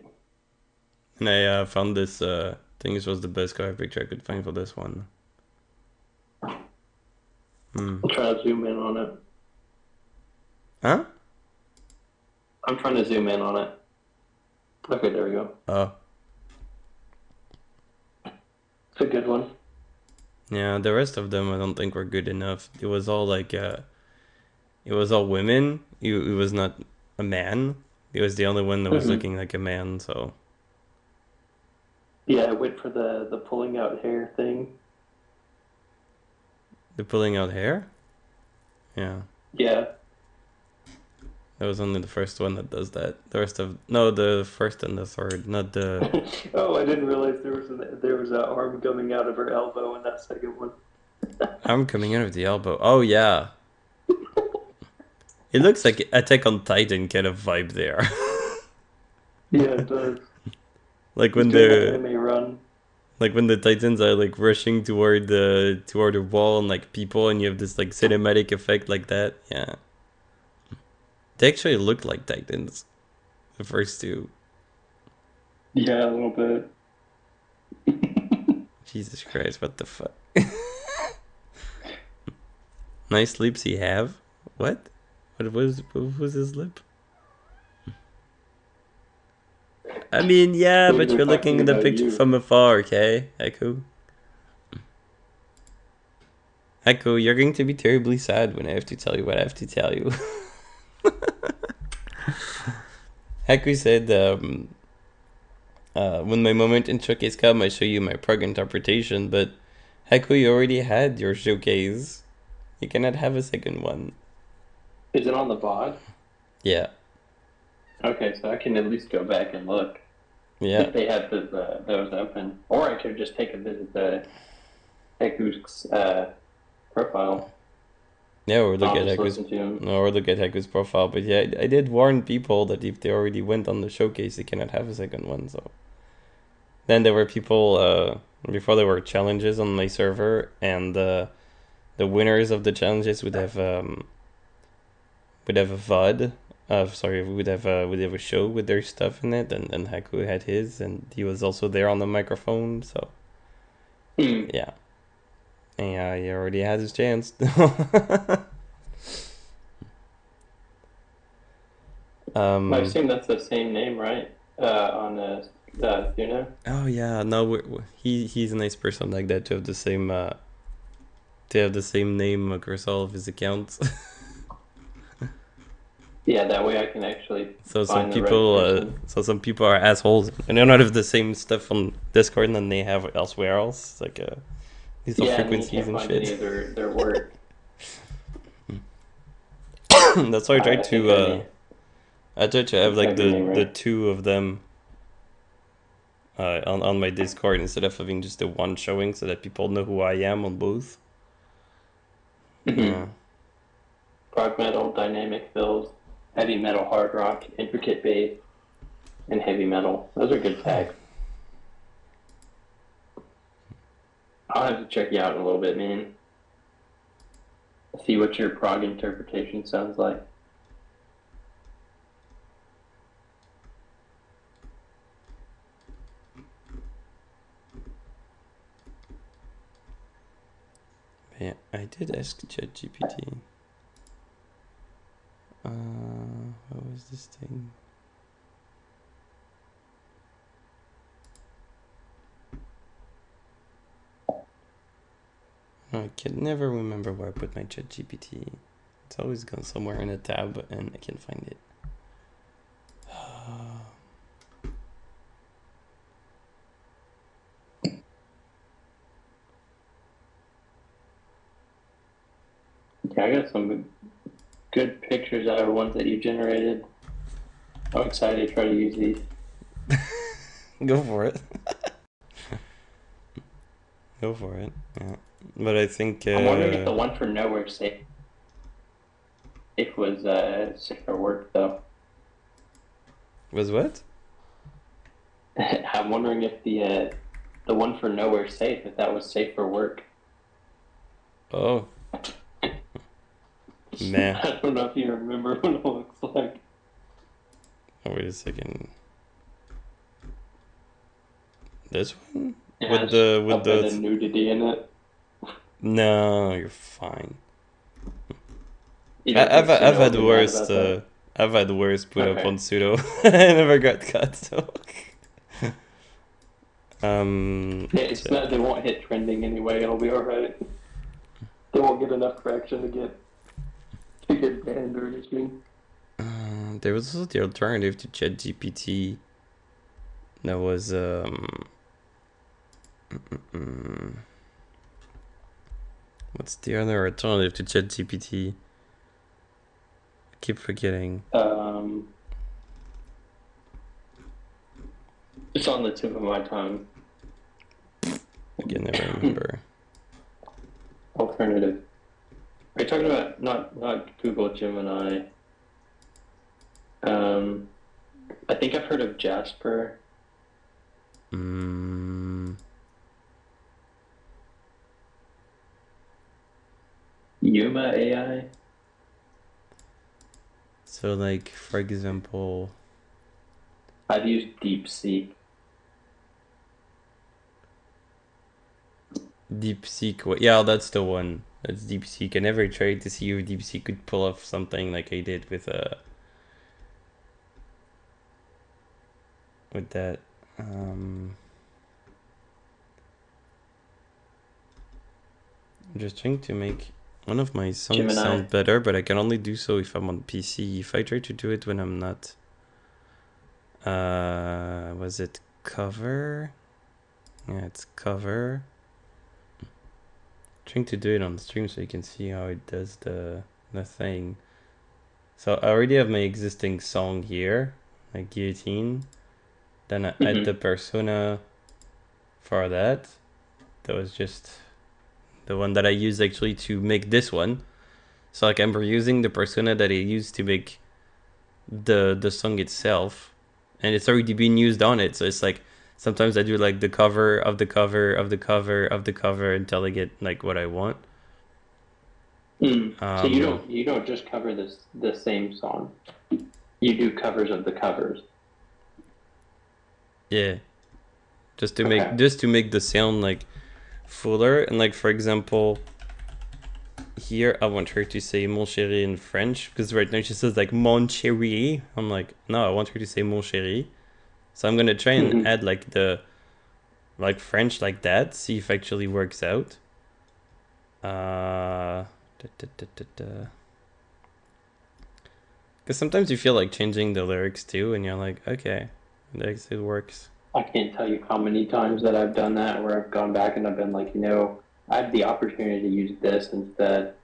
And I found this. I think this was the best cover picture I could find for this one. I'll try to zoom in on it. Huh? I'm trying to zoom in on it. Okay, there we go. Oh. It's a good one. Yeah, the rest of them I don't think were good enough. It was all like, it was all women. It was not a man. It was the only one that was looking like a man, so Yeah, I went for the pulling out hair thing. The pulling out hair? Yeah. Yeah. That was only the first one that does that. The rest of no, the first and the third, not the. Oh, I didn't realize there was an arm coming out of her elbow in that second one. I'm coming out of the elbow. Oh yeah, it looks like Attack on Titan kind of vibe there. Yeah, it does. Like He's when doing an the anime run. like when the Titans are like rushing toward the wall and like people, and you have this like cinematic effect like that. Yeah, they actually look like Titans. The first two. Yeah, a little bit. Jesus Christ, what the fuck? Nice lips he have. What? What was his lip? I mean, yeah, Maybe but they're you're looking talking at the about picture you. from afar, okay? Echo. Echo, you're going to be terribly sad when I have to tell you what I have to tell you. Echo said, when my moment in showcase come, I show you my prog interpretation, but Echo, you already had your showcase. You cannot have a second one. Is it on the VOD? Yeah. Okay, so I can at least go back and look Yeah. if they have those open, or I could just take a visit to Heku's profile. Yeah, or look I'll at just Heku's listen to him. or look at Heku's profile. But yeah, I did warn people that if they already went on the showcase, they cannot have a second one. So then there were people before there were challenges on my server, and the winners of the challenges would have a VOD. Sorry, would have a show with their stuff in it, and Haku had his, and he was also there on the microphone. So yeah, and yeah, he already has his chance. I assume that's the same name, right? On Thuno. Oh yeah, no, he's a nice person like that to have the same name across all of his accounts. Yeah, that way I can actually So some find the right people, person. some people are assholes, and they don't have the same stuff on Discord than they have elsewhere else. It's like these are Yeah, and then you frequencies can't and find any shit. of their work. That's why I tried to have like Type your name, the right? two of them on my Discord instead of having just the one showing, so that people know who I am on both. Yeah. Prog metal, dynamic fills, heavy metal, hard rock, intricate bass, and heavy metal. Those are good tags. I'll have to check you out in a little bit, man. See what your prog interpretation sounds like. Yeah, I did ask ChatGPT. What was this thing? I can never remember where I put my ChatGPT. It's always gone somewhere in a tab, and I can't find it. Yeah, I got some good pictures out of ones that you generated. I'm excited to try to use these. Go for it. Go for it. Yeah, but I think I'm wondering if the one for Nowhere Safe was safe for work, though. was what? I'm wondering if the one for Nowhere Safe, if that was safe for work. Oh, man. I don't know if you remember what it looks like. Oh, wait a second. This one? It With has the a bit of nudity in it. No, you're fine. You don't I've think I've Suno had will be mad worse about that? I've had worse put up Okay. on pseudo. I never got cut, so It's not. They won't hit trending anyway. It'll be all right. They won't get enough traction to get banned or anything. there was also the alternative to ChatGPT that was What's the other alternative to ChatGPT? Keep forgetting. It's on the tip of my tongue. I can never remember. Alternative. Are you talking about not Google Gemini? I think I've heard of Jasper. Yuma AI. So, like, for example, I've used DeepSeek. DeepSeek. Yeah, that's the one. That's DeepSeek. I never tried to see if DeepSeek could pull off something like I did with that. I'm just trying to make one of my songs Gemini. sound better, but I can only do so if I'm on PC. If I try to do it when I'm not, was it cover? Yeah, it's cover. Trying to do it on stream so you can see how it does the thing. So I already have my existing song here, like guillotine. Then I add the persona for that. That was just the one that I used actually to make this one. So like I'm reusing the persona that I used to make the song itself, and it's already been used on it. So it's like sometimes I do like the cover of the cover of the cover of the cover until I get like what I want. So you don't just cover the same song. You do covers of the covers. Yeah, just to make the sound like fuller. And like for example, here I want her to say mon chéri in French, because right now she says like mon chéri. I'm like, no, I want her to say mon chéri. So I'm gonna try and add like the French like that, see if it actually works out. Because sometimes you feel like changing the lyrics too, and you're like, okay, it works. I can't tell you how many times that I've done that, where I've gone back and I've been like, I had the opportunity to use this instead.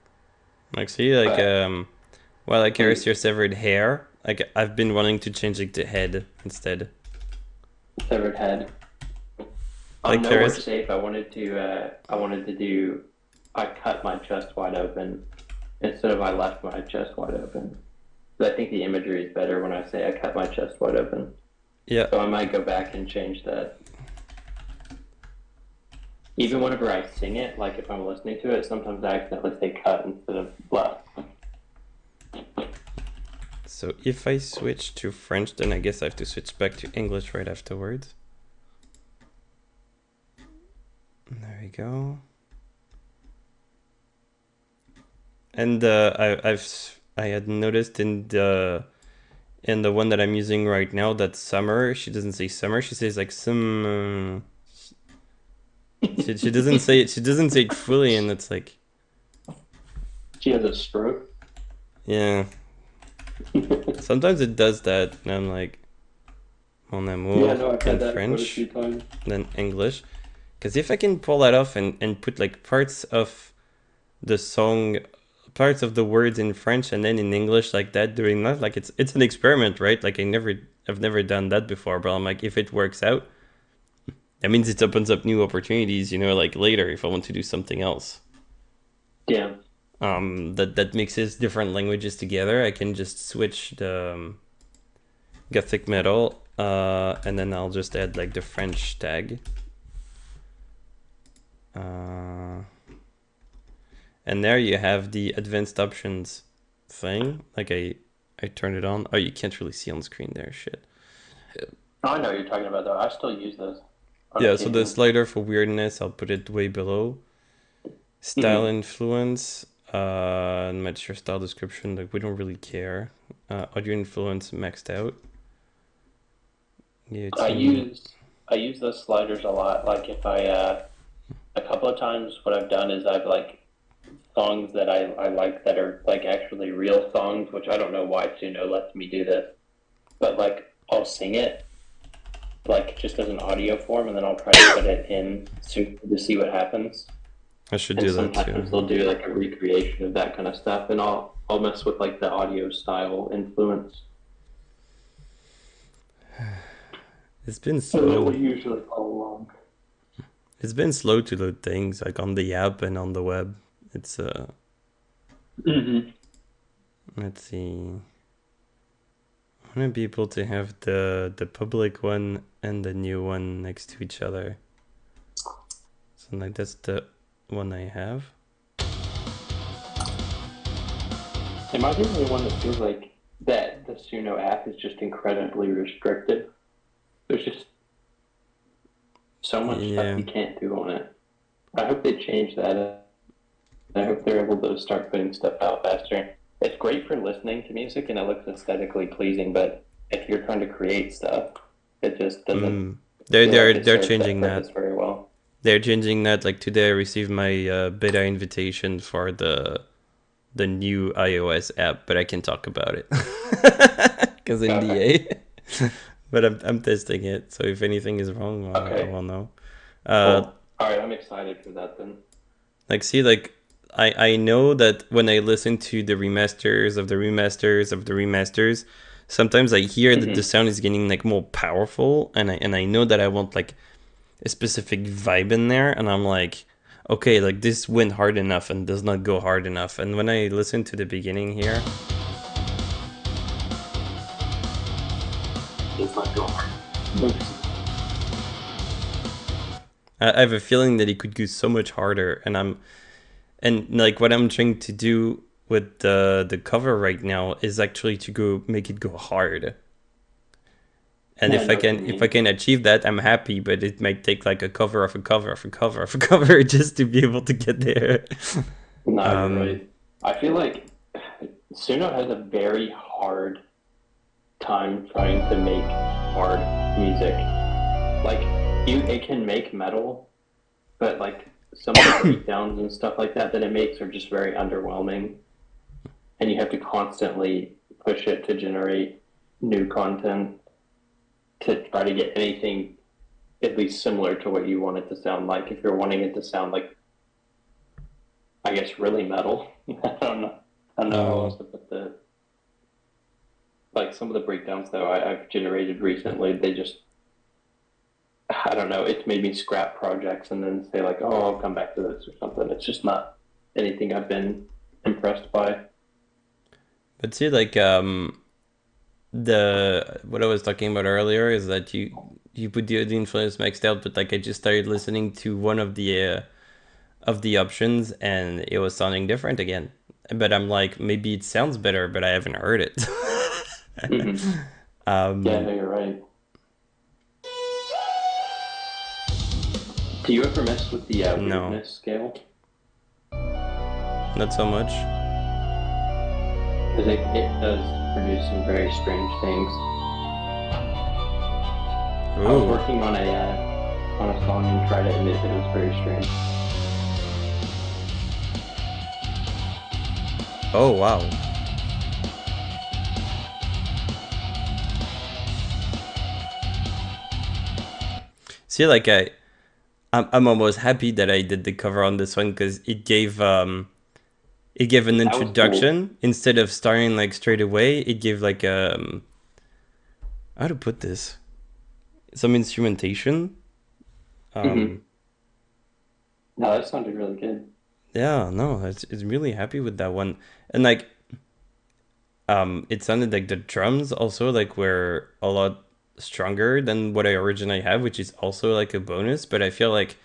Like, see, like, well, like, here's your severed hair. Like, I've been wanting to change it to head instead. Severed head. Like, On Nowhere Safe, I wanted to do, I cut my chest wide open instead of I left my chest wide open. But I think the imagery is better when I say I cut my chest wide open. Yeah. So I might go back and change that. Even whenever I sing it, like if I'm listening to it, sometimes I accidentally say cut instead of left. So if I switch to French, then I guess I have to switch back to English right afterwards. There we go. And I had noticed in the one that I'm using right now that summer, she doesn't say summer, she says like some. She doesn't say it. She doesn't say it fully, and it's like. She has a stroke. Yeah. Sometimes it does that, and I'm like, mon amour, in French, then English. Because if I can pull that off and put like parts of the song, parts of the words in French and then in English like that, doing that, like it's an experiment, right? Like I've never done that before, but I'm like, if it works out, that means it opens up new opportunities, like later if I want to do something else. Yeah. That mixes different languages together. I can just switch the Gothic metal, and then I'll just add like the French tag. And there you have the advanced options thing. Like I turned it on. Oh, you can't really see on screen there. Shit. I know what you're talking about though. I still use those. Yeah, so the slider for weirdness, I'll put it way below. Style influence, match your style description. Like we don't really care. Audio influence maxed out. Yeah, I use those sliders a lot. Like if I a couple of times what I've done is I've like songs that I like that are like actually real songs, which I don't know why Suno lets me do this, but like I'll sing it like just as an audio form, and then I'll try to put it in soon to see what happens. I should And do that sometimes too. they'll do like a recreation of that kind of stuff, and I'll mess with like the audio style influence. It's been So that slow. will usually follow along. It's been slow to load things like on the app and on the web. It's Mm-hmm. let's see. I want to be able to have the public one and the new one next to each other. So like that's the one I have. Am I the only one that feels like that the Suno app is just incredibly restricted? There's just so much Yeah. stuff you can't do on it. I hope they change that. I hope they're able to start putting stuff out faster. It's great for listening to music and it looks aesthetically pleasing, but if you're trying to create stuff, it just doesn't. They're feel like it they're serves changing purpose that. very well. They're changing that. Like today, I received my beta invitation for the new iOS app, but I can talk about it because NDA. But I'm testing it, so if anything is wrong, Okay. I will know. Cool. All right, I'm excited for that then. Like, see, like I know that when I listen to the remasters of the remasters of the remasters, sometimes I hear that the sound is getting like more powerful, and I know that I want like a specific vibe in there, and I'm like, okay, like this went hard enough and does not go hard enough. And when I listen to the beginning here, It's not going. I have a feeling that it could go so much harder, and like what I'm trying to do with the cover right now is actually to go make it go hard. And Yeah, I if know I what you can mean. achieve that, I'm happy. But it might take like a cover of a cover of a cover of a cover just to be able to get there. No, you're Um, right. I feel like Suno has a very hard time trying to make hard music. Like it can make metal, but like some of the breakdowns and stuff like that it makes are just very underwhelming, and you have to constantly push it to generate new content to try to get anything at least similar to what you want it to sound like. If you're wanting it to sound like, I guess, really metal, I don't know. I don't know how else to put the like some of the breakdowns though I've generated recently. They just I don't know. It's made me scrap projects and then say like, oh, I'll come back to this or something. It's just not anything I've been impressed by. but see, like the what I was talking about earlier is that you put the influence maxed out, but like I just started listening to one of the options and it was sounding different again. But I'm like, maybe it sounds better, but I haven't heard it. Mm-hmm. Yeah, no, you're right. Do you ever mess with the No. weirdness scale? Not so much. Because it does produce some very strange things. I was Ooh. working on a song and tried to admit that it was very strange. Oh wow. See, like I'm almost happy that I did the cover on this one because it gave an That was introduction instead of starting like straight away. It gave like how to put this, some instrumentation. Mhm. No, that sounded really good. Yeah, no, it's really happy with that one, and like it sounded like the drums also like were a lot stronger than what I originally have, which is also like a bonus. But I feel like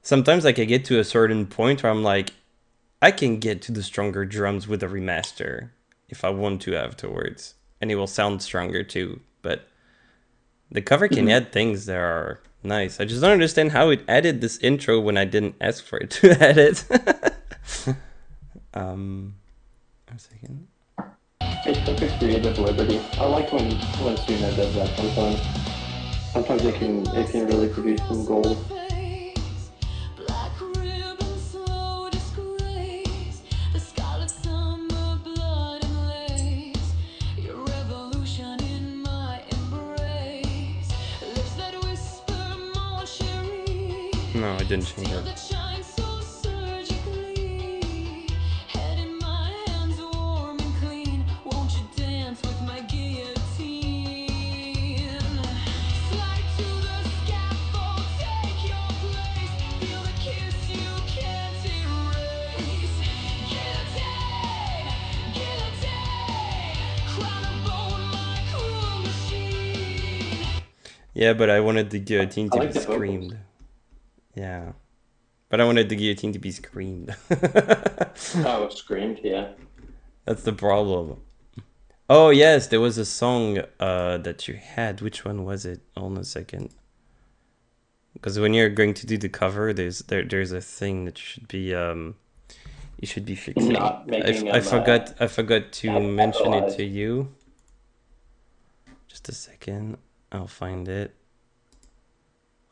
sometimes like I get to a certain point where I'm like, I can get to the stronger drums with a remaster if I want to afterwards, and it will sound stronger too. But the cover can add things that are nice. I just don't understand how it added this intro when I didn't ask for it to add it. A second. It took a creative liberty. I like when Suno does that sometimes. Sometimes it can really produce some gold. Black ribbon, slow disgrace. The scarlet summer, blood and lace. Your revolution in my embrace. Lips No, I didn't change Feel it. that shine so surgically. Head in my hands, warm and clean. Won't you dance with my guillotine? Slide to the scaffold, take your place. Feel the kiss you can't erase. Guillotine, guillotine. Crown of bone, my cruel machine. Yeah, but I wanted the guillotine I to like be the vocals. screamed. Yeah. But I wanted the guillotine to be screamed. Oh, screamed, yeah. That's the problem. Oh yes, there was a song that you had. Which one was it? Hold on a second. Because when you're going to do the cover, there's a thing that you should be fixing. Not making I them, forgot to mention it capitalized. to you. Just a second, I'll find it.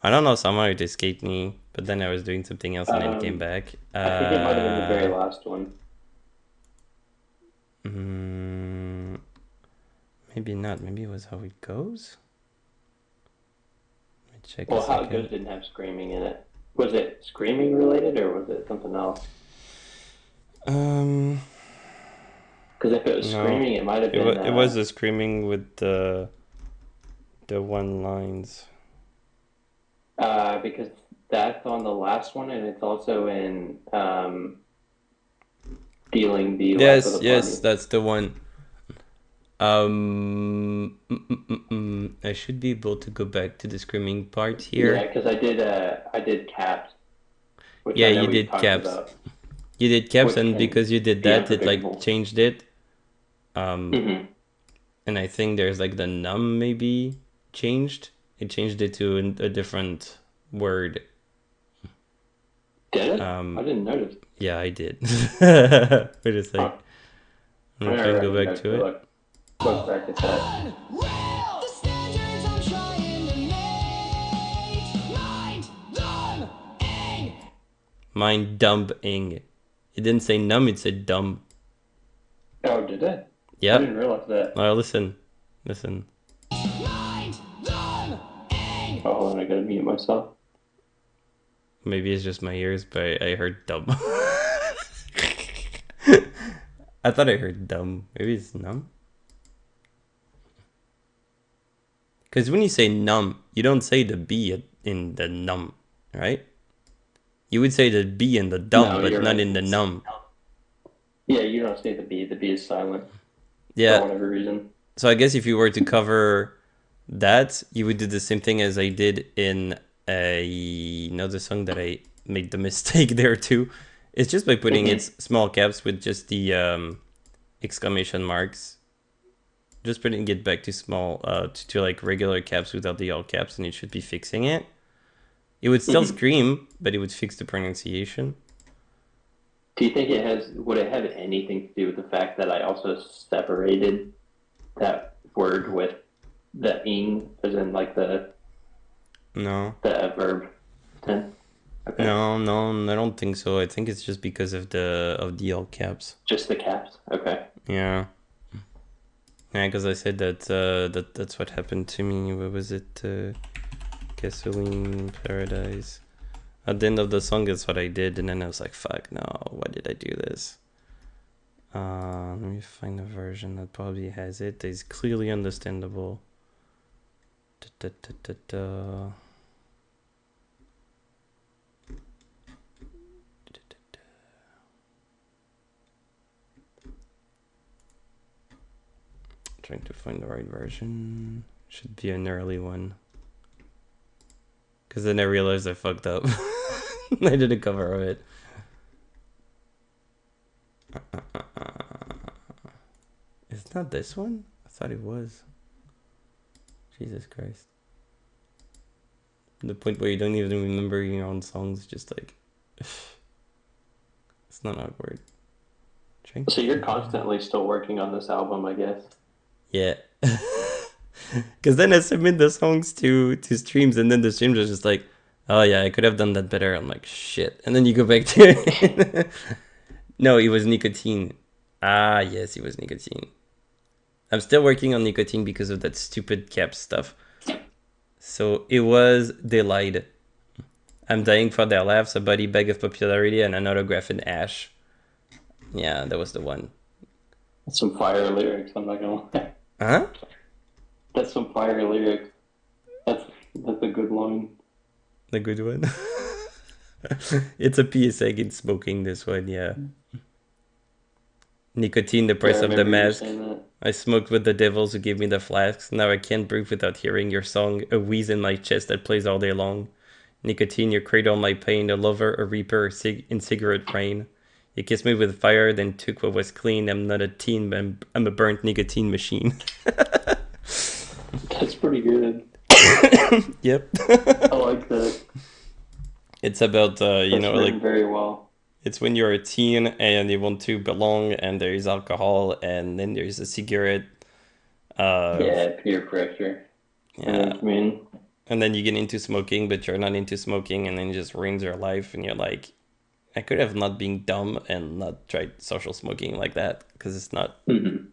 I don't know, somehow it escaped me, but then I was doing something else and it came back. I think it might have been the very last one. Maybe not. Maybe it was How It Goes. Let me check Well, a How It second. Goes didn't have screaming in it. Was it screaming related or was it something else? Because if it was No. screaming, it might have It, been. it was a screaming with the one lines. Because that's on the last one, and it's also in Dealing the Life of the Yes, Party. that's the one. I should be able to go back to the screaming part here. Yeah, because I did Caps. Which Yeah, I know you we did talked Caps. about. You did caps, Which and can because you did be that, it like unpredictable. changed it. Mm-hmm. And I think there's like the num maybe changed. It changed it to a different word. Did it? I didn't notice. Yeah, I did. Wait a sec. Huh. I'm gonna try and go back to it. Look back at that. The standards I'm trying to make. Mind dumping. It didn't say num, it said dumb. Oh, did it? I Yep. didn't realize that. Oh, listen. Oh, hold on, I gotta mute myself. Maybe it's just my ears, but I heard dumb. I thought I heard dumb. Maybe it's numb. Because when you say numb, you don't say the B in the num, right? You would say the B in the dumb, No, but you're not right. in the num. Yeah, you don't say the B. The B is silent for Yeah. whatever reason. So I guess if you were to cover that, you would do the same thing as I did in another song that I made the mistake there too. It's just by putting its small caps with just the exclamation marks. Just putting it back to small, to like regular caps without the all caps, and it should be fixing it. It would still scream, but it would fix the pronunciation. Do you think would it have anything to do with the fact that I also separated that word with the ing, as in like the verb tense? Okay. No, I don't think so. I think it's just because of the all caps. Just the caps? Okay. Yeah. Yeah, because I said that that's what happened to me. What was it? Gasoline Paradise. At the end of the song, that's what I did, and then I was like, "Fuck no! Why did I do this?" Let me find a version that probably has it. It's clearly understandable. Trying to find the right version. Should be an early one. Because then I realized I fucked up. I did a cover of it. It's not this one? I thought it was. Jesus Christ. The point where you don't even remember your own songs, just like... It's not awkward. So you're constantly still working on this album, I guess. Yeah. Because then I submit the songs to streams, and then the streams are just like, oh yeah, I could have done that better. I'm like, shit. And then you go back to it. No, it was nicotine. Ah, yes, it was nicotine. I'm still working on nicotine because of that stupid cap stuff. So it was, they lied. I'm dying for their laughs, a body bag of popularity, and an autograph in ash. Yeah, that was the one. That's some fire lyrics. I'm not gonna lie. Huh? That's some fire lyrics. That's that's a good line. The good one. It's a PSA against smoking, this one, yeah. Nicotine, the Yeah, I price of the remember you mask. saying that. I smoked with the devils who gave me the flasks. Now I can't breathe without hearing your song, a wheeze in my chest that plays all day long. Nicotine, you cradle my pain, a lover, a reaper, in cigarette rain. You kissed me with fire, then took what was clean. I'm not a teen, but I'm a burnt nicotine machine. That's pretty good. Yep. I like that. It's about, you That's know, written like, very well. it's when you're a teen and you want to belong, and there's alcohol, and then there's a cigarette. Yeah, peer pressure. I know Yeah. what you mean. And then you get into smoking, but you're not into smoking, and then it just ruins your life, and you're like, I could have not been dumb and not tried social smoking like that, because it's not Mm-hmm.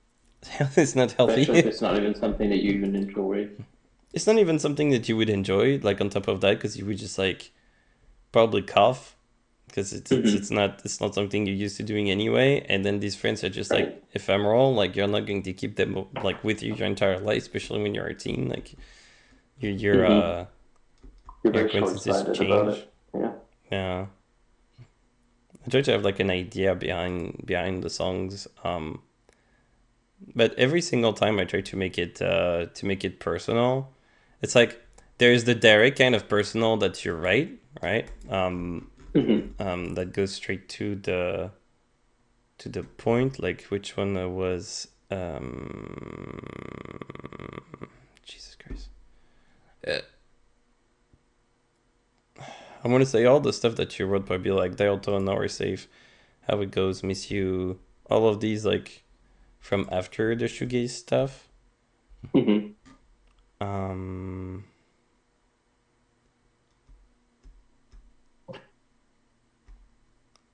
it's not Especially if healthy. it's not even something that you even enjoy. It's not even something that you would enjoy, like on top of that, because you would just like probably cough, because Mm-hmm. it's not something you're used to doing anyway. And then these friends are just like Right. ephemeral, like you're not going to keep them like with you your entire life, especially when you're a teen. Like your Mm-hmm. You're your very acquaintances short-sighted about change. it. Yeah. Yeah. I try to have like an idea behind the songs. But every single time I try to make it personal, it's like there's the direct kind of personal that you're right? Mm-hmm. That goes straight to the point. Like which one was Jesus Christ. Uh, I want to say all the stuff that you wrote, probably like dial tone, hour safe, how it goes, miss you, all of these like from after the shoegaze stuff. Mm-hmm. Um,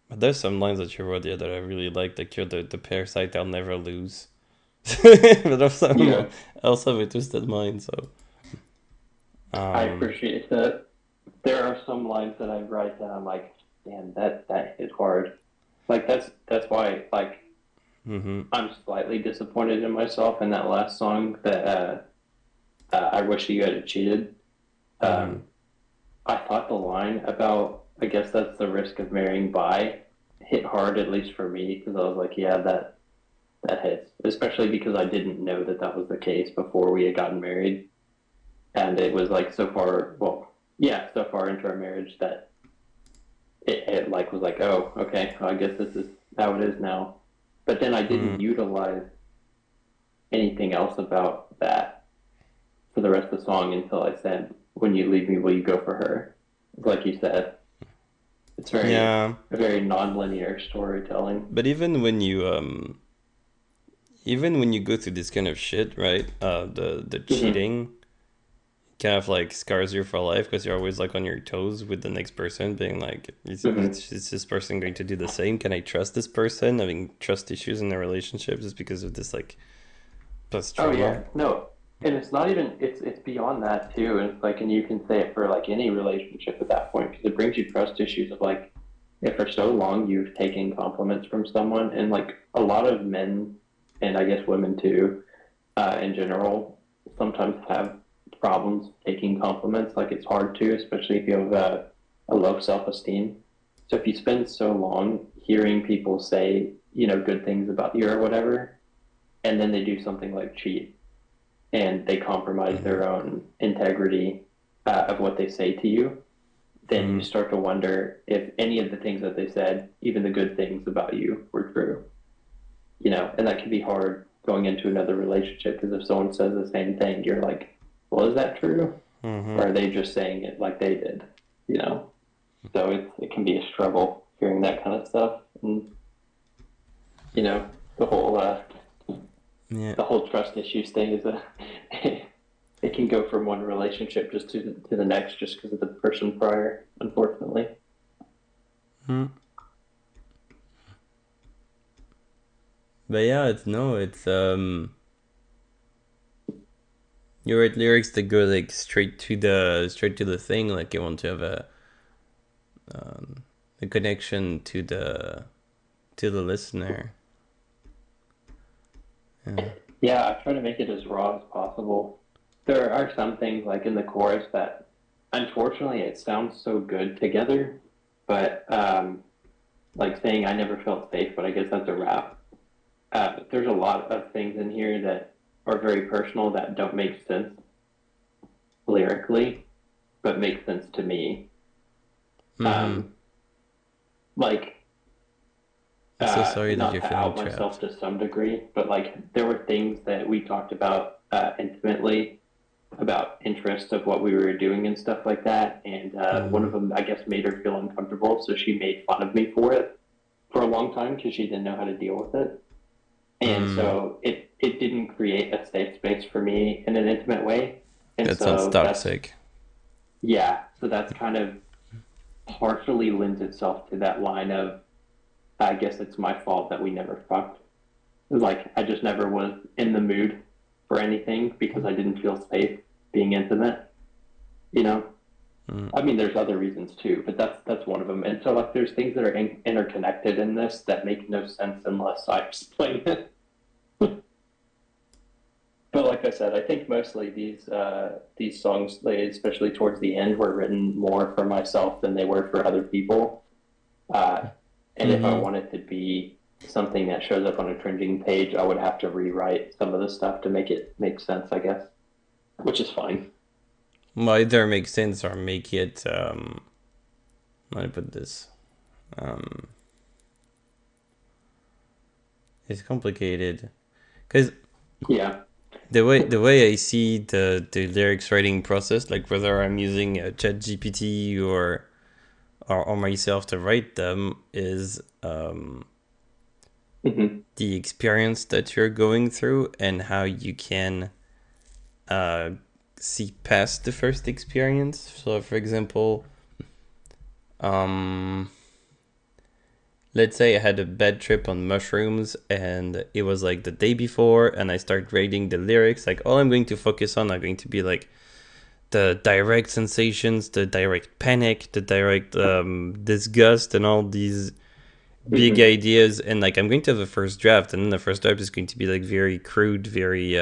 but there's some lines that you wrote here that I really like. Like you're the parasite I'll never lose. But also, Yeah. I also have a twisted mind. So, I um, appreciate that. There are some lines that I write that I'm like, damn, that hit hard. Like that's why like mm-hmm, I'm slightly disappointed in myself in that last song that I wish you had cheated. mm-hmm, Um, I thought the line about I guess that's the risk of marrying bi hit hard at least for me because I was like, yeah, that hits, especially because I didn't know that that was the case before we had gotten married, and it was like so far, well, yeah, so far into our marriage that it like was like, oh, okay, well, I guess this is how it is now. But then I mm-hmm. didn't utilize anything else about that for the rest of the song until I said, "When you leave me, will you go for her?" Like you said, it's Yeah. very non-linear storytelling. But even when you go through this kind of shit, right? The Mm-hmm. cheating kind of like scars you for life because you're always like on your toes with the next person, being like, Mm-hmm. is this person going to do the same? Can I trust this person? Having trust issues in their relationship just because of this like past Oh trauma. yeah, no, and it's not even it's beyond that too. And it's like, and you can say it for like any relationship at that point because it brings you trust issues of like if for so long you've taken compliments from someone, and like a lot of men and I guess women too, in general, sometimes have problems taking compliments. Like it's hard to, especially if you have a low self-esteem. So if you spend so long hearing people say, you know, good things about you or whatever, and then they do something like cheat and they compromise Mm-hmm. their own integrity of what they say to you, then you Mm-hmm. start to wonder if any of the things that they said, even the good things about you, were true. You know, and that can be hard going into another relationship because if someone says the same thing, you're like, well, is that true? Mm-hmm. Or are they just saying it like they did? You know, so it can be a struggle hearing that kind of stuff. And, you know, the whole Yeah. the whole trust issues thing is a it can go from one relationship just to the next just because of the person prior, unfortunately. Mm. But yeah, it's you write lyrics that go like straight to the thing, like you want to have the connection to the listener. Yeah. Yeah, I try to make it as raw as possible. There are some things like in the chorus that, unfortunately, it sounds so good together, but like saying I never felt safe, but I guess that's a rap. But there's a lot of things in here that are very personal that don't make sense lyrically, but make sense to me. Like, I'm so sorry that not you're to feeling out myself trapped. to some degree, but like there were things that we talked about intimately about interests of what we were doing and stuff like that. And one of them, I guess, made her feel uncomfortable, so she made fun of me for it for a long time because she didn't know how to deal with it. And so it didn't create a safe space for me in an intimate way. And That so sounds toxic. so that's kind of partially lends itself to that line of, I guess it's my fault that we never fucked. Like, I just never was in the mood for anything because I didn't feel safe being intimate, you know? I mean, there's other reasons too, but that's one of them. And so, like, there's things that are interconnected in this that make no sense unless I explain it. But like I said, I think mostly these songs, like, especially towards the end, were written more for myself than they were for other people. And if I want it to be something that shows up on a trending page, I would have to rewrite some of the stuff to make it make sense, I guess, which is fine. Well, either make sense or make it. How do I put this? It's complicated because Yeah. the way I see the lyrics writing process, like whether I'm using ChatGPT or myself to write them, is the experience that you're going through and how you can see past the first experience. So, for example, let's say I had a bad trip on mushrooms and it was like the day before, and I start writing the lyrics. Like, all I'm going to focus on are going to be like the direct sensations, the direct panic, the direct disgust, and all these big ideas. And like, I'm going to have a first draft, and then the first draft is going to be like very crude, very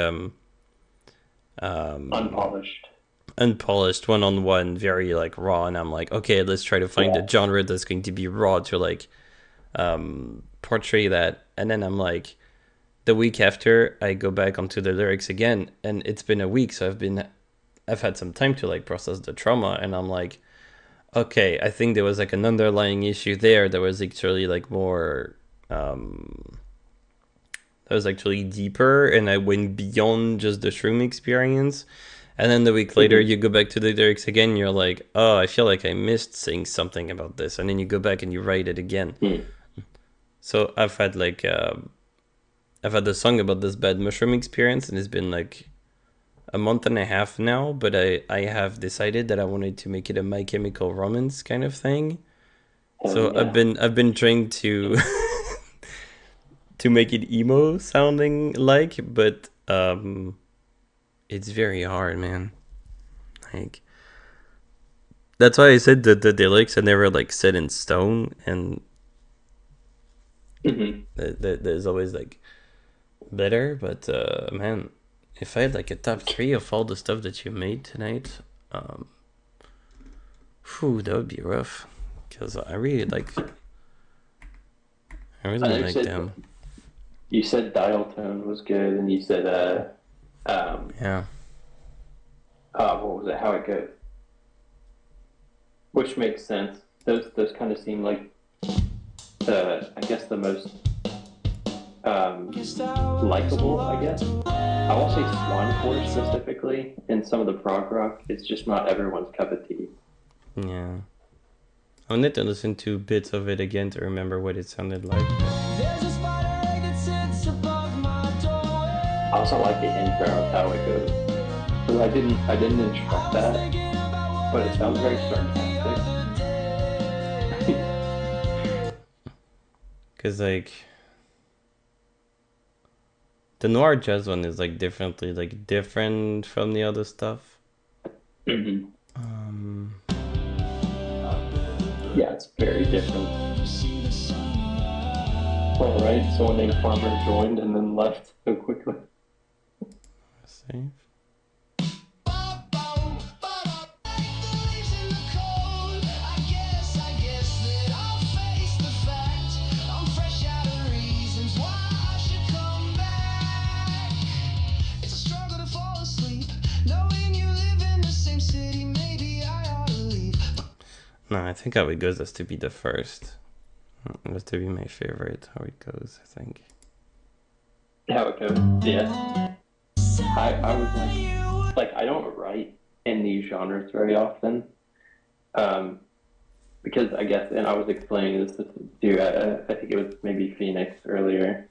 unpolished, one-on-one, very like raw. And I'm like, okay, let's try to find a genre that's going to be raw to like portray that. And then I'm like, the week after, I go back onto the lyrics again, and it's been a week, so I've had some time to like process the trauma, and I'm like, okay, I think there was like an underlying issue there that was actually like more that was actually deeper, and I went beyond just the shroom experience. And then the week later, you go back to the lyrics again, and you're like, oh, I feel like I missed saying something about this, and then you go back and you write it again. So I've had like I've had a song about this bad mushroom experience, and it's been like a month and a half now, but I have decided that I wanted to make it a My Chemical Romance kind of thing. So I've been trying to to make it emo sounding like, but it's very hard, man. Like, that's why I said that the lyrics are never like set in stone, and there's always like better. But man, if I had like a top 3 of all the stuff that you made tonight, that would be rough. Because I really like them. You said dial tone was good, and you said yeah. What was it? How it goes, which makes sense. Those kind of seem like I guess the most likable, I guess. I will say Swancore specifically, and some of the prog rock, it's just not everyone's cup of tea. Yeah. I wanted to listen to bits of it again to remember what it sounded like. I also like the intro of How It Goes. Because I didn't instruct that, but it sounds very sarcastic. Because like the noir jazz one is like definitely like different from the other stuff. Yeah, That's very different. All right, someone named Farmer joined and then left so quickly. Save. No, I think How It Goes has to be the first. It has to be my favorite. How It Goes, I think. How it goes, yeah. I was like I don't write in these genres very often, because I guess, and I was explaining this to dude, I think it was maybe Phoenix earlier,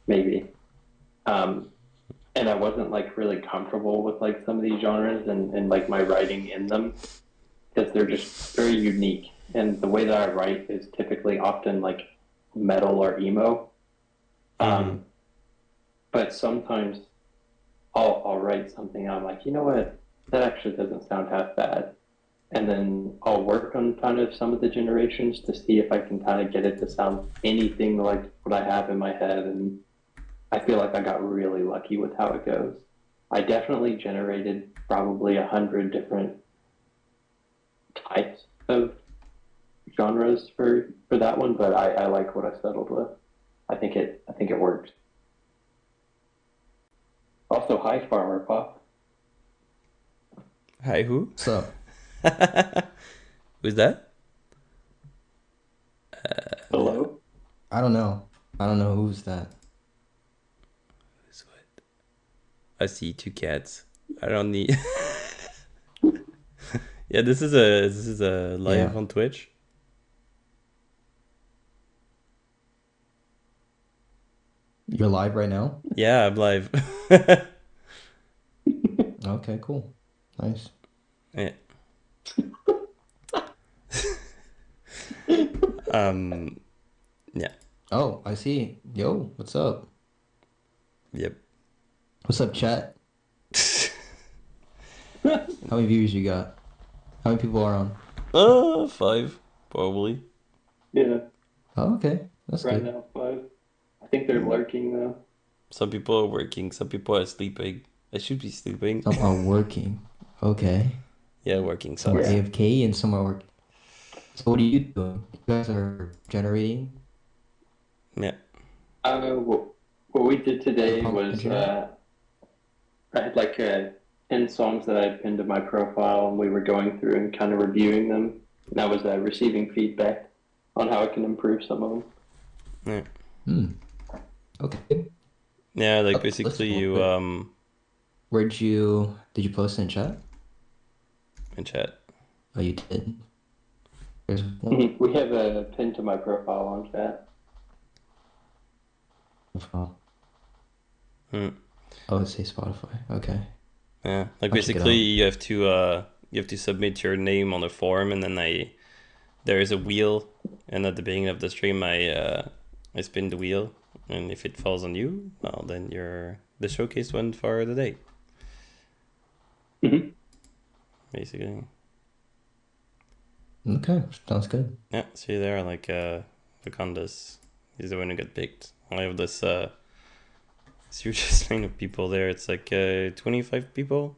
maybe, and I wasn't like really comfortable with like some of these genres and like my writing in them because they're just very unique, and the way that I write is typically often like metal or emo, but sometimes I'll write something and I'm like, you know what, that actually doesn't sound half bad. And then I'll work on kind of some of the generations to see if I can kind of get it to sound anything like what I have in my head. And I feel like I got really lucky with How It Goes. I definitely generated probably 100 different types of genres for that one, but I like what I settled with. I think it worked. Also, hi, Farmer Pop. Hi, who? What's up? Who's that? Hello? I don't know. I don't know who's that. Who's what? I see two cats. I don't need. Yeah, this is a live Yeah. on Twitch. You're live right now? Yeah, I'm live. Okay, cool. Nice. Yeah. Yeah. Oh, I see. Yo, what's up? Yep. What's up, chat? How many viewers you got? How many people are on? 5 probably. Yeah, Oh, okay. That's right good. now, 5. I think they're lurking though. Some people are working. Some people are sleeping. I should be sleeping. Some are working. Okay. Yeah, working Some are sucks. Yeah. AFK and some are working. So what are you doing? You guys are generating? Yeah. What we did today Pump was engineer? I had like 10 songs that I pinned to my profile, and we were going through and kind of reviewing them. And I was receiving feedback on how I can improve some of them. Yeah. Hmm. Okay. Yeah, like Oh, let's basically go. you Did you post in chat? in chat. Oh, you did. There's one. We have a pin to my profile on chat. Hmm. Oh, it says Spotify. Okay. Yeah. Like I'll check it basically out. you have to submit your name on a form, and then there is a wheel, and at the beginning of the stream I spin the wheel, and if it falls on you, well then you're the showcase one for the day. Mhm. Basically. Okay, sounds good. Yeah, see there, like VOCONDUS, he's the one who got picked. I have this huge line of people there. It's like 25 people,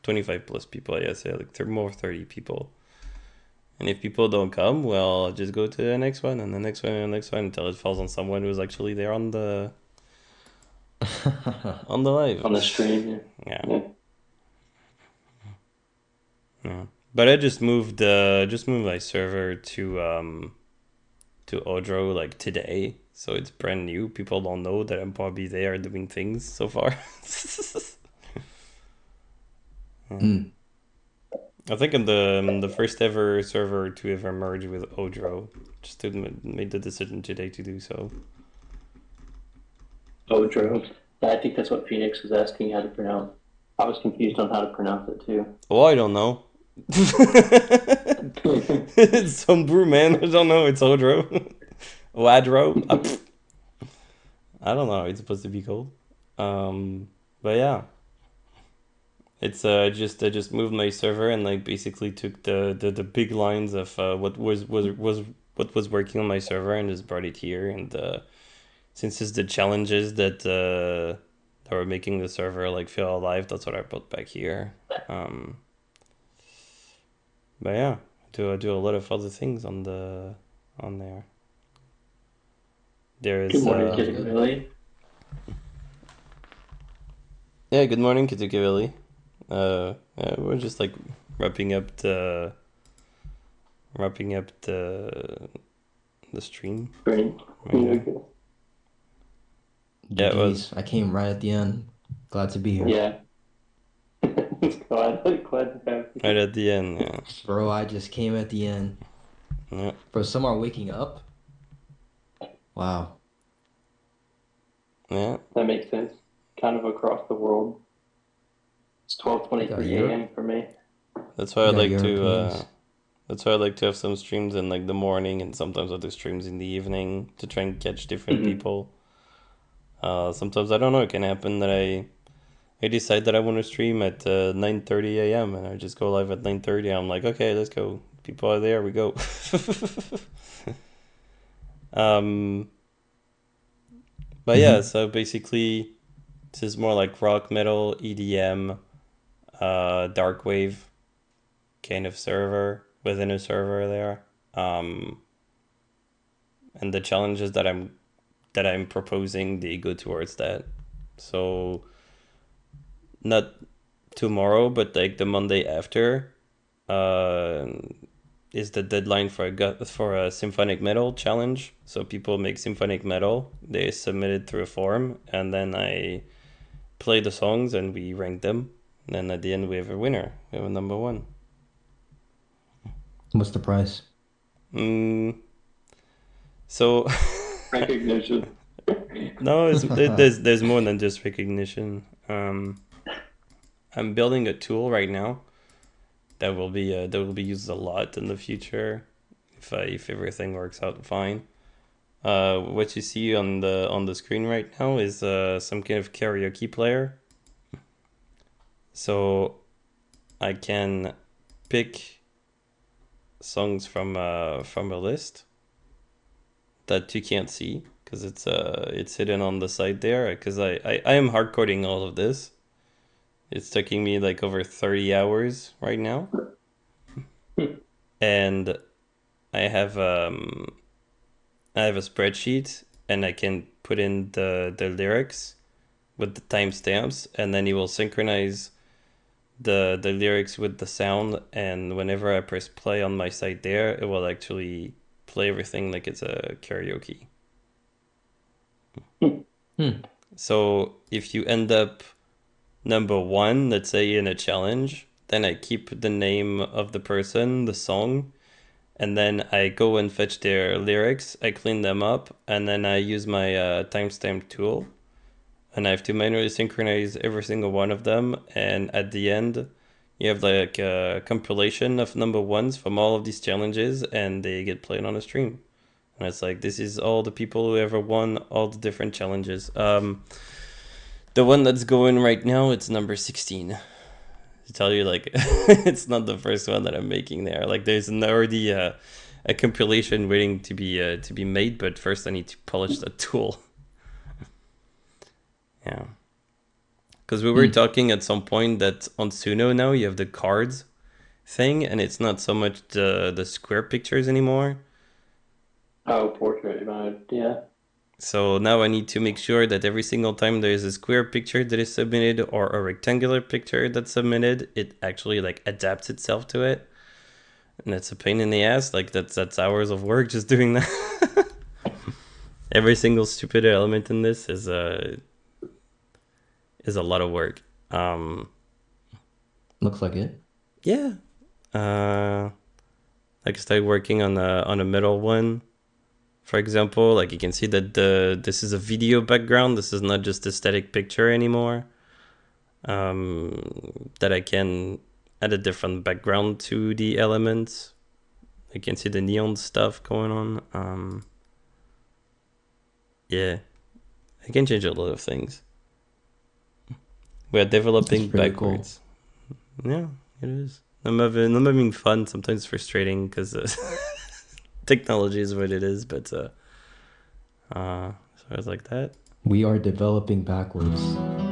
25 plus people, I guess. Yeah, like more 30 people. And if people don't come, well, I'll just go to the next one and the next one and the next one until it falls on someone who's actually there on the live. On the stream, Yeah. yeah. Yeah. But I just moved my server to Odro like today, so it's brand new. People don't know that I'm probably there doing things so far. Mm. I think I'm the first ever server to ever merge with Odro. Just made the decision today to do so. Odro. I think that's what Phoenix was asking how to pronounce. I was confused on how to pronounce it too. Oh, I don't know. It's some brew, man. I don't know. It's Odro. Wadro. I don't know how it's supposed to be called. But yeah. It's I just moved my server and like basically took the big lines of what was working on my server and just brought it here. And since it's the challenges that were making the server like feel alive, that's what I put back here. But yeah, I do a lot of other things on there. There Good is morning, Sounds Kitty good. Billy. yeah. Good morning, Kitukivili. We're just like wrapping up the wrapping up the stream Great. right now. Okay. Yeah, it was GG's. I came right at the end. Glad to be here. Yeah. glad to have you. right at the end. Yeah, Bro, I just came at the end. yeah. Bro, some are waking up. Wow. Yeah. That makes sense. Kind of across the world. It's 12:23 Europe. a.m. for me. That's why I We got like to. Europeans. That's why I like to have some streams in like the morning and sometimes other streams in the evening to try and catch different Mhm. people. Sometimes I don't know. It can happen that I decide that I want to stream at 9:30 a.m. and I just go live at 9:30. I'm like, okay, let's go. People are there. We go. um, but yeah, so basically, this is more like rock metal, EDM, dark wave kind of server within a server there. And the challenges that I'm proposing, they go towards that. So not tomorrow, but like the Monday after, uh, is the deadline for a symphonic metal challenge. So people make symphonic metal, they submit it through a form, and then I play the songs and we rank them. And then at the end we have a winner. We have a number one. What's the price? So Recognition. no, there's more than just recognition. I'm building a tool right now that will be used a lot in the future if everything works out fine. What you see on the screen right now is some kind of karaoke player. So I can pick songs from a list that you can't see because it's hidden on the side there. Because I am hard coding all of this. It's taking me like over 30 hours right now, and I have a spreadsheet and I can put in the lyrics with the timestamps, and then it will synchronize the lyrics with the sound, and whenever I press play on my site there, it will actually play everything like it's a karaoke. So if you end up number one, let's say in a challenge, then I keep the name of the person, the song, and then I go and fetch their lyrics, I clean them up, and then I use my timestamp tool, and I have to manually synchronize every single one of them, and at the end, you have like a compilation of number ones from all of these challenges, and they get played on a stream. And it's like, this is all the people who ever won all the different challenges. The one that's going right now, it's number 16. To tell you, like, it's not the first one that I'm making there. Like, there's already a compilation waiting to be made, but first I need to polish that tool. Yeah. Because we were talking at some point that on Suno now you have the cards thing, and it's not so much the square pictures anymore. Oh, portrait mode. Yeah. So now I need to make sure that every single time there is a square picture that is submitted or a rectangular picture that's submitted, it actually like adapts itself to it. And it's a pain in the ass. Like that's hours of work just doing that. Every single stupid element in this is a lot of work. Looks like it. Yeah. Like I started working on a middle one. For example, like you can see that this is a video background. This is not just a static picture anymore. That I can add a different background to the elements. You can see the neon stuff going on. Yeah, I can change a lot of things. We are developing That's pretty backwards. Yeah, it is. I'm having fun. Sometimes frustrating because technology is what it is, but so it's like that. We are developing backwards.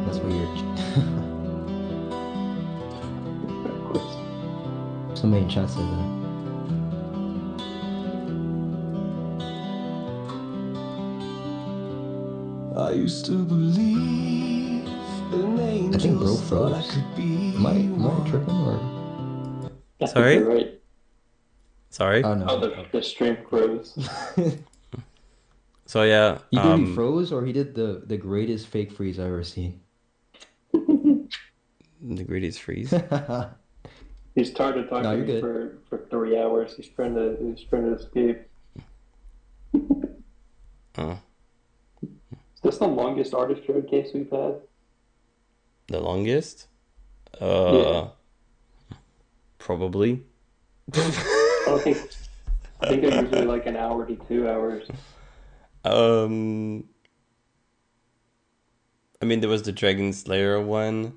That's what you're. Somebody in chat said that. I used to believe in I think bro angels, thought I froze. could be Am I one. tripping or? I Sorry? think you're right. Sorry. Oh Oh, no. the stream froze. So yeah, He literally froze, or he did the greatest fake freeze I've ever seen. the greatest freeze. He started talking No, to you're me good. for 3 hours. He's trying to escape. Oh, Is this the longest artist showcase we've had? the longest? Yeah. Probably. I think they're usually like an hour to 2 hours. I mean, there was the Dragon Slayer one,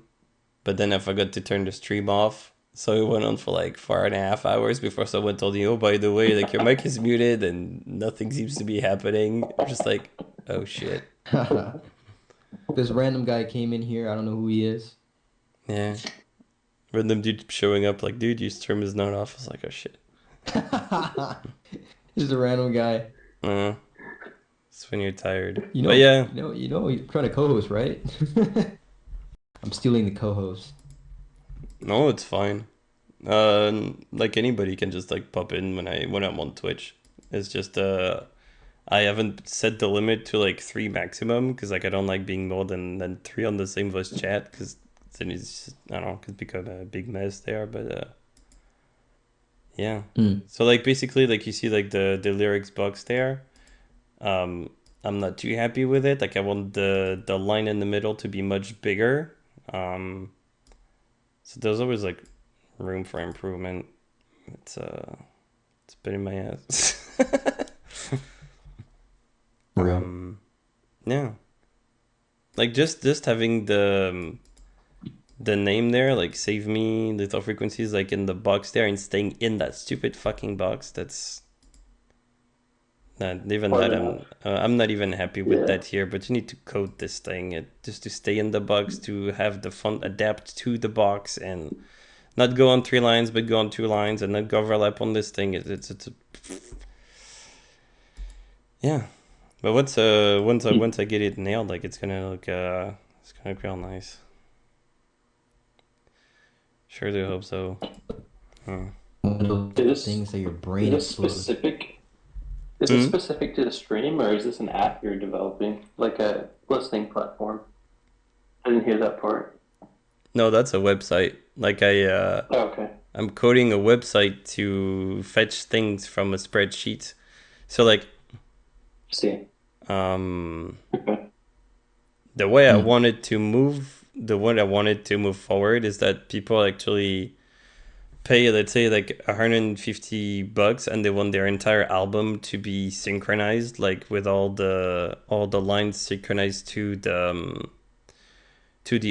but then I forgot to turn the stream off. So it went on for like 4.5 hours before someone told me, oh, by the way, like your mic is muted and nothing seems to be happening. I'm just like, oh shit. This random guy came in here. I don't know who he is. Yeah. Random dude showing up like, dude, your stream is not off. I was like, oh shit. Just a random guy. It's when you're tired. You know, But yeah. you're trying to co-host, right? I'm stealing the co-host. No, it's fine. Like anybody can just like pop in when I'm on Twitch. It's just I haven't set the limit to like 3 maximum because like I don't like being more than 3 on the same voice chat because then it's just, I don't know, could become a big mess there. But yeah. So like basically like you see like the lyrics box there. I'm not too happy with it. Like I want the line in the middle to be much bigger. So there's always like room for improvement. It's been in my ass. Real. Yeah. Like just having the name there, like save me, little frequencies like in the box there and staying in that stupid fucking box, that's not even Hard that enough. I'm not even happy with Yeah. that here, but you need to code this thing just to stay in the box, to have the font adapt to the box and not go on 3 lines but go on 2 lines and not go overlap on this thing. It's yeah. But once I get it nailed, like it's gonna look real nice. Sure do hope so. One of those things that your brain Is this explodes. specific? Is this specific to the stream, or is this an app you're developing, like a listening platform? I didn't hear that part. No, that's a website. Like Oh, okay. I'm coding a website to fetch things from a spreadsheet. So like See. Okay. the way I wanted to move forward is that people actually pay, let's say, like $150 and they want their entire album to be synchronized, like with all the lines synchronized to the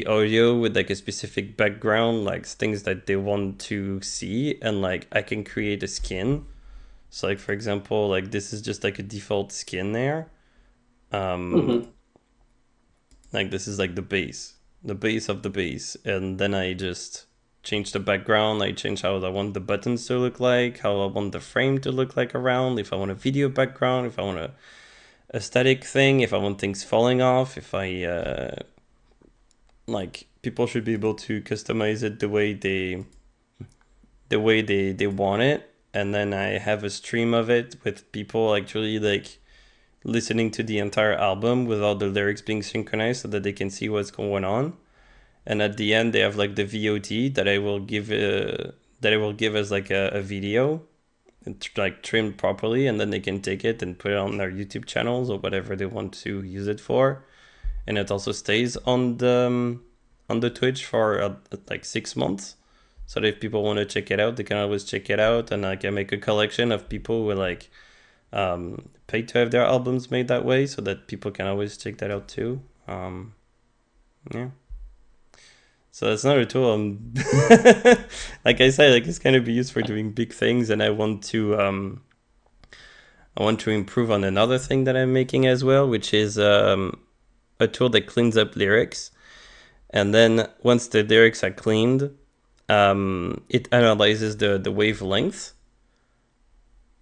audio with like a specific background, like things that they want to see, and like I can create a skin. So like for example, like this is just like a default skin there. Like this is like the base of the base, and then I just change the background. I change how I want the buttons to look like, how I want the frame to look like around, if I want a video background, if I want a static thing, if I want things falling off, if I like people should be able to customize it the way they want it. And then I have a stream of it with people actually like listening to the entire album with all the lyrics being synchronized so that they can see what's going on. And at the end they have like the VOD that I will give as like a video, like trimmed properly, and then they can take it and put it on their YouTube channels or whatever they want to use it for. And it also stays on the Twitch for like 6 months, so that if people want to check it out, they can always check it out. And I can make a collection of people who like pay to have their albums made that way, so that people can always check that out too. Yeah, So that's another tool. Like I said, like it's gonna be used for doing big things, and I want to improve on another thing that I'm making as well, which is a tool that cleans up lyrics. And then once the lyrics are cleaned, it analyzes the wavelength,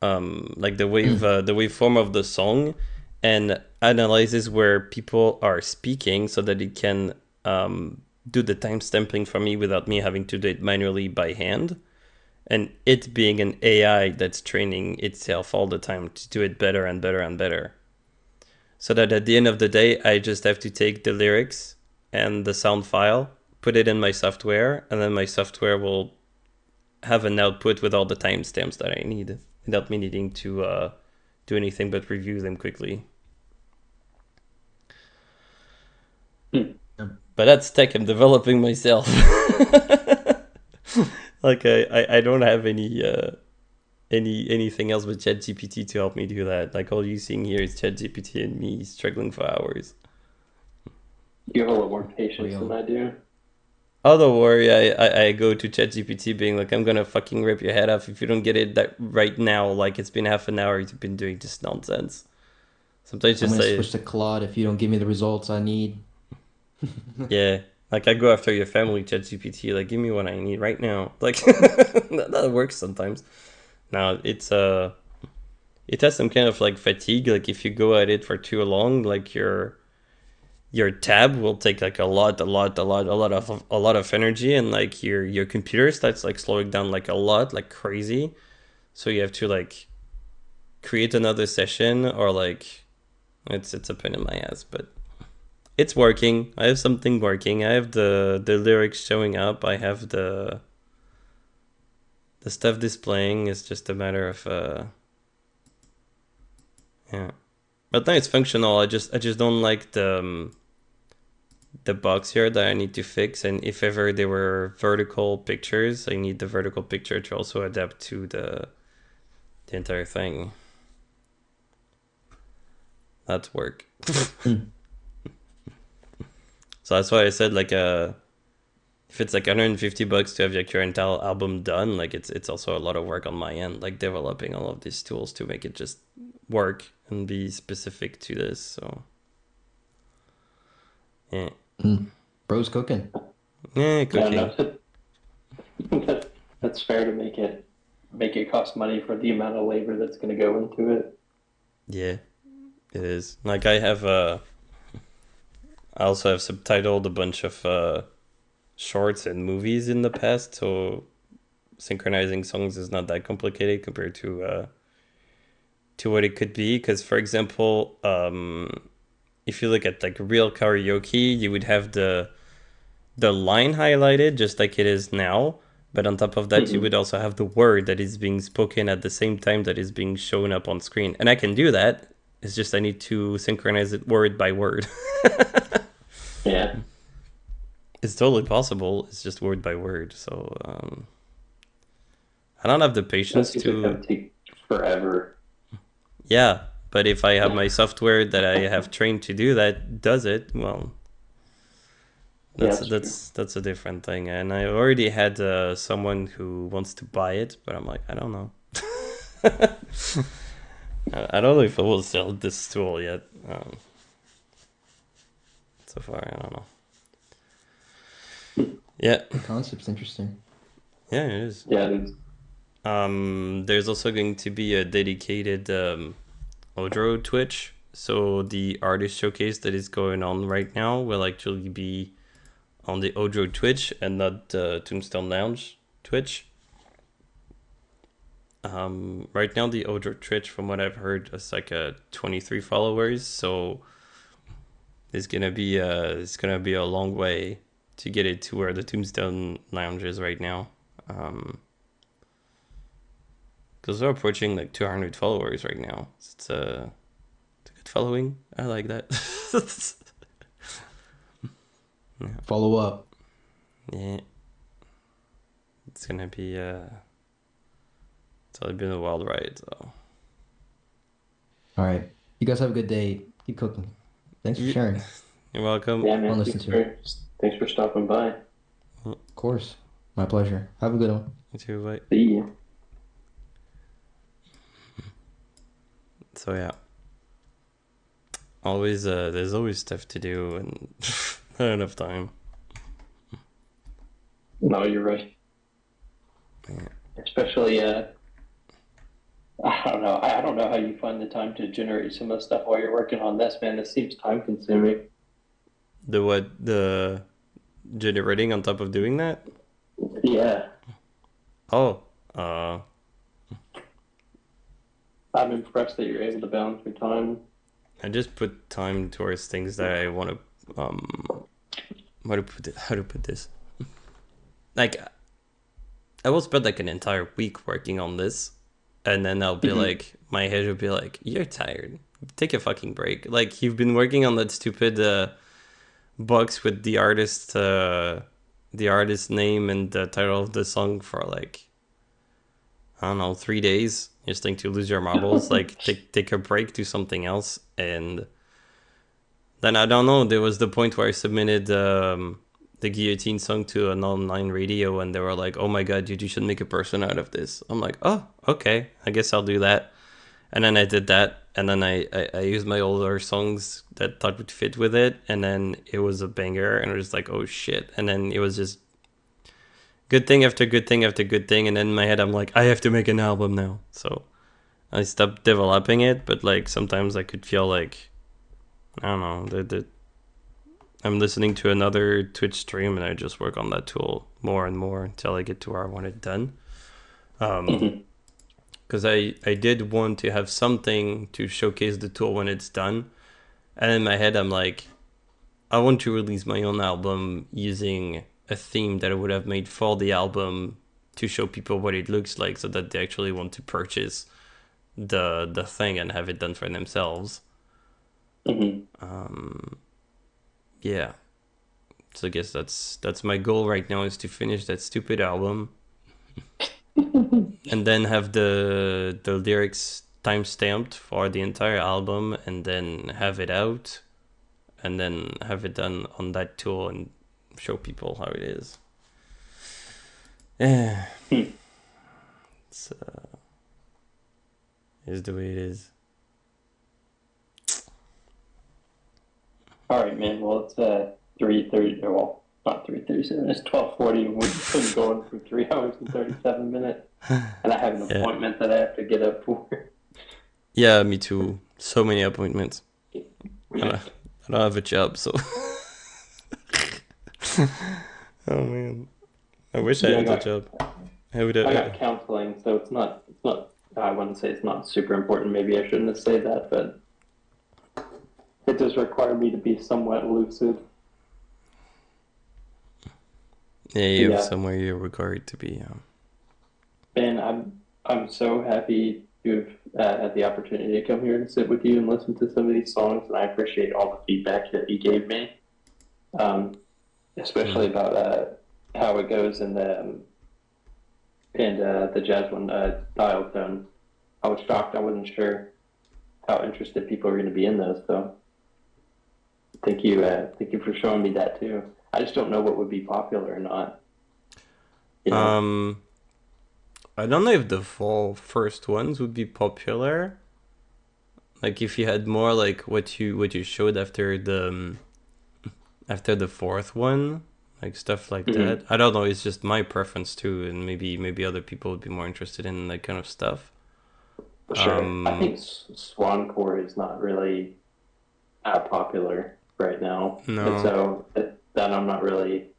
like the waveform of the song, and analyzes where people are speaking so that it can do the timestamping for me without me having to do it manually by hand. And it being an AI that's training itself all the time to do it better and better and better. So that at the end of the day, I just have to take the lyrics and the sound file, put it in my software, and then my software will have an output with all the timestamps that I need without me needing to do anything but review them quickly. But that's tech I'm developing myself. Like I don't have anything else but ChatGPT to help me do that. Like all you seeing here is ChatGPT and me struggling for hours. You have a lot more patience than I do. Oh, don't worry. I go to ChatGPT being like, I'm gonna fucking rip your head off if you don't get it that right now. Like it's been half an hour you've been doing this nonsense. Sometimes I'm just gonna say, switch to Claude if you don't give me the results I need. yeah. Like I go after your family ChatGPT. Like give me what I need right now. Like that works sometimes. Now it has some kind of like fatigue. Like if you go at it for too long, like your tab will take like a lot of energy, and like your computer starts like slowing down like a lot, like crazy. So you have to like create another session, or like it's a pain in my ass, but it's working. I have something working. I have the lyrics showing up. I have the stuff displaying. It's just a matter of yeah. But now it's functional. I just don't like the box here that I need to fix, and if ever there were vertical pictures, I need the vertical picture to also adapt to the entire thing. That's work. So that's why I said like if it's like $150 to have like your entire album done, like it's also a lot of work on my end, like developing all of these tools to make it just work and be specific to this. So yeah. Bro's cooking. Yeah, I don't cooking. know. That's fair to make it cost money for the amount of labor that's going to go into it. Yeah, it is. Like I also have subtitled a bunch of shorts and movies in the past, so synchronizing songs is not that complicated compared to what it could be. Because for example, if you look at like real karaoke, you would have the line highlighted just like it is now, but on top of that, you would also have the word that is being spoken at the same time that is being shown up on screen. And I can do that. It's just I need to synchronize it word by word. Yeah. It's totally possible. It's just word by word. So I don't have the patience That's going to. to take forever. Yeah, but if I have my software that I have trained to do that does it, well, that's a different thing. And I already had someone who wants to buy it, but I'm like, I don't know. I don't know if I will sell this tool yet. So far, I don't know. Yeah, The concept's interesting. yeah, it is. Yeah, it is. There's also going to be a dedicated Odro Twitch. So the artist showcase that is going on right now will actually be on the Odro Twitch and not the Tombstone Lounge Twitch. Right now the Odro Twitch, from what I've heard, is like 23 followers. So it's gonna be a long way to get it to where the Tombstone Lounge is right now. Because we're approaching like 200 followers right now. It's a good following. I like that. Yeah. Follow up. Yeah. It's gonna be it's only been a wild ride, so. All right. You guys have a good day. Keep cooking. Thanks for Yeah. sharing. You're welcome. Yeah, man. I'll listen to it. Thanks for stopping by. course. My pleasure. Have a good one. You too, bye. See ya. So yeah, always there's always stuff to do and not enough time. No, you're right. Yeah. Especially, I don't know. I don't know how you find the time to generate some of the stuff while you're working on this, man. This seems time consuming. The what the generating on top of doing that? Yeah, Oh, I'm impressed that you're able to balance your time. I just put time towards things that I want to how to put this? Like I will spend like an entire week working on this, and then I'll be like, my head will be like, "You're tired. Take a fucking break." Like you've been working on that stupid box with the artist name and the title of the song for like I don't know 3 days. You're starting to lose your marbles. Like take a break, do something else, and then I don't know. There was the point where I submitted the Guillotine song to an online radio, and they were like, "Oh my god, dude, you should make a person out of this." I'm like, "Oh, okay, I guess I'll do that." And then I did that, and then I used my older songs that thought would fit with it, and then it was a banger, and I was like, "Oh shit!" And then it was just good thing after good thing after good thing, and then in my head I'm like, I have to make an album now. So I stopped developing it, but like sometimes I could feel like I don't know that I'm listening to another Twitch stream and I just work on that tool more and more until I get to where I want it done. Because I did want to have something to showcase the tool when it's done, and in my head I'm like, I want to release my own album using a theme that I would have made for the album to show people what it looks like, so that they actually want to purchase the thing and have it done for themselves. Yeah, so I guess that's my goal right now, is to finish that stupid album and then have the lyrics time stamped for the entire album, and then have it out, and then have it done on that tool and show people how it is. Yeah, it's the way it is. All right, man. Well, it's 3:30. Well, not 3:37. It's 12:40. We've been going for 3 hours and 37 minutes, and I have an appointment that I have to get up for. Yeah, me too. So many appointments. I don't have a job, so. Oh man, I wish I had a job. I would. I got counseling, so it's not. I wouldn't say it's not super important. Maybe I shouldn't have said that, but it does require me to be somewhat lucid. Yeah, you have Yeah. somewhere you're required to be. And I'm so happy to have had the opportunity to come here and sit with you and listen to some of these songs, and I appreciate all the feedback that you gave me, especially about how it goes in the jazz one, dial tone. I was shocked. I wasn't sure how interested people are going to be in those. So thank you for showing me that too. I just don't know what would be popular or not. You know? I don't know if the four first ones would be popular. Like if you had more like what you showed after the fourth one, like stuff like that. I don't know. It's just my preference too, and maybe other people would be more interested in that kind of stuff. Sure. I think Swancore is not really popular right now. No. And so that I'm not really.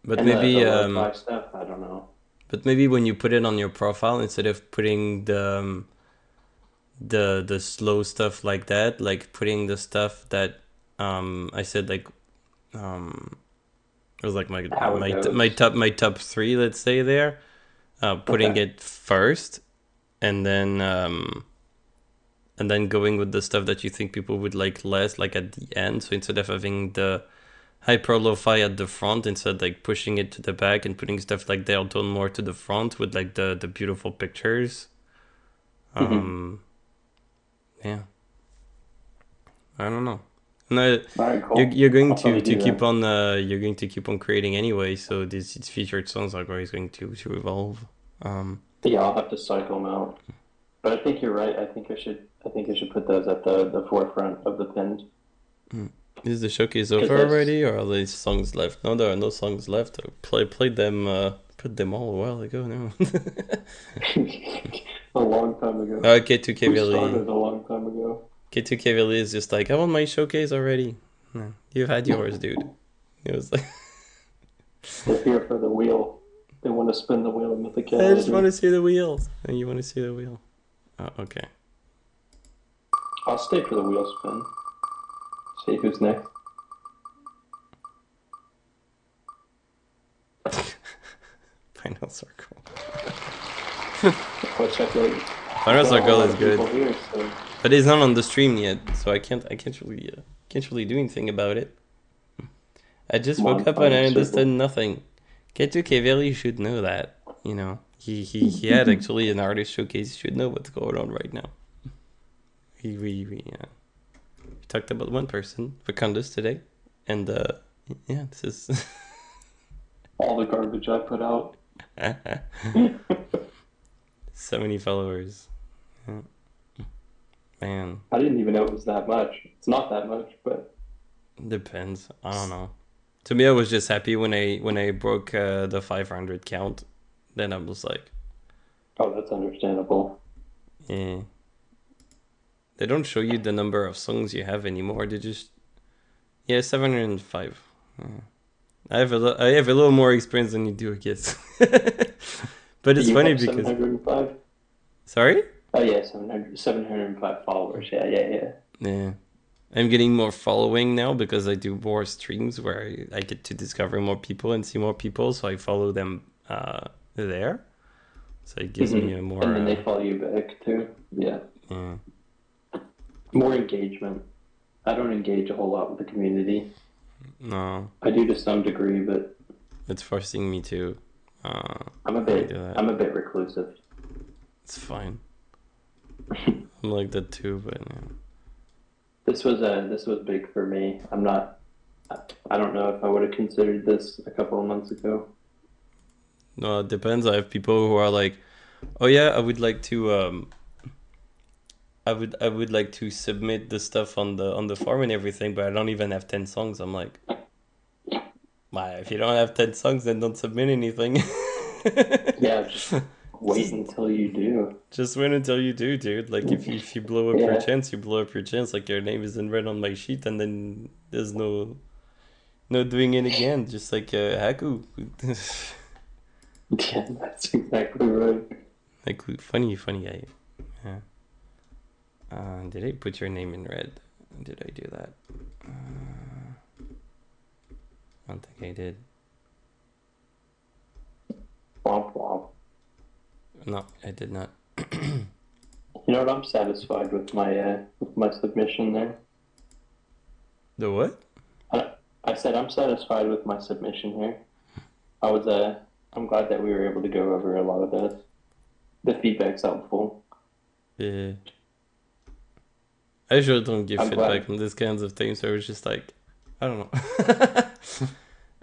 But and maybe the lo-fi stuff, I don't know. But maybe when you put it on your profile, instead of putting the slow stuff like that, like putting the stuff that I said like it was like my top 3, let's say there, putting it first, and then going with the stuff that you think people would like less, like at the end. So instead of having the hyper lo-fi at the front, instead like pushing it to the back and putting stuff like they'll tone more to the front with like the beautiful pictures. Yeah, I don't know. No, All right, cool. you're going I'll probably to do keep that. on you're going to keep on creating anyway. So these featured songs are always going to evolve. Yeah, I'll have to cycle them out. But I think you're right. I think I should put those at the forefront of the pins. Is the showcase 'Cause over that's- already, or are there songs left? No, there are no songs left. Played them. Put them all a while ago now. a long time ago. K2K We Valley. started a long time ago. K2K Valley is just like, I want my showcase already. No, you've had yours, dude. It was like, They're here for the wheel. They want to spin the wheel of mythicality. I just want to see the wheels, and you want to see the wheel. Oh, okay. I'll stay for the wheel spin. See who's next. Final Circle. I'll check it. Final Circle is good, Here, so. but it's not on the stream yet, so I can't really do anything about it. I just Come on, woke up and I Final understood Circle. nothing. K2K Valley should know that, you know. He had actually an artist showcase. He should know what's going on right now. We talked about one person, VOCONDUS, today, and yeah, this is All the garbage I put out. so many followers. Yeah. Man, I didn't even know it was that much. It's not that much, but depends. I don't know. To me, I was just happy when I broke the 500 count. Then I was like, oh, that's understandable. yeah. They don't show you the number of songs you have anymore. They just 705. Yeah. I have a little more experience than you do, I guess. But it's You funny have because 705? sorry. Oh yeah, 705 followers. Yeah. Yeah. I'm getting more following now because I do more streams where I get to discover more people and see more people, so I follow them there. So it gives me a more And then they follow you back too. Yeah. yeah. More engagement. I don't engage a whole lot with the community. No, I do to some degree, but it's forcing me to I'm a do that. bit reclusive. It's fine. I'm like that too, but yeah. This was big for me. I don't know if I would have considered this a couple of months ago. No, it depends. I have people who are like, "Oh yeah, I would like to I would like to submit the stuff on the form and everything, but I don't even have 10 songs." I'm like, "Why? If you don't have 10 songs, then don't submit anything." Yeah, just wait until you do. Just wait until you do, dude. Like if you blow up your Yeah. chance, you blow up your chance. Like your name isn't red on my sheet, and then there's no doing it again. Just like Haku. Yeah, that's exactly right. Like funny guy. Yeah. Did I put your name in red? Did I do that? I don't think I did. Womp womp. No, I did not. You know what? I'm satisfied with my submission there. The what? I said I'm satisfied with my submission here. I'm glad that we were able to go over a lot of this. The feedback's helpful. Yeah. I usually don't give I'm feedback glad. on these kinds of things, so I was just like, I don't know.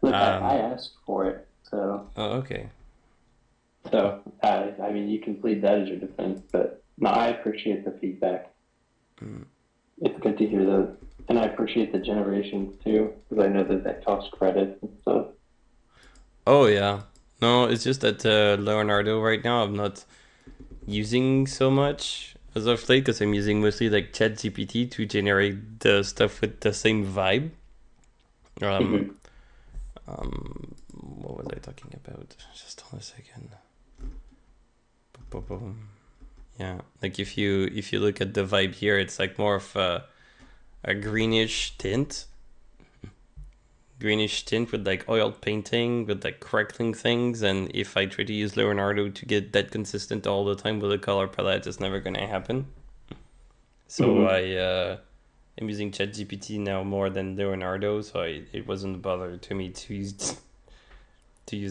Look, I asked for it, so Oh, okay. I mean you can plead that as your defense, but no, I appreciate the feedback. It's good to hear that, and I appreciate the generations too, because I know that costs credit and stuff. Oh, yeah. No, it's just that Leonardo right now I'm not using so much as of late because I'm using mostly like ChatGPT to generate the stuff with the same vibe. What was I talking about? Just hold a second. Boom. Yeah, like if you look at the vibe here, it's like more of a greenish tint with like oil painting with like crackling things, and if I try to use Leonardo to get that consistent all the time with a color palette, it's never gonna happen. So I'm using ChatGPT now more than Leonardo, so it wasn't a bother to me to use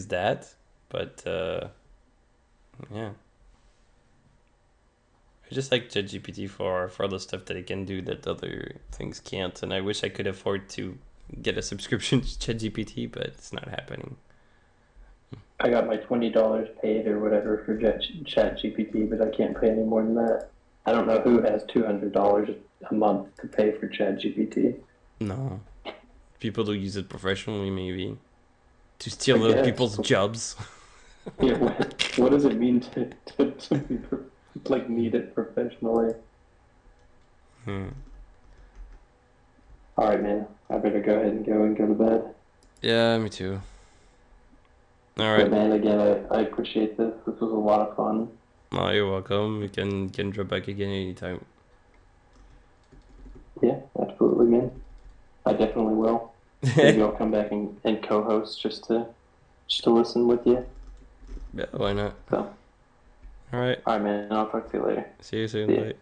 that, but yeah, I just like ChatGPT for the stuff that it can do that other things can't, and I wish I could afford to get a subscription to ChatGPT, but it's not happening. I got my $20 paid or whatever for Chat GPT, but I can't pay any more than that. I don't know who has $200 a month to pay for Chat GPT. No. People who use it professionally, maybe. To steal I other guess. people's jobs. Yeah, what does it mean to be like need it professionally? Hmm. All right, man. I better go ahead and go to bed. Yeah, me too. But Alright. man, again, I appreciate this. This was a lot of fun. Oh, you're welcome. You can drop back again anytime. Yeah, absolutely, man. I definitely will. Maybe I'll come back and co-host just to listen with you. Yeah, why not? So, Alright. all right, man. I'll talk to you later. See you soon. See ya. Bye.